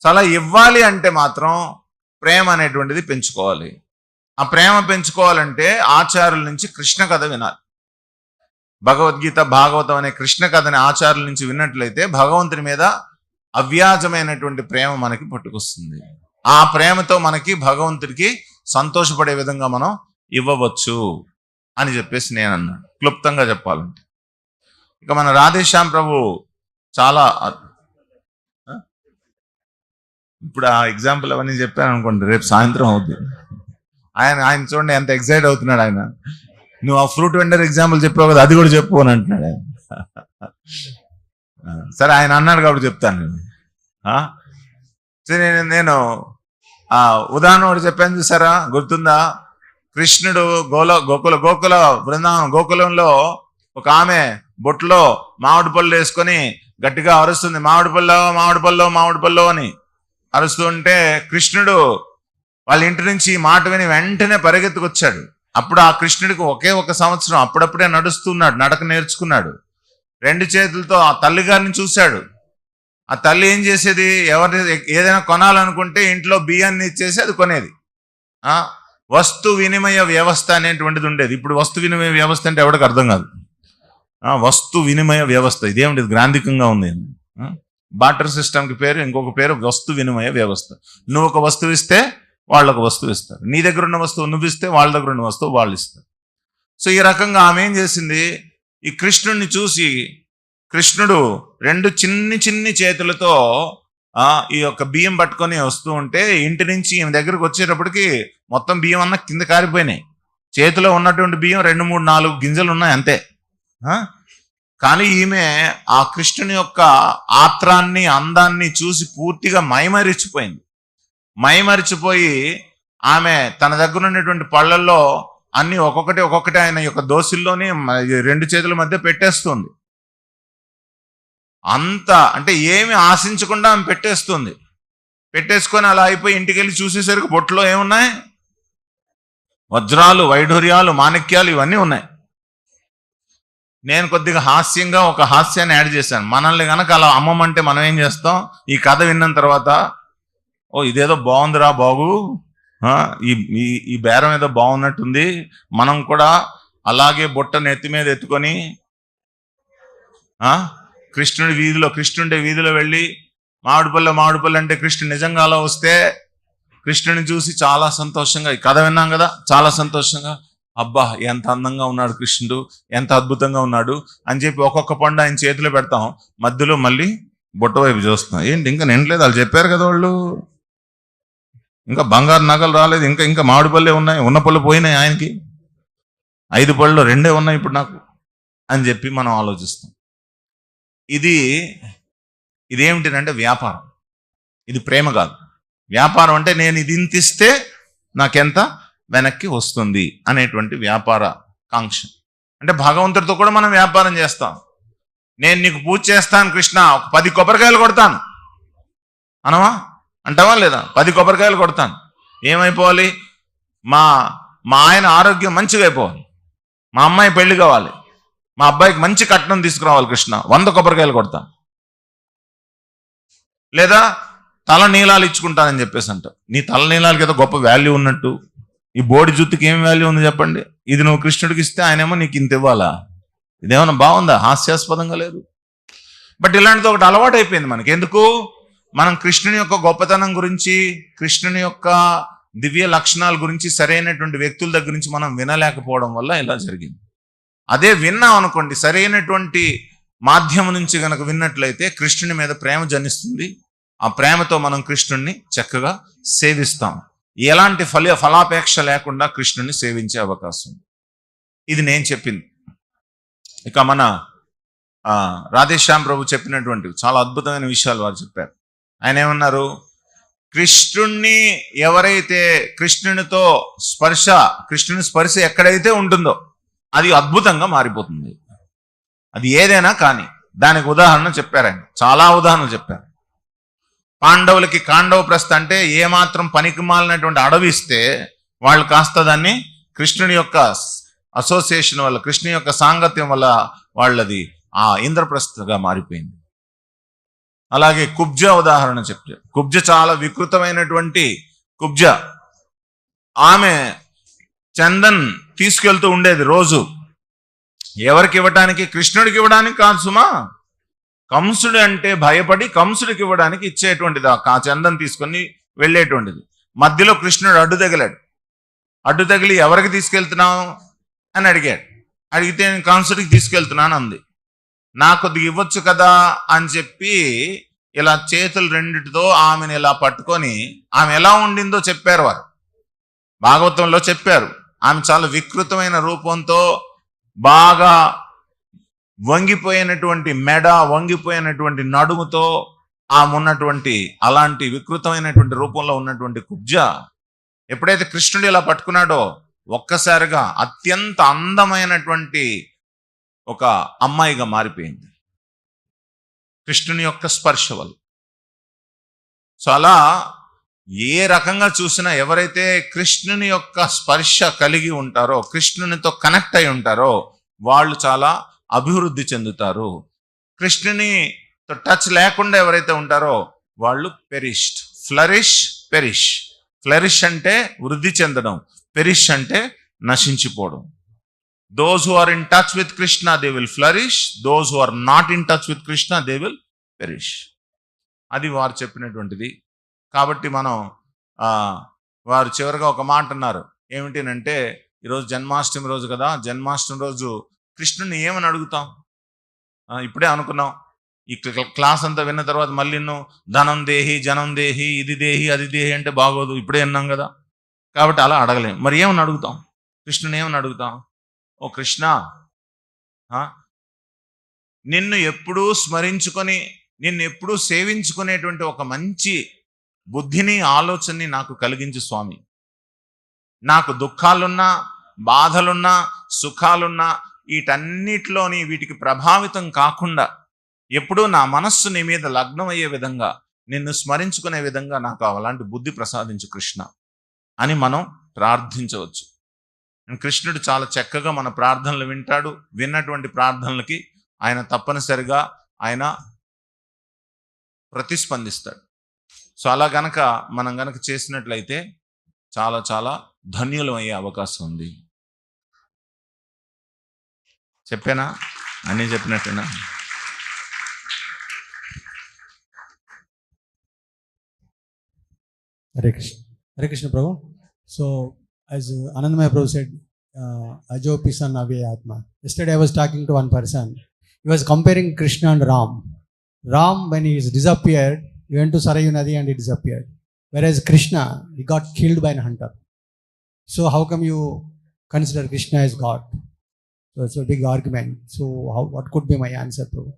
చాలా ఇవ్వాలి అంటే మాత్రం ప్రేమ అనేటువంటిది పెంచుకోవాలి. ఆ ప్రేమ పెంచుకోవాలంటే ఆచార్యుల నుంచి కృష్ణ కథ వినాలి. భగవద్గీత, భాగవతం అనే కృష్ణ కథని ఆచార్యుల నుంచి విన్నట్లయితే భగవంతుని మీద అవ్యాజమైనటువంటి ప్రేమ మనకి పట్టుకొస్తుంది. ఆ ప్రేమతో మనకి భగవంతుడికి సంతోషపడే విధంగా మనం ఇవ్వవచ్చు అని చెప్పేసి నేను అన్నాను, క్లుప్తంగా చెప్పాలంటే. ఇక మన రాధేశ్యాం ప్రభు చాలా, ఇప్పుడు ఆ ఎగ్జాంపుల్ అవన్నీ చెప్పాను అనుకోండి, రేపు సాయంత్రం అవుద్ది. ఆయన చూడండి ఎంత ఎక్సైట్ అవుతున్నాడు ఆయన. నువ్వు ఆ ఫ్రూట్ వెండర్ ఎగ్జాంపుల్ చెప్పావు కదా, అది కూడా చెప్పు అని అంటున్నాడు ఆయన. సరే, ఆయన అన్నాడు కాబట్టి చెప్తాను. నేను ఉదాహరణ ఒకటి చెప్పాను చూసారా, గుర్తుందా? కృష్ణుడు గోకుల బృందావనం గోకులంలో ఒక ఆమె బొట్లో మామిడి పళ్ళు వేసుకొని గట్టిగా అరుస్తుంది, మామిడి పళ్ళు అని అరుస్తూ ఉంటే కృష్ణుడు వాళ్ళ ఇంటి నుంచి ఈ మాట విని వెంటనే పరిగెత్తుకొచ్చాడు. అప్పుడు ఆ కృష్ణుడికి ఒక సంవత్సరం, అప్పుడప్పుడే నడుస్తున్నాడు, నడక నేర్చుకున్నాడు. 2 చేతులతో ఆ తల్లిగారిని చూశాడు. ఆ తల్లి ఏం చేసేది, ఏదైనా కొనాలనుకుంటే ఇంట్లో బియ్యాన్ని ఇచ్చేసి అది కొనేది. వస్తు వినిమయ వ్యవస్థ అనేటువంటిది ఉండేది. ఇప్పుడు వస్తు వినిమయ వ్యవస్థ అంటే ఎవరికి అర్థం కాదు. వస్తు వినిమయ వ్యవస్థ ఇదేమిటి, గ్రాంధికంగా ఉంది. బాటర్ సిస్టమ్కి పేరు, ఇంకొక పేరు వస్తు వినిమయ వ్యవస్థ. నువ్వు ఒక వస్తువు ఇస్తే వాళ్ళు ఒక వస్తువు ఇస్తారు, నీ దగ్గర ఉన్న వస్తువు నువ్వు ఇస్తే వాళ్ళ దగ్గర ఉన్న వస్తువు వాళ్ళు ఇస్తారు. సో ఈ రకంగా ఆమె ఏం చేసింది, ఈ కృష్ణుడిని చూసి, కృష్ణుడు 2 చిన్ని చేతులతో ఈ యొక్క బియ్యం పట్టుకొని వస్తూ ఉంటే ఇంటి నుంచి ఈమె దగ్గరకు వచ్చేటప్పటికి మొత్తం బియ్యం అన్న కింద కారిపోయినాయి. చేతిలో ఉన్నటువంటి బియ్యం 2, 3, 4 గింజలు ఉన్నాయి అంతే. కానీ ఈమె ఆ కృష్ణుని యొక్క ఆత్రాన్ని, అందాన్ని చూసి పూర్తిగా మైమరిచిపోయి ఆమె తన దగ్గర ఉన్నటువంటి పళ్ళల్లో అన్ని ఒక్కొక్కటి ఆయన యొక్క దోసిల్లోని 2 చేతుల మధ్య పెట్టేస్తుంది. అంత అంటే ఏమి ఆశించకుండా ఆమె పెట్టేసుకొని అలా అయిపోయి ఇంటికి వెళ్ళి చూసేసరికి బొట్లో ఏమున్నాయి, వజ్రాలు, వైఢూర్యాలు, మాణిక్యాలు ఇవన్నీ ఉన్నాయి. నేను కొద్దిగా హాస్యంగా ఒక హాస్యాన్ని యాడ్ చేశాను. మనల్ని కనుక అలా అమ్మమంటే మనం ఏం చేస్తాం, ఈ కథ విన్న తర్వాత ఇదేదో బాగుందిరా బాబు, ఈ బేరం ఏదో బాగున్నట్టుంది, మనం కూడా అలాగే బుట్ట నెత్తి మీద ఎత్తుకొని కృష్ణుడి వీధిలో వెళ్ళి మామిడిపళ్ళు అంటే కృష్ణుడు నిజంగా అలా వస్తే కృష్ణుడిని చూసి చాలా సంతోషంగా, ఈ కథ విన్నాం కదా, చాలా సంతోషంగా, అబ్బా ఎంత అందంగా ఉన్నాడు కృష్ణుడు, ఎంత అద్భుతంగా ఉన్నాడు అని చెప్పి ఒక్కొక్క పండు ఆయన చేతిలో పెడతాం, మధ్యలో మళ్ళీ బుట్ట వైపు చూస్తాం. ఏంటి ఇంకా నిండలేదు, వాళ్ళు చెప్పారు కదా వాళ్ళు, ఇంకా బంగారు నగలు రాలేదు, ఇంకా మామిడి పళ్ళే ఉన్నాయి, ఉన్న పళ్ళు పోయినాయి, ఆయనకి 5 పళ్ళు 2 ఉన్నాయి ఇప్పుడు నాకు అని చెప్పి మనం ఆలోచిస్తాం. ఇదేమిటినంటే వ్యాపారం, ఇది ప్రేమ కాదు. వ్యాపారం అంటే నేను ఇది ఇంత ఇస్తే నాకెంత వెనక్కి వస్తుంది అనేటువంటి వ్యాపార కాంక్ష. అంటే భగవంతుడితో కూడా మనం వ్యాపారం చేస్తాం. నేను నీకు పూజ చేస్తాను కృష్ణ, ఒక 10 కొబ్బరికాయలు కొడతాను అనవా, అంటావా లేదా? 10 కొబ్బరికాయలు కొడతాను. ఏమైపోవాలి? మా ఆయన ఆరోగ్యం మంచిగా అయిపోవాలి, మా అమ్మాయి పెళ్లి కావాలి, మా అబ్బాయికి మంచి కట్నం తీసుకురావాలి కృష్ణ, 100 కొబ్బరికాయలు కొడతాను. లేదా తల నీలాలు ఇచ్చుకుంటానని చెప్పేసి అంట. నీ తల నీలాలకి ఏదో గొప్ప వాల్యూ ఉన్నట్టు, ఈ బోడి జుత్తుకి ఏం వాల్యూ ఉంది చెప్పండి? ఇది నువ్వు కృష్ణుడికి ఇస్తే ఆయనేమో నీకు ఇంత ఇవ్వాలా? ఇదేమన్నా బాగుందా? హాస్యాస్పదంగా లేదు. బట్ ఇలాంటిది ఒకటి అలవాటు అయిపోయింది మనకి. ఎందుకు? మనం కృష్ణుని యొక్క గొప్పతనం గురించి, కృష్ణుని యొక్క దివ్య లక్షణాల గురించి సరైనటువంటి వ్యక్తుల దగ్గర నుంచి మనం వినలేకపోవడం వల్ల ఇలా జరిగింది. అదే విన్నాం అనుకోండి, సరైనటువంటి మాధ్యమం నుంచి గనక విన్నట్లయితే కృష్ణుని మీద ప్రేమ జనిస్తుంది. ఆ ప్రేమతో మనం కృష్ణుణ్ణి చక్కగా సేవిస్తాం. ఎలాంటి ఫలాపేక్ష లేకుండా కృష్ణుని సేవించే అవకాశం. ఇది నేను చెప్పింది. ఇక మన రాధేశ్యామ్ ప్రభు చెప్పినటువంటి చాలా అద్భుతమైన విషయాలు వారు చెప్పారు. ఆయన ఏమన్నారు? కృష్ణుణ్ణి ఎవరైతే కృష్ణుని స్పర్శ ఎక్కడైతే ఉంటుందో అది అద్భుతంగా మారిపోతుంది. అది ఏదైనా కానీ. దానికి ఉదాహరణ చెప్పారు ఆయన, చాలా ఉదాహరణలు చెప్పారు. పాండవులకి కాండవ ప్రస్థ అంటే ఏమాత్రం పనికి మాలినటువంటి అడవి ఇస్తే వాళ్ళు కాస్త దాన్ని కృష్ణుని యొక్క అసోసియేషన్ వల్ల, కృష్ణుని యొక్క సాంగత్యం వల్ల వాళ్ళది ఆ ఇంద్రప్రస్థగా మారిపోయింది. అలాగే కుబ్జ ఉదాహరణ చెప్తే, కుబ్జ చాలా వికృతమైనటువంటి కుబ్జ. ఆమె చందన్ తీసుకెళ్తూ ఉండేది రోజు. ఎవరికి ఇవ్వటానికి? కృష్ణుడికి ఇవ్వడానికి కాదు సుమా, కంసుడు అంటే భయపడి కంసుడికి ఇవ్వడానికి ఇచ్చేటువంటిది. ఆ చందన్ తీసుకొని వెళ్ళేటువంటిది. మధ్యలో కృష్ణుడు అడ్డు తగిలాడు. అడ్డు తగిలి ఎవరికి తీసుకెళ్తున్నావు అని అడిగాడు. అడిగితే నేను కంసుడికి తీసుకెళ్తున్నాను అంది. నాకు కొద్దిగా ఇవ్వచ్చు కదా అని చెప్పి ఇలా చేతులు రెండిటితో ఆమెను ఇలా పట్టుకొని, ఆమె ఎలా ఉండిందో చెప్పారు వారు, భాగవతంలో చెప్పారు. ఆమె చాలా వికృతమైన రూపంతో, బాగా వంగిపోయినటువంటి మెడ, వంగిపోయినటువంటి నడుముతో ఆమె ఉన్నటువంటి అలాంటి వికృతమైనటువంటి రూపంలో ఉన్నటువంటి కుబ్జ ఎప్పుడైతే కృష్ణుడు ఇలా పట్టుకున్నాడో ఒక్కసారిగా అత్యంత అందమైనటువంటి ఒక అమ్మాయిగా మారిపోయింది కృష్ణుని యొక్క స్పర్శ వల్ల. సో అలా ఏ రకంగా చూసినా ఎవరైతే కృష్ణుని యొక్క స్పర్శ కలిగి ఉంటారో, కృష్ణునితో కనెక్ట్ అయి ఉంటారో వాళ్ళు చాలా అభివృద్ధి చెందుతారు. కృష్ణునితో టచ్ లేకుండా ఎవరైతే ఉంటారో వాళ్ళు పెరిష్డ్. పెరిష్. ఫ్లరిష్ అంటే వృద్ధి చెందడం, పెరిష్ అంటే నశించిపోవడం. Those who are in touch with Krishna, they will flourish. Those who are not in touch with Krishna, they will perish. అది వారు చెప్పినటువంటిది. కాబట్టి మనం వారు చివరిగా ఒక మాట అన్నారు. ఏమిటంటే, ఈరోజు జన్మాష్టమి రోజు కదా, జన్మాష్టమి రోజు కృష్ణుని ఏమని అడుగుతాం? ఇప్పుడే అనుకున్నాం. ఈ క్లాస్ అంతా విన్న తర్వాత మళ్ళీ ధనం దేహి, జనం దేహి, ఇది దేహి, అది దేహి అంటే బాగోదు, ఇప్పుడే విన్నాం కదా. కాబట్టి అలా అడగలేం. మరి ఏమని అడుగుతాం? కృష్ణుని ఏమని అడుగుతాం? ఓ కృష్ణ, నిన్ను ఎప్పుడూ స్మరించుకొని, నిన్ను ఎప్పుడూ సేవించుకునేటువంటి ఒక మంచి బుద్ధిని, ఆలోచనని నాకు కలిగించు స్వామి. నాకు దుఃఖాలున్నా, బాధలున్నా, సుఖాలున్నా వీటన్నిటిలోని వీటికి ప్రభావితం కాకుండా ఎప్పుడూ నా మనస్సు నీ మీద లగ్నం అయ్యే విధంగా, నిన్ను స్మరించుకునే విధంగా నాకు అలాంటి బుద్ధి ప్రసాదించు కృష్ణ అని మనం ప్రార్థించవచ్చు. కృష్ణుడు చాలా చక్కగా మన ప్రార్థనలు వింటాడు. విన్నటువంటి ప్రార్థనలకి ఆయన తప్పనిసరిగా ఆయన ప్రతిస్పందిస్తాడు. సో అలా గనక మనం గనక చేసినట్లయితే చాలా చాలా ధన్యులం అయ్యే అవకాశం ఉంది. చెప్పానా? అన్నీ చెప్పినట్టేనా?
Hare Krishna Prabhu. So as Anandmai Prabhu said, Ajopi san Avya Atma. Yesterday I was talking to one person. He was comparing Krishna and Ram. Ram, when he is disappeared, he went to Sarayu Nadi and he disappeared. Whereas Krishna, he got killed by a hunter. So how come you consider Krishna as God? So it's a big argument. So what could be my answer, Prabhu?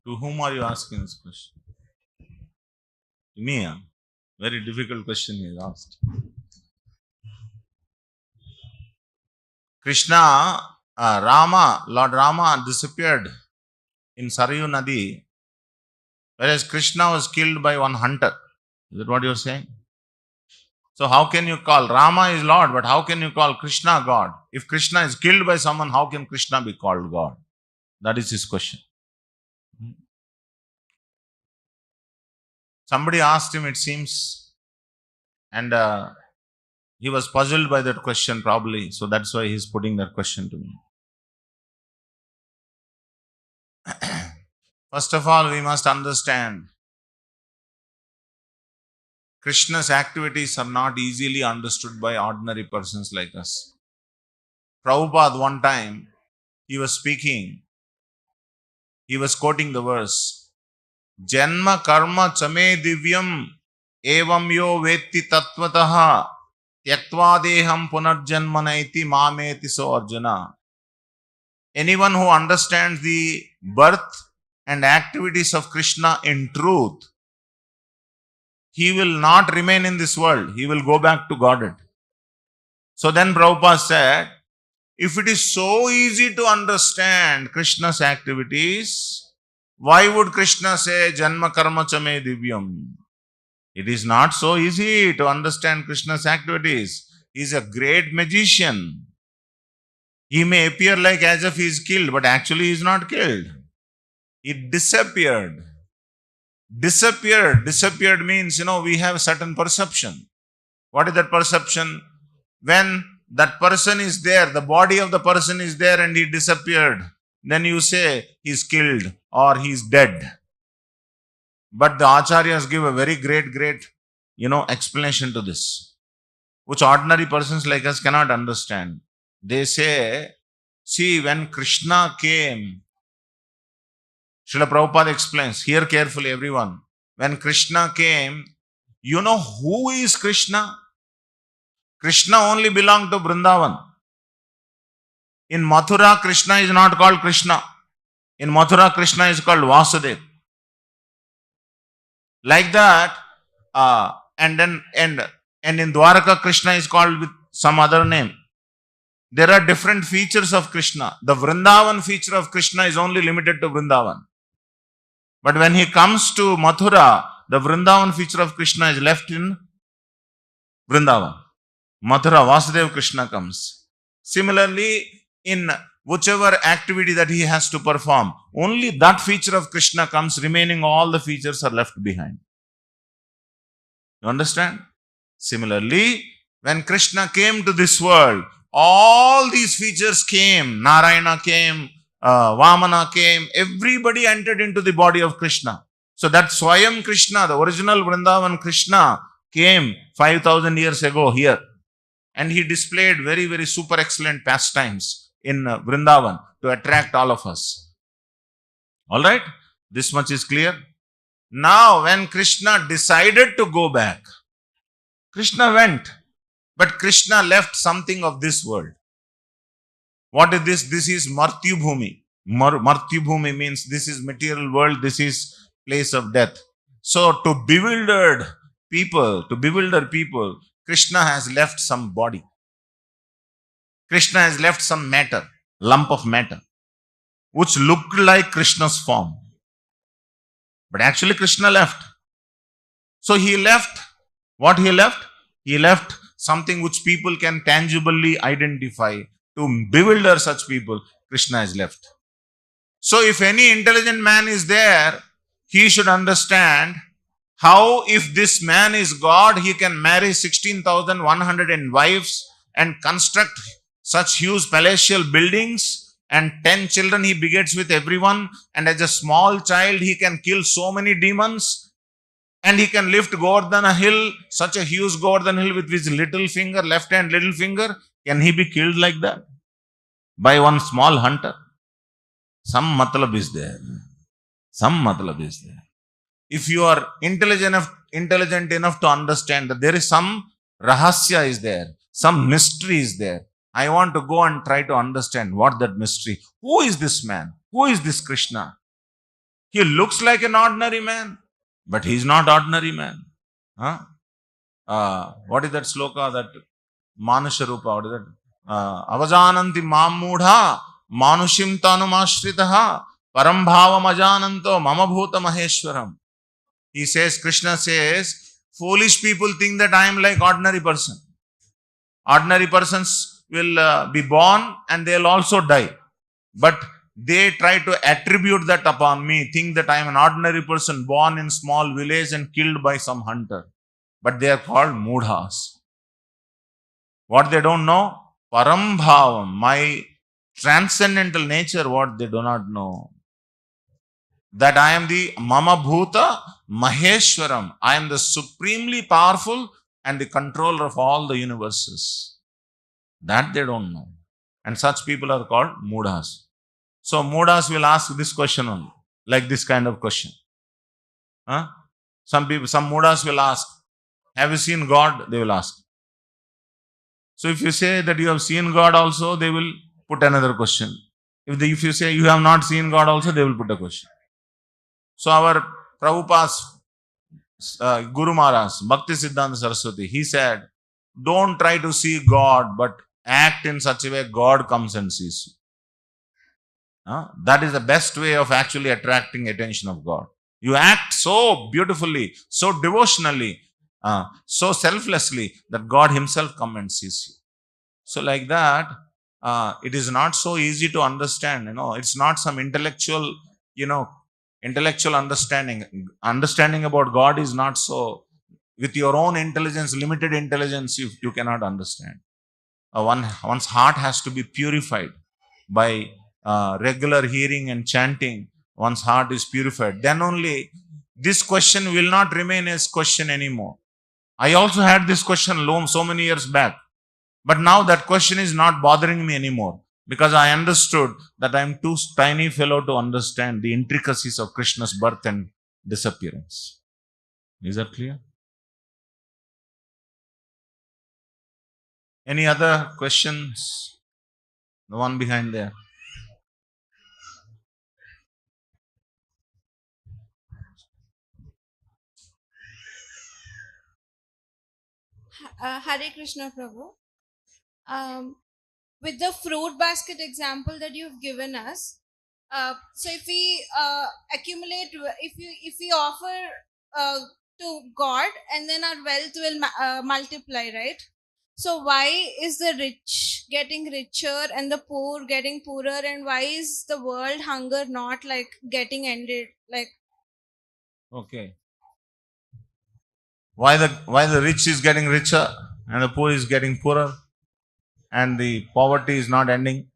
To whom are you asking this question? To me? Very difficult question he has asked. Krishna, Lord Rama disappeared in Sarayu Nadi, whereas Krishna was killed by one hunter. Is that what you are saying? So how can you call, Rama is Lord, but how can you call Krishna God? If Krishna is killed by someone, how can Krishna be called God? That is his question. Somebody asked him, it seems, and he was puzzled by that question probably. So that's why he's putting that question to me. First of all, we must understand Krishna's activities are not easily understood by ordinary persons like us. Prabhupada one time, he was speaking, he was quoting the verse, Janma karma chame divyam evam yo vetti tattvataha tyaktva punarjanmanaiti mameti so Arjuna. Anyone who understands the birth and activities of Krishna in truth, he will not remain in this world. He will go back to Godhead. So then Prabhupada said, if it is so easy to understand Krishna's activities, why would Krishna say, Janma karma chame divyam? It is not so easy to understand Krishna's activities. He is a great magician. He may appear like as if he is killed, but actually he is not killed. He disappeared. Disappeared means, we have a certain perception. What is that perception? When that person is there, the body of the person is there and he disappeared, then you say he is killed or he is dead. But the acharyas give a very great, explanation to this, which ordinary persons like us cannot understand. They say, see, when Krishna came, Srila Prabhupada explains, hear carefully everyone. When Krishna came, you know who is Krishna? Krishna only belonged to Vrindavan. In Mathura, Krishna is not called Krishna. In Mathura, Krishna is called Vasudeva. Like that, and in Dwaraka, Krishna is called with some other name. There are different features of Krishna. The Vrindavan feature of Krishna is only limited to Vrindavan. But when he comes to Mathura, the Vrindavan feature of Krishna is left in Vrindavan. Mathura, Vasudeva Krishna comes. Similarly, in whichever activity that he has to perform, only that feature of Krishna comes, remaining all the features are left behind. You understand? Similarly, when Krishna came to this world, all these features came. Narayana came, Vamana came, everybody entered into the body of Krishna. So that Swayam Krishna, the original Vrindavan Krishna, came 5,000 years ago here. And he displayed very, very super excellent pastimes in Vrindavan to attract all of us. Alright? This much is clear. Now, when Krishna decided to go back, Krishna went. But Krishna left something of this world. What is this? This is Martyu Bhumi. Martyu Bhumi means this is material world, this is place of death. So to bewilder people, Krishna has left some body. Krishna has left some matter, lump of matter, which looked like Krishna's form. But actually Krishna left. So he left, what he left? He left something which people can tangibly identify. To bewilder such people, Krishna has left. So if any intelligent man is there, he should understand how, if this man is God, he can marry 16,100 wives and construct such huge palatial buildings, and 10 children he begets with everyone, and as a small child he can kill so many demons, and he can lift Govardhana hill, such a huge Govardhana hill, with his little finger, left hand little finger. Can he be killed like that? By one small hunter? Some matlab is there. Some matlab is there. If you are intelligent enough to understand that there is some rahasya is there, some mystery is there, I want to go and try to understand what that mystery. Who is this man? Who is this Krishna? He looks like an ordinary man, but he is not ordinary man. Huh? what is that sloka, that Manusha Rupa, what is that? Avajananti Mamudha Manushim Tanumashtritaha Param Bhavam Ajananto Mama Bhuta Maheshwaram. He says, Krishna says, foolish people think that I am like ordinary person. Ordinary persons will be born and they will also die. But they try to attribute that upon me, think that I am an ordinary person born in small village and killed by some hunter. But they are called mudhas. What they don't know? Param bhavam, my transcendental nature, what they do not know. That I am the Mama Bhuta Maheshwaram. I am the supremely powerful and the controller of all the universes. That they don't know. And such people are called mudhas. So mudhas will ask this question only, like this kind of question. Some mudhas will ask, have you seen God? They will ask. So if you say that you have seen God also, they will put another question. If you say you have not seen God also, they will put a question. So our Prabhupada's Guru Maharaj, Bhakti Siddhanta Saraswati, he said, don't try to see God, but act in such a way God comes and sees you. That is the best way of actually attracting attention of God. You act so beautifully, so devotionally, so selflessly that God himself comes and sees you. So like that, it is not so easy to understand. It's not some intellectual understanding. Understanding about God is not so, with your own intelligence, limited intelligence, you cannot understand. One's heart has to be purified by regular hearing and chanting. One's heart is purified. Then only this question will not remain as question anymore. I also had this question so many years back. But now that question is not bothering me anymore, because I understood that I am too tiny fellow to understand the intricacies of Krishna's birth and disappearance. Is that clear? Any other questions? The one behind there.
Hare Krishna, Prabhu. With the fruit basket example that you've given us, so if we accumulate, if we offer to God, and then our wealth will multiply, right? So why is the rich getting richer and the poor getting poorer, and why is the world hunger not like getting ended? Like,
okay, why the rich is getting richer and the poor is getting poorer, and the poverty is not ending?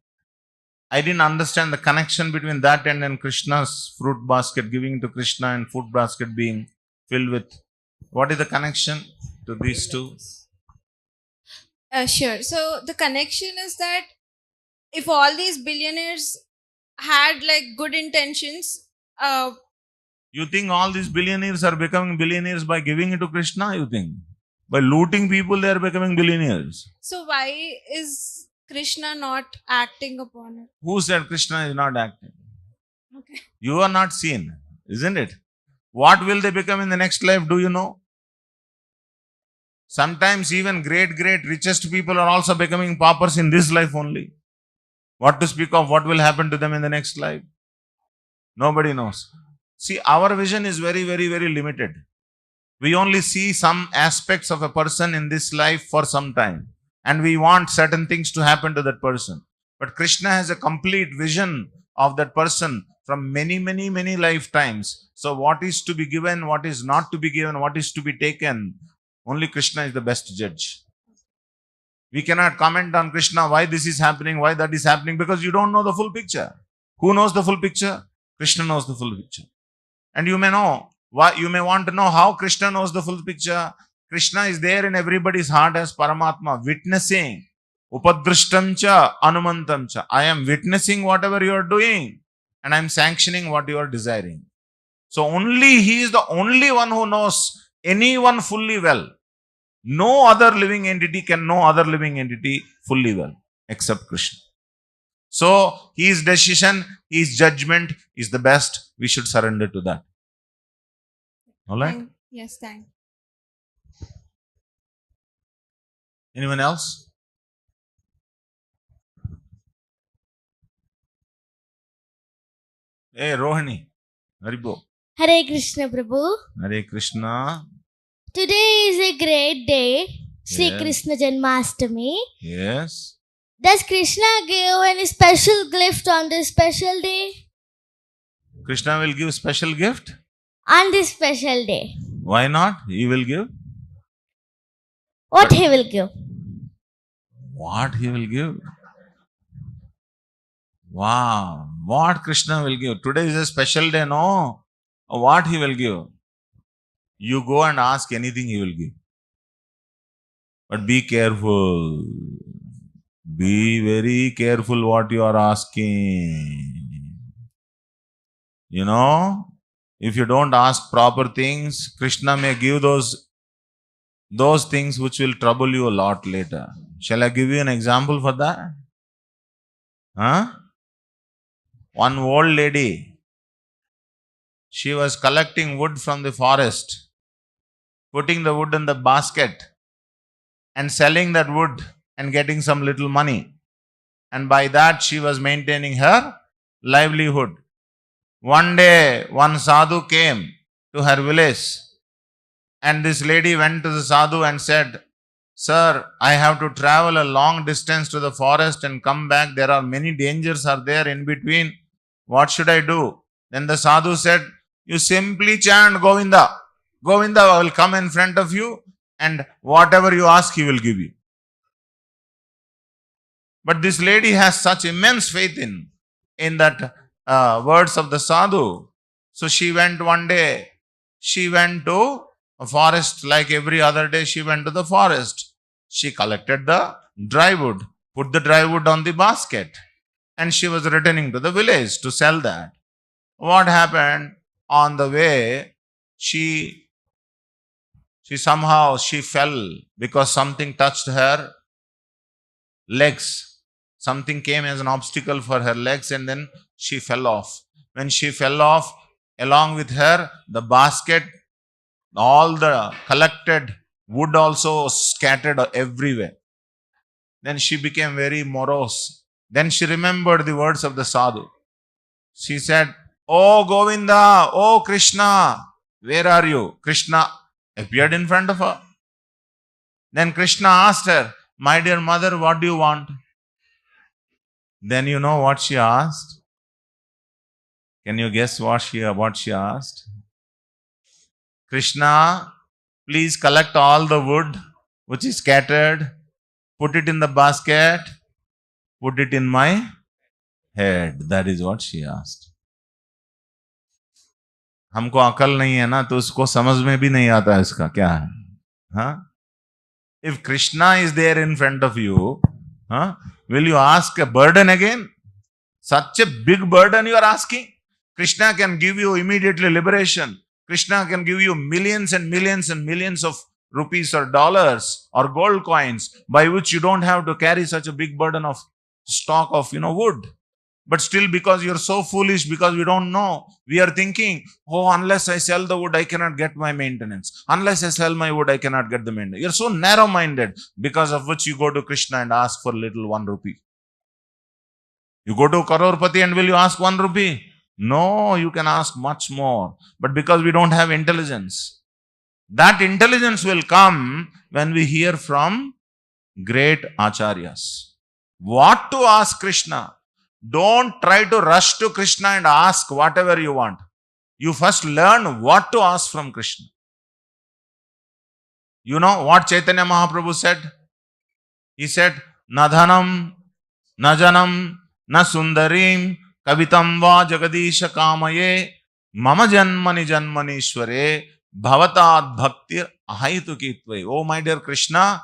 I didn't understand the connection between that and Krishna's fruit basket, giving to Krishna, and fruit basket being filled with. What is the connection to these two?
Sure. So the connection is that if all these billionaires had like good intentions,
you think all these billionaires are becoming billionaires by giving it to Krishna? You think by looting people they are becoming billionaires?
So why is Krishna not acting upon it?
Who said Krishna is not acting?
Okay.
You are not seen, isn't it? What will they become in the next life? Do you know? Sometimes even great richest people are also becoming paupers in this life only. What to speak of what will happen to them in the next life? Nobody knows. See, our vision is very limited. We only see some aspects of a person in this life for some time, and we want certain things to happen to that person. But Krishna has a complete vision of that person from many lifetimes. So what is to be given, what is not to be given, what is to be taken, only Krishna is the best judge. We cannot comment on Krishna, why this is happening, why that is happening, because you don't know the full picture. Who knows the full picture? Krishna knows the full picture. And you may want to know how Krishna knows the full picture. Krishna is there in everybody's heart as Paramatma, witnessing. Upadrishtamcha anumantamcha. I am witnessing whatever you are doing, and I am sanctioning what you are desiring. So only He is the only one who knows anyone fully well. No other living entity can know other living entity fully well except Krishna. So His decision, His judgment is the best. We should surrender to that. All right?
Yes, thank.
Anyone else? Hey, Rohini. Haribo.
Hare Krishna, Prabhu.
Hare Krishna.
Today is a great day, Shri
Yes.
Krishna Janmashtami.
Yes.
Does Krishna give any special gift on this special day?
Krishna will give special gift.
On this special day,
Why not? He will give.
what he will give?
What he will give? Wow. What Krishna will give? Today is a special day, no? What he will give? You go and ask anything, he will give. But be careful. Be very careful what you are asking. You know, if you don't ask proper things, Krishna may give those things which will trouble you a lot later. Shall I give you an example for that? Huh? One old lady, she was collecting wood from the forest, putting the wood in the basket and selling that wood and getting some little money. And by that she was maintaining her livelihood. One day, one sadhu came to her village, and this lady went to the sadhu and said, "Sir, I have to travel a long distance to the forest and come back. There are many dangers are there in between. What should I do?" Then the sadhu said, "You simply chant Govinda. Govinda will come in front of you, and whatever you ask, he will give you." But this lady has such immense faith in that words of the sadhu. So she went one day, she went to a forest like every other day. She went to the forest. She collected the dry wood, put the dry wood on the basket, and she was returning to the village to sell that. What happened? On the way, she fell because something touched her legs. Something came as an obstacle for her legs, and then she fell off. When she fell off, along with her, the basket, all the collected wood also scattered everywhere. Then she became very morose. Then she remembered the words of the sadhu. She said, "Oh Govinda, oh Krishna, where are you?" Krishna appeared in front of her. Then Krishna asked her, "My dear mother, what do you want?" Then you know what she asked? Can you guess what she asked? "Krishna, please collect all the wood which is scattered, put it in the basket, put it in my head." That is what she asked. हमको अकल नहीं है ना, तो उसको समझ में भी नहीं आता इसका क्या है. हाँ? If Krishna is there in front of you, will you ask a burden again? Such a big burden you are asking? Krishna can give you immediately liberation. Krishna can give you millions and millions and millions of rupees or dollars or gold coins, by which you don't have to carry such a big burden of stock of wood. But still, because you're so foolish, because we don't know, we are thinking, "Oh, unless I sell the wood, I cannot get my maintenance. Unless I sell my wood, I cannot get the maintenance." You're so narrow-minded, because of which you go to Krishna and ask for little 1 rupee. You go to Karorpati and will you ask 1 rupee? No, you can ask much more. But because we don't have intelligence, that intelligence will come when we hear from great acharyas. What to ask Krishna? Don't try to rush to Krishna and ask whatever you want. You first learn what to ask from Krishna. You know what Chaitanya Mahaprabhu said? He said, "Na dhanam, na janam, na sundarim, kavitam va jagadisha kamaye, mama janmani janmanishware, bhavatad bhaktir ahaitukitve." Oh my dear Krishna,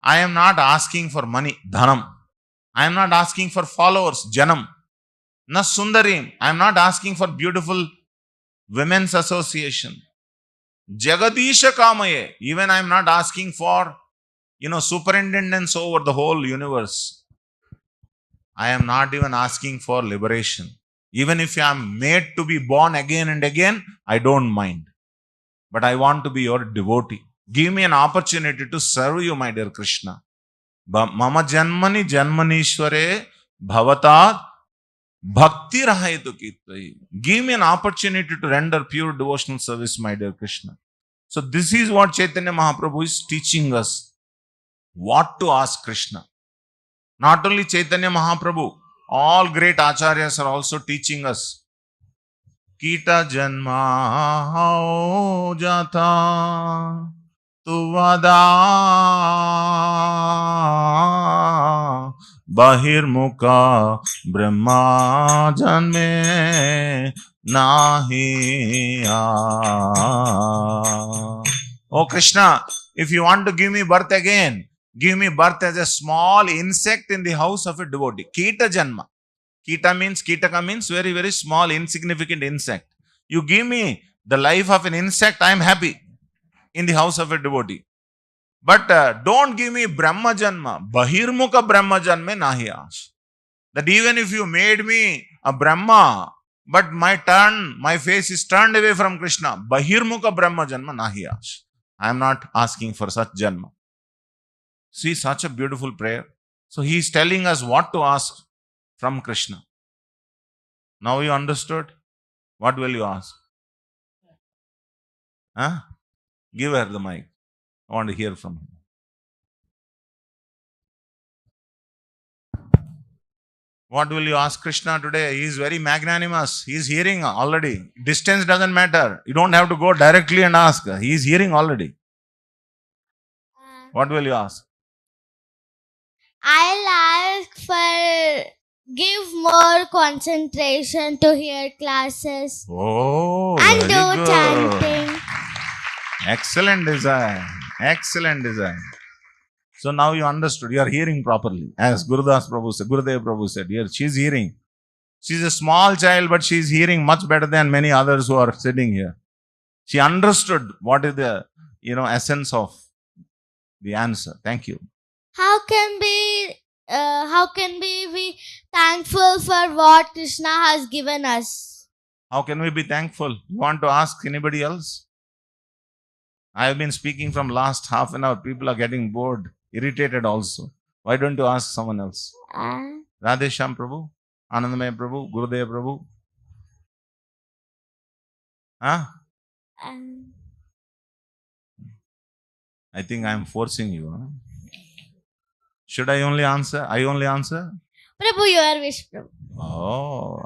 I am not asking for money, dhanam. I am not asking for followers, janam. Na sundarim, I am not asking for beautiful women's association. Jagadisha kamaye, even I am not asking for, superintendence over the whole universe. I am not even asking for liberation. Even if I am made to be born again and again, I don't mind. But I want to be your devotee. Give me an opportunity to serve you, my dear Krishna. Mama janmani janmanishware bhavatat bhakti rahayetu kittai. Give me an opportunity to render pure devotional service, my dear Krishna. So this is what Chaitanya Mahaprabhu is teaching us. What to ask Krishna. Not only Chaitanya Mahaprabhu, all great acharyas are also teaching us. Kita janma ho jata tuvada bahirmukha brahma janme nahi aa. Oh Krishna, if you want to give me birth again, give me birth as a small insect in the house of a devotee. Kita janma. Kitaka means very, very small, insignificant insect. You give me the life of an insect, I am happy in the house of a devotee. But don't give me Brahma Janma. Bahirmukha Brahma Janme nahi ash. That even if you made me a Brahma, but my face is turned away from Krishna. Bahirmukha Brahma Janma nahi ash. I am not asking for such Janma. See, such a beautiful prayer. So he is telling us what to ask from Krishna. Now you understood? What will you ask? Huh? Give her the mic. I want to hear from her. What will you ask Krishna today? He is very magnanimous. He is hearing already. Distance doesn't matter. You don't have to go directly and ask. He is hearing already. What will you ask?
I'll ask for give more concentration to hear classes
Oh,
and
very
do
good.
chanting.
Excellent design. Excellent design. So now you understood. You are hearing properly. As Gurudev Prabhu said, here she is hearing. She is a small child, but she is hearing much better than many others who are sitting here. She understood what is the essence of the answer. Thank you.
How can we be thankful for what Krishna has given us?
How can we be thankful? You want to ask anybody else? I have been speaking from last half an hour. People are getting bored, irritated also. Why don't you ask someone else? Radhe Shyam Prabhu, Anandmai Prabhu, Gurudev Prabhu. Huh? I think I am forcing you. Huh? Should I only answer? I only answer?
Prabhu, your wish, Prabhu.
Oh,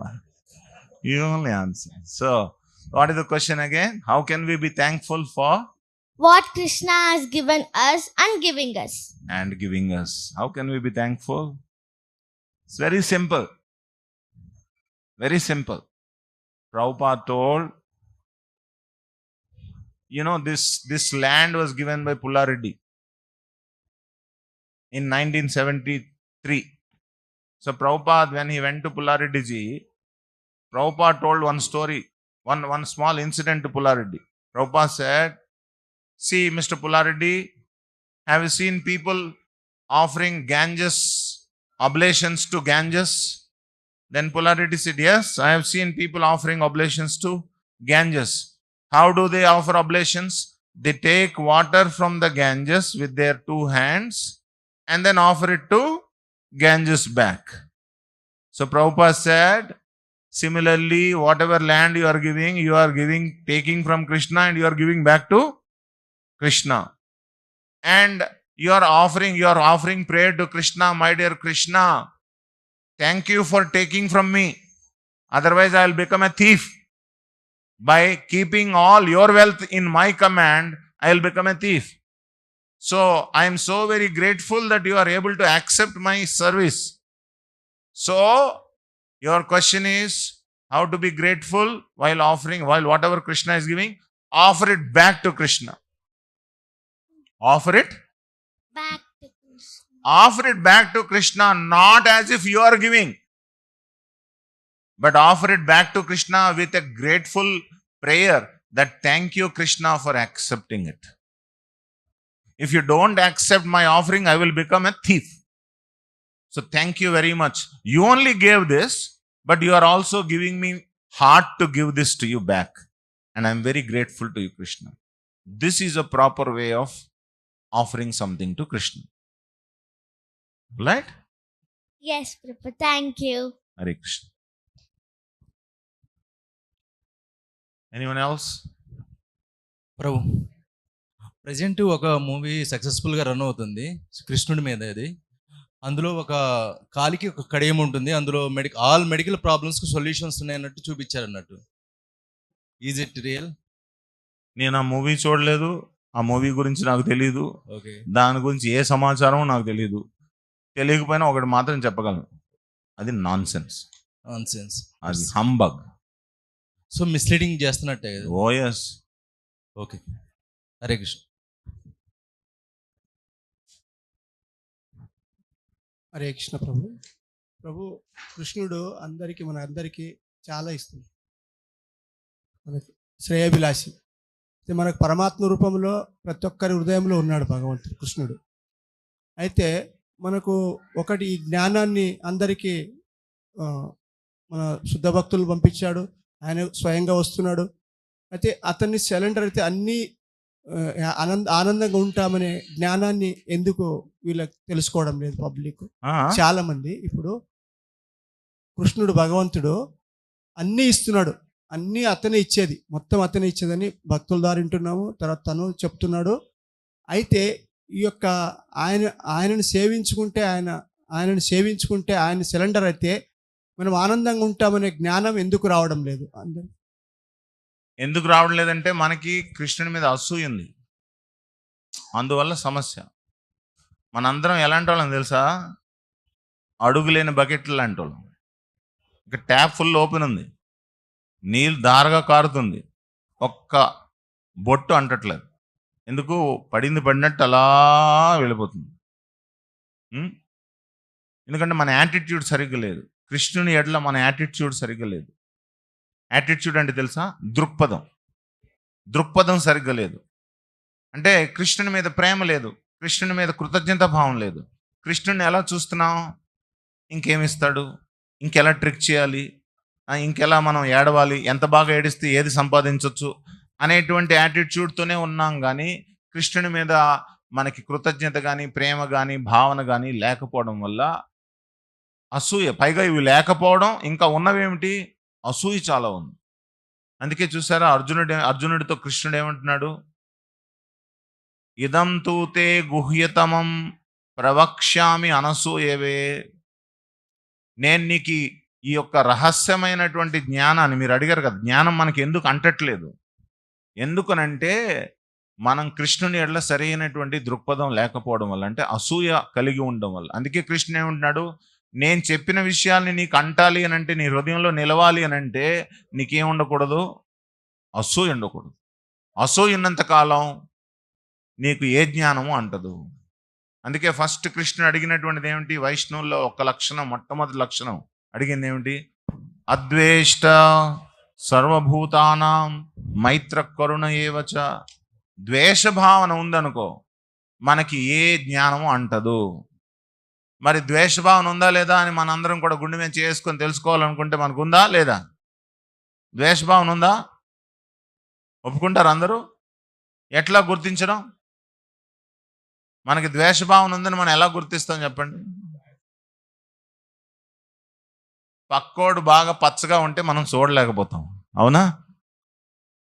you only answer. So, what is the question again? How can we be thankful for?
What Krishna has given us and giving us.
And giving us. How can we be thankful? It's very simple. Very simple. Prabhupada told, this land was given by Pullareddy in 1973. So Prabhupada, when he went to Pullareddy ji, Prabhupada told one story, one small incident to Pullareddy. Prabhupada said, see, Mr. Pullareddy, have you seen people offering Ganges, oblations to Ganges? Then Pullareddy said, yes, I have seen people offering oblations to Ganges. How do they offer oblations? They take water from the Ganges with their two hands and then offer it to Ganges back. So Prabhupada said, similarly, whatever land you are giving, taking from Krishna and you are giving back to Krishna. And you are offering prayer to Krishna, my dear Krishna. Thank you for taking from me. Otherwise, I will become a thief. By keeping all your wealth in my command, I will become a thief. So, I am so very grateful that you are able to accept my service. So, your question is how to be grateful while whatever Krishna is giving, offer it back to Krishna. Offer it
Back to Krishna.
Offer it back to Krishna, not as if you are giving, but offer it back to Krishna with a grateful prayer that thank you, Krishna, for accepting it. If you don't accept my offering, I will become a thief. So thank you very much. You only gave this, but you are also giving me heart to give this to you back. And I am very grateful to you, Krishna. This is a proper way of offering something to Krishna. Right?
Yes, Prabhu. Thank you.
Hare Krishna. Anyone else?
Prabhu, present ఒక movie సక్సెస్ఫుల్గా run అవుతుంది కృష్ణుడి మీద. ఇది అందులో ఒక కాలికి ఒక కడియం ఉంటుంది, అందులో ఆల్ మెడికల్ ప్రాబ్లమ్స్కి సొల్యూషన్స్ ఉన్నాయన్నట్టు చూపించారు అన్నట్టు. Is it real?
నేను ఆ మూవీ చూడలేదు, ఆ మూవీ గురించి నాకు తెలియదు,
ఓకే.
దాని గురించి ఏ సమాచారం నాకు తెలియదు. తెలియకపోయినా ఒకటి మాత్రం చెప్పగలను, అది నాన్ సెన్స్, అది హంబగ్.
సో మిస్లీడింగ్ చేస్తున్నట్టే కదా?
ఓ ఎస్.
ఓకే. హరే కృష్ణ.
హరే కృష్ణ ప్రభు. ప్రభు, కృష్ణుడు మన అందరికీ చాలా ఇస్తుంది, మనకి శ్రేయభిలాషి. మనకు పరమాత్మ రూపంలో ప్రతి ఒక్కరి హృదయంలో ఉన్నాడు భగవంతుడు కృష్ణుడు. అయితే మనకు ఒకటి ఈ జ్ఞానాన్ని అందరికీ మన శుద్ధ భక్తులు పంపించాడు, ఆయన స్వయంగా వస్తున్నాడు. అయితే అతన్ని సిలిండర్ అయితే అన్నీ ఆనందంగా ఉంటామనే జ్ఞానాన్ని ఎందుకు వీళ్ళకి తెలుసుకోవడం లేదు పబ్లిక్? చాలా మంది ఇప్పుడు కృష్ణుడు భగవంతుడు అన్నీ ఇస్తున్నాడు, అన్నీ అతనే ఇచ్చేది, మొత్తం అతనే ఇచ్చేదని భక్తుల ద్వారా వింటున్నాము. తర్వాత తను చెప్తున్నాడు. అయితే ఈ యొక్క ఆయనను సేవించుకుంటే ఆయన సిలిండర్ అయితే మనం ఆనందంగా ఉంటామనే జ్ఞానం ఎందుకు రావడం లేదు?
ఎందుకు రావడం లేదంటే మనకి కృష్ణుని మీద అసూయ ఉంది, అందువల్ల సమస్య. మనందరం ఎలాంటి వాళ్ళం తెలుసా? అడుగులేని బకెట్లు లాంటి వాళ్ళం. ఇక ట్యాప్ ఫుల్ ఓపెన్ ఉంది, నీళ్ళు దారగా కారుతుంది, ఒక్క బొట్టు అంటట్లేదు. ఎందుకు? పడినట్టు అలా వెళ్ళిపోతుంది. ఎందుకంటే మన యాటిట్యూడ్ సరిగ్గా లేదు, కృష్ణుని ఎడల మన యాటిట్యూడ్ సరిగ్గా లేదు. యాటిట్యూడ్ అంటే తెలుసా? దృక్పథం సరిగ్గా లేదు. అంటే కృష్ణుని మీద ప్రేమ లేదు, కృష్ణుని మీద కృతజ్ఞత భావం లేదు. కృష్ణుని ఎలా చూస్తున్నాం? ఇంకేమిస్తాడు, ఇంకెలా ట్రిక్ చేయాలి, ఇంకెలా మనం ఏడవాలి, ఎంత బాగా ఏడిస్తే ఏది సంపాదించవచ్చు అనేటువంటి యాటిట్యూడ్తోనే ఉన్నాం. కానీ కృష్ణుని మీద మనకి కృతజ్ఞత కానీ ప్రేమ కానీ భావన కానీ లేకపోవడం వల్ల అసూయ. పైగా ఇవి లేకపోవడం, ఇంకా ఉన్నవేమిటి? అసూయ చాలా ఉంది. అందుకే చూసారా అర్జునుడితో కృష్ణుడు ఏమంటున్నాడు? ఇదం తూతే గుహ్యతమం ప్రవక్ష్యామి అనసూయవే. నేను నీకు ఈ యొక్క రహస్యమైనటువంటి జ్ఞానాన్ని, మీరు అడిగారు కదా, జ్ఞానం మనకి ఎందుకు అంటట్లేదు? ఎందుకనంటే మనం కృష్ణుని ఎడల సరైనటువంటి దృక్పథం లేకపోవడం వల్ల, అంటే అసూయ కలిగి ఉండడం వల్ల. అందుకే కృష్ణుడు ఏమంటున్నాడు? నేను చెప్పిన విషయాల్ని నీకు అంటాలి అని అంటే, నీ హృదయంలో నిలవాలి అని అంటే నీకేం ఉండకూడదు? అసూయ ఉండకూడదు. అసూయ ఉన్నంత కాలం నీకు ఏ జ్ఞానము అంటదు. అందుకే ఫస్ట్ కృష్ణుడు అడిగినటువంటిది ఏమిటి? వైష్ణవుల్లో ఒక లక్షణం, మొట్టమొదటి లక్షణం అడిగింది ఏమిటి? అద్వేష్ట సర్వభూతానాం మైత్ర కరుణ ఏవచ. ద్వేషభావన ఉందనుకో, మనకి ఏ జ్ఞానము అంటదు. మరి ద్వేషభావన ఉందా లేదా అని మనందరం కూడా గుండె మీద చేసుకొని తెలుసుకోవాలనుకుంటే మనకు ఉందా లేదా? ద్వేషభావన ఉందా? ఒప్పుకుంటారు అందరూ? ఎట్లా గుర్తించడం? మనకి ద్వేషభావన ఉందని మనం ఎలా గుర్తిస్తాం చెప్పండి? పక్కోడు బాగా పచ్చగా ఉంటే మనం చూడలేకపోతాం, అవునా?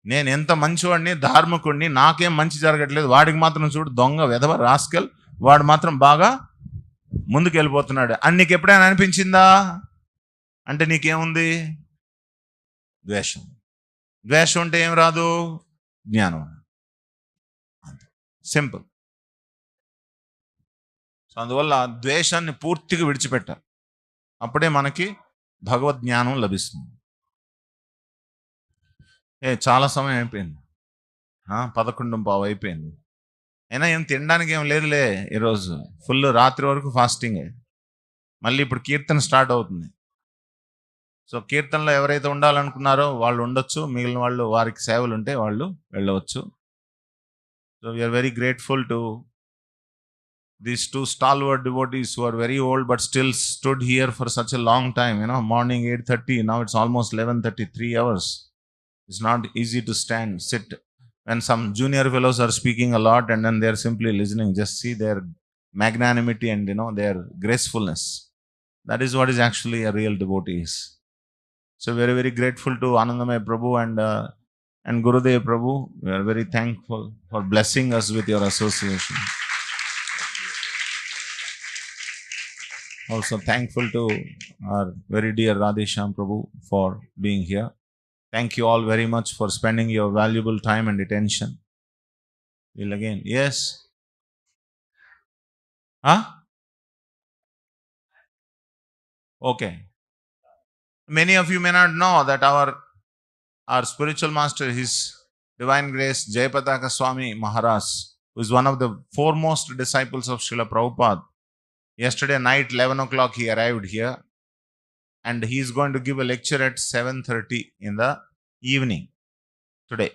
నేను ఎంత మంచివాడిని, ధార్మికుడిని, నాకేం మంచి జరగట్లేదు, వాడికి మాత్రం చూడు దొంగ వెధవ రాస్కెల్, వాడు మాత్రం బాగా ముందుకు వెళ్ళిపోతున్నాడు అని నీకు ఎప్పుడైనా అనిపించిందా? అంటే నీకేముంది? ద్వేషం. ద్వేషం ఉంటే ఏం రాదు? జ్ఞానం. సింపుల్. సో అందువల్ల ద్వేషాన్ని పూర్తిగా విడిచిపెట్టాలి, అప్పుడే మనకి భగవద్ జ్ఞానం లభిస్తుంది. చాలా సమయం అయిపోయింది, 11:15 అయిపోయింది. అయినా ఏం తినడానికి ఏం లేదులే, ఈరోజు ఫుల్ రాత్రి వరకు ఫాస్టింగే. మళ్ళీ ఇప్పుడు కీర్తన స్టార్ట్ అవుతుంది. సో కీర్తనలో ఎవరైతే ఉండాలనుకున్నారో వాళ్ళు ఉండొచ్చు, మిగిలిన వాళ్ళు వారికి సేవలు ఉంటే వాళ్ళు వెళ్ళవచ్చు. So we are very grateful to these two stalwart devotees who are very old but still stood here for such a long time. Morning 8:30, now it's almost 11:30, 3 hours. It's not easy to sit when some junior fellows are speaking a lot and then they're simply listening. Just see their magnanimity and their gracefulness. That is what is actually a real devotee is. So very, very grateful to Anandmai Prabhu and Gurudev Prabhu. We are very thankful for blessing us with your association. Also thankful to our very dear Radhesham Prabhu for being here. Thank you all very much for spending your valuable time and attention. We'll again, yes? Huh? Okay. Many of you may not know that our spiritual master, His Divine Grace Jayapataka Swami Maharaj, who is one of the foremost disciples of Srila Prabhupada. Yesterday night, 11 o'clock, he arrived here and he is going to give a lecture at 7:30 in the evening today.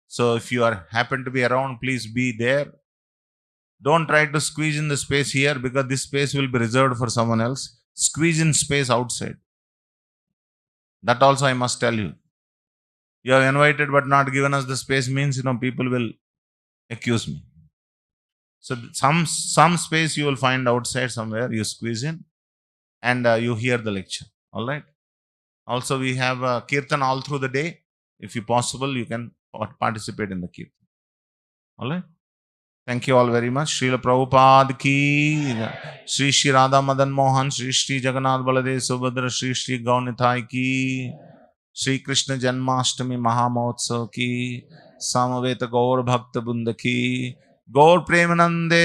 So if you happen to be around, please be there. Don't try to squeeze in the space here because this space will be reserved for someone else. Squeeze in space outside. That also I must tell you. You have invited but not given us the space means, people will accuse me. So some space you will find outside somewhere, you squeeze in and you hear the lecture. All right. Also we have kirtan all through the day. If you possible, you can participate in the kirtan. All right. Thank you all very much. Srila Prabhupada ki, Shri Radha Madan Mohan, Shri Jagannath Baladev Subhadra, Shri Gaunithai ki, Shri Krishna Janmashtami Mahamotsav ki, Samaveta Gaur Bhakta Bunda ki, Gaur Premanande.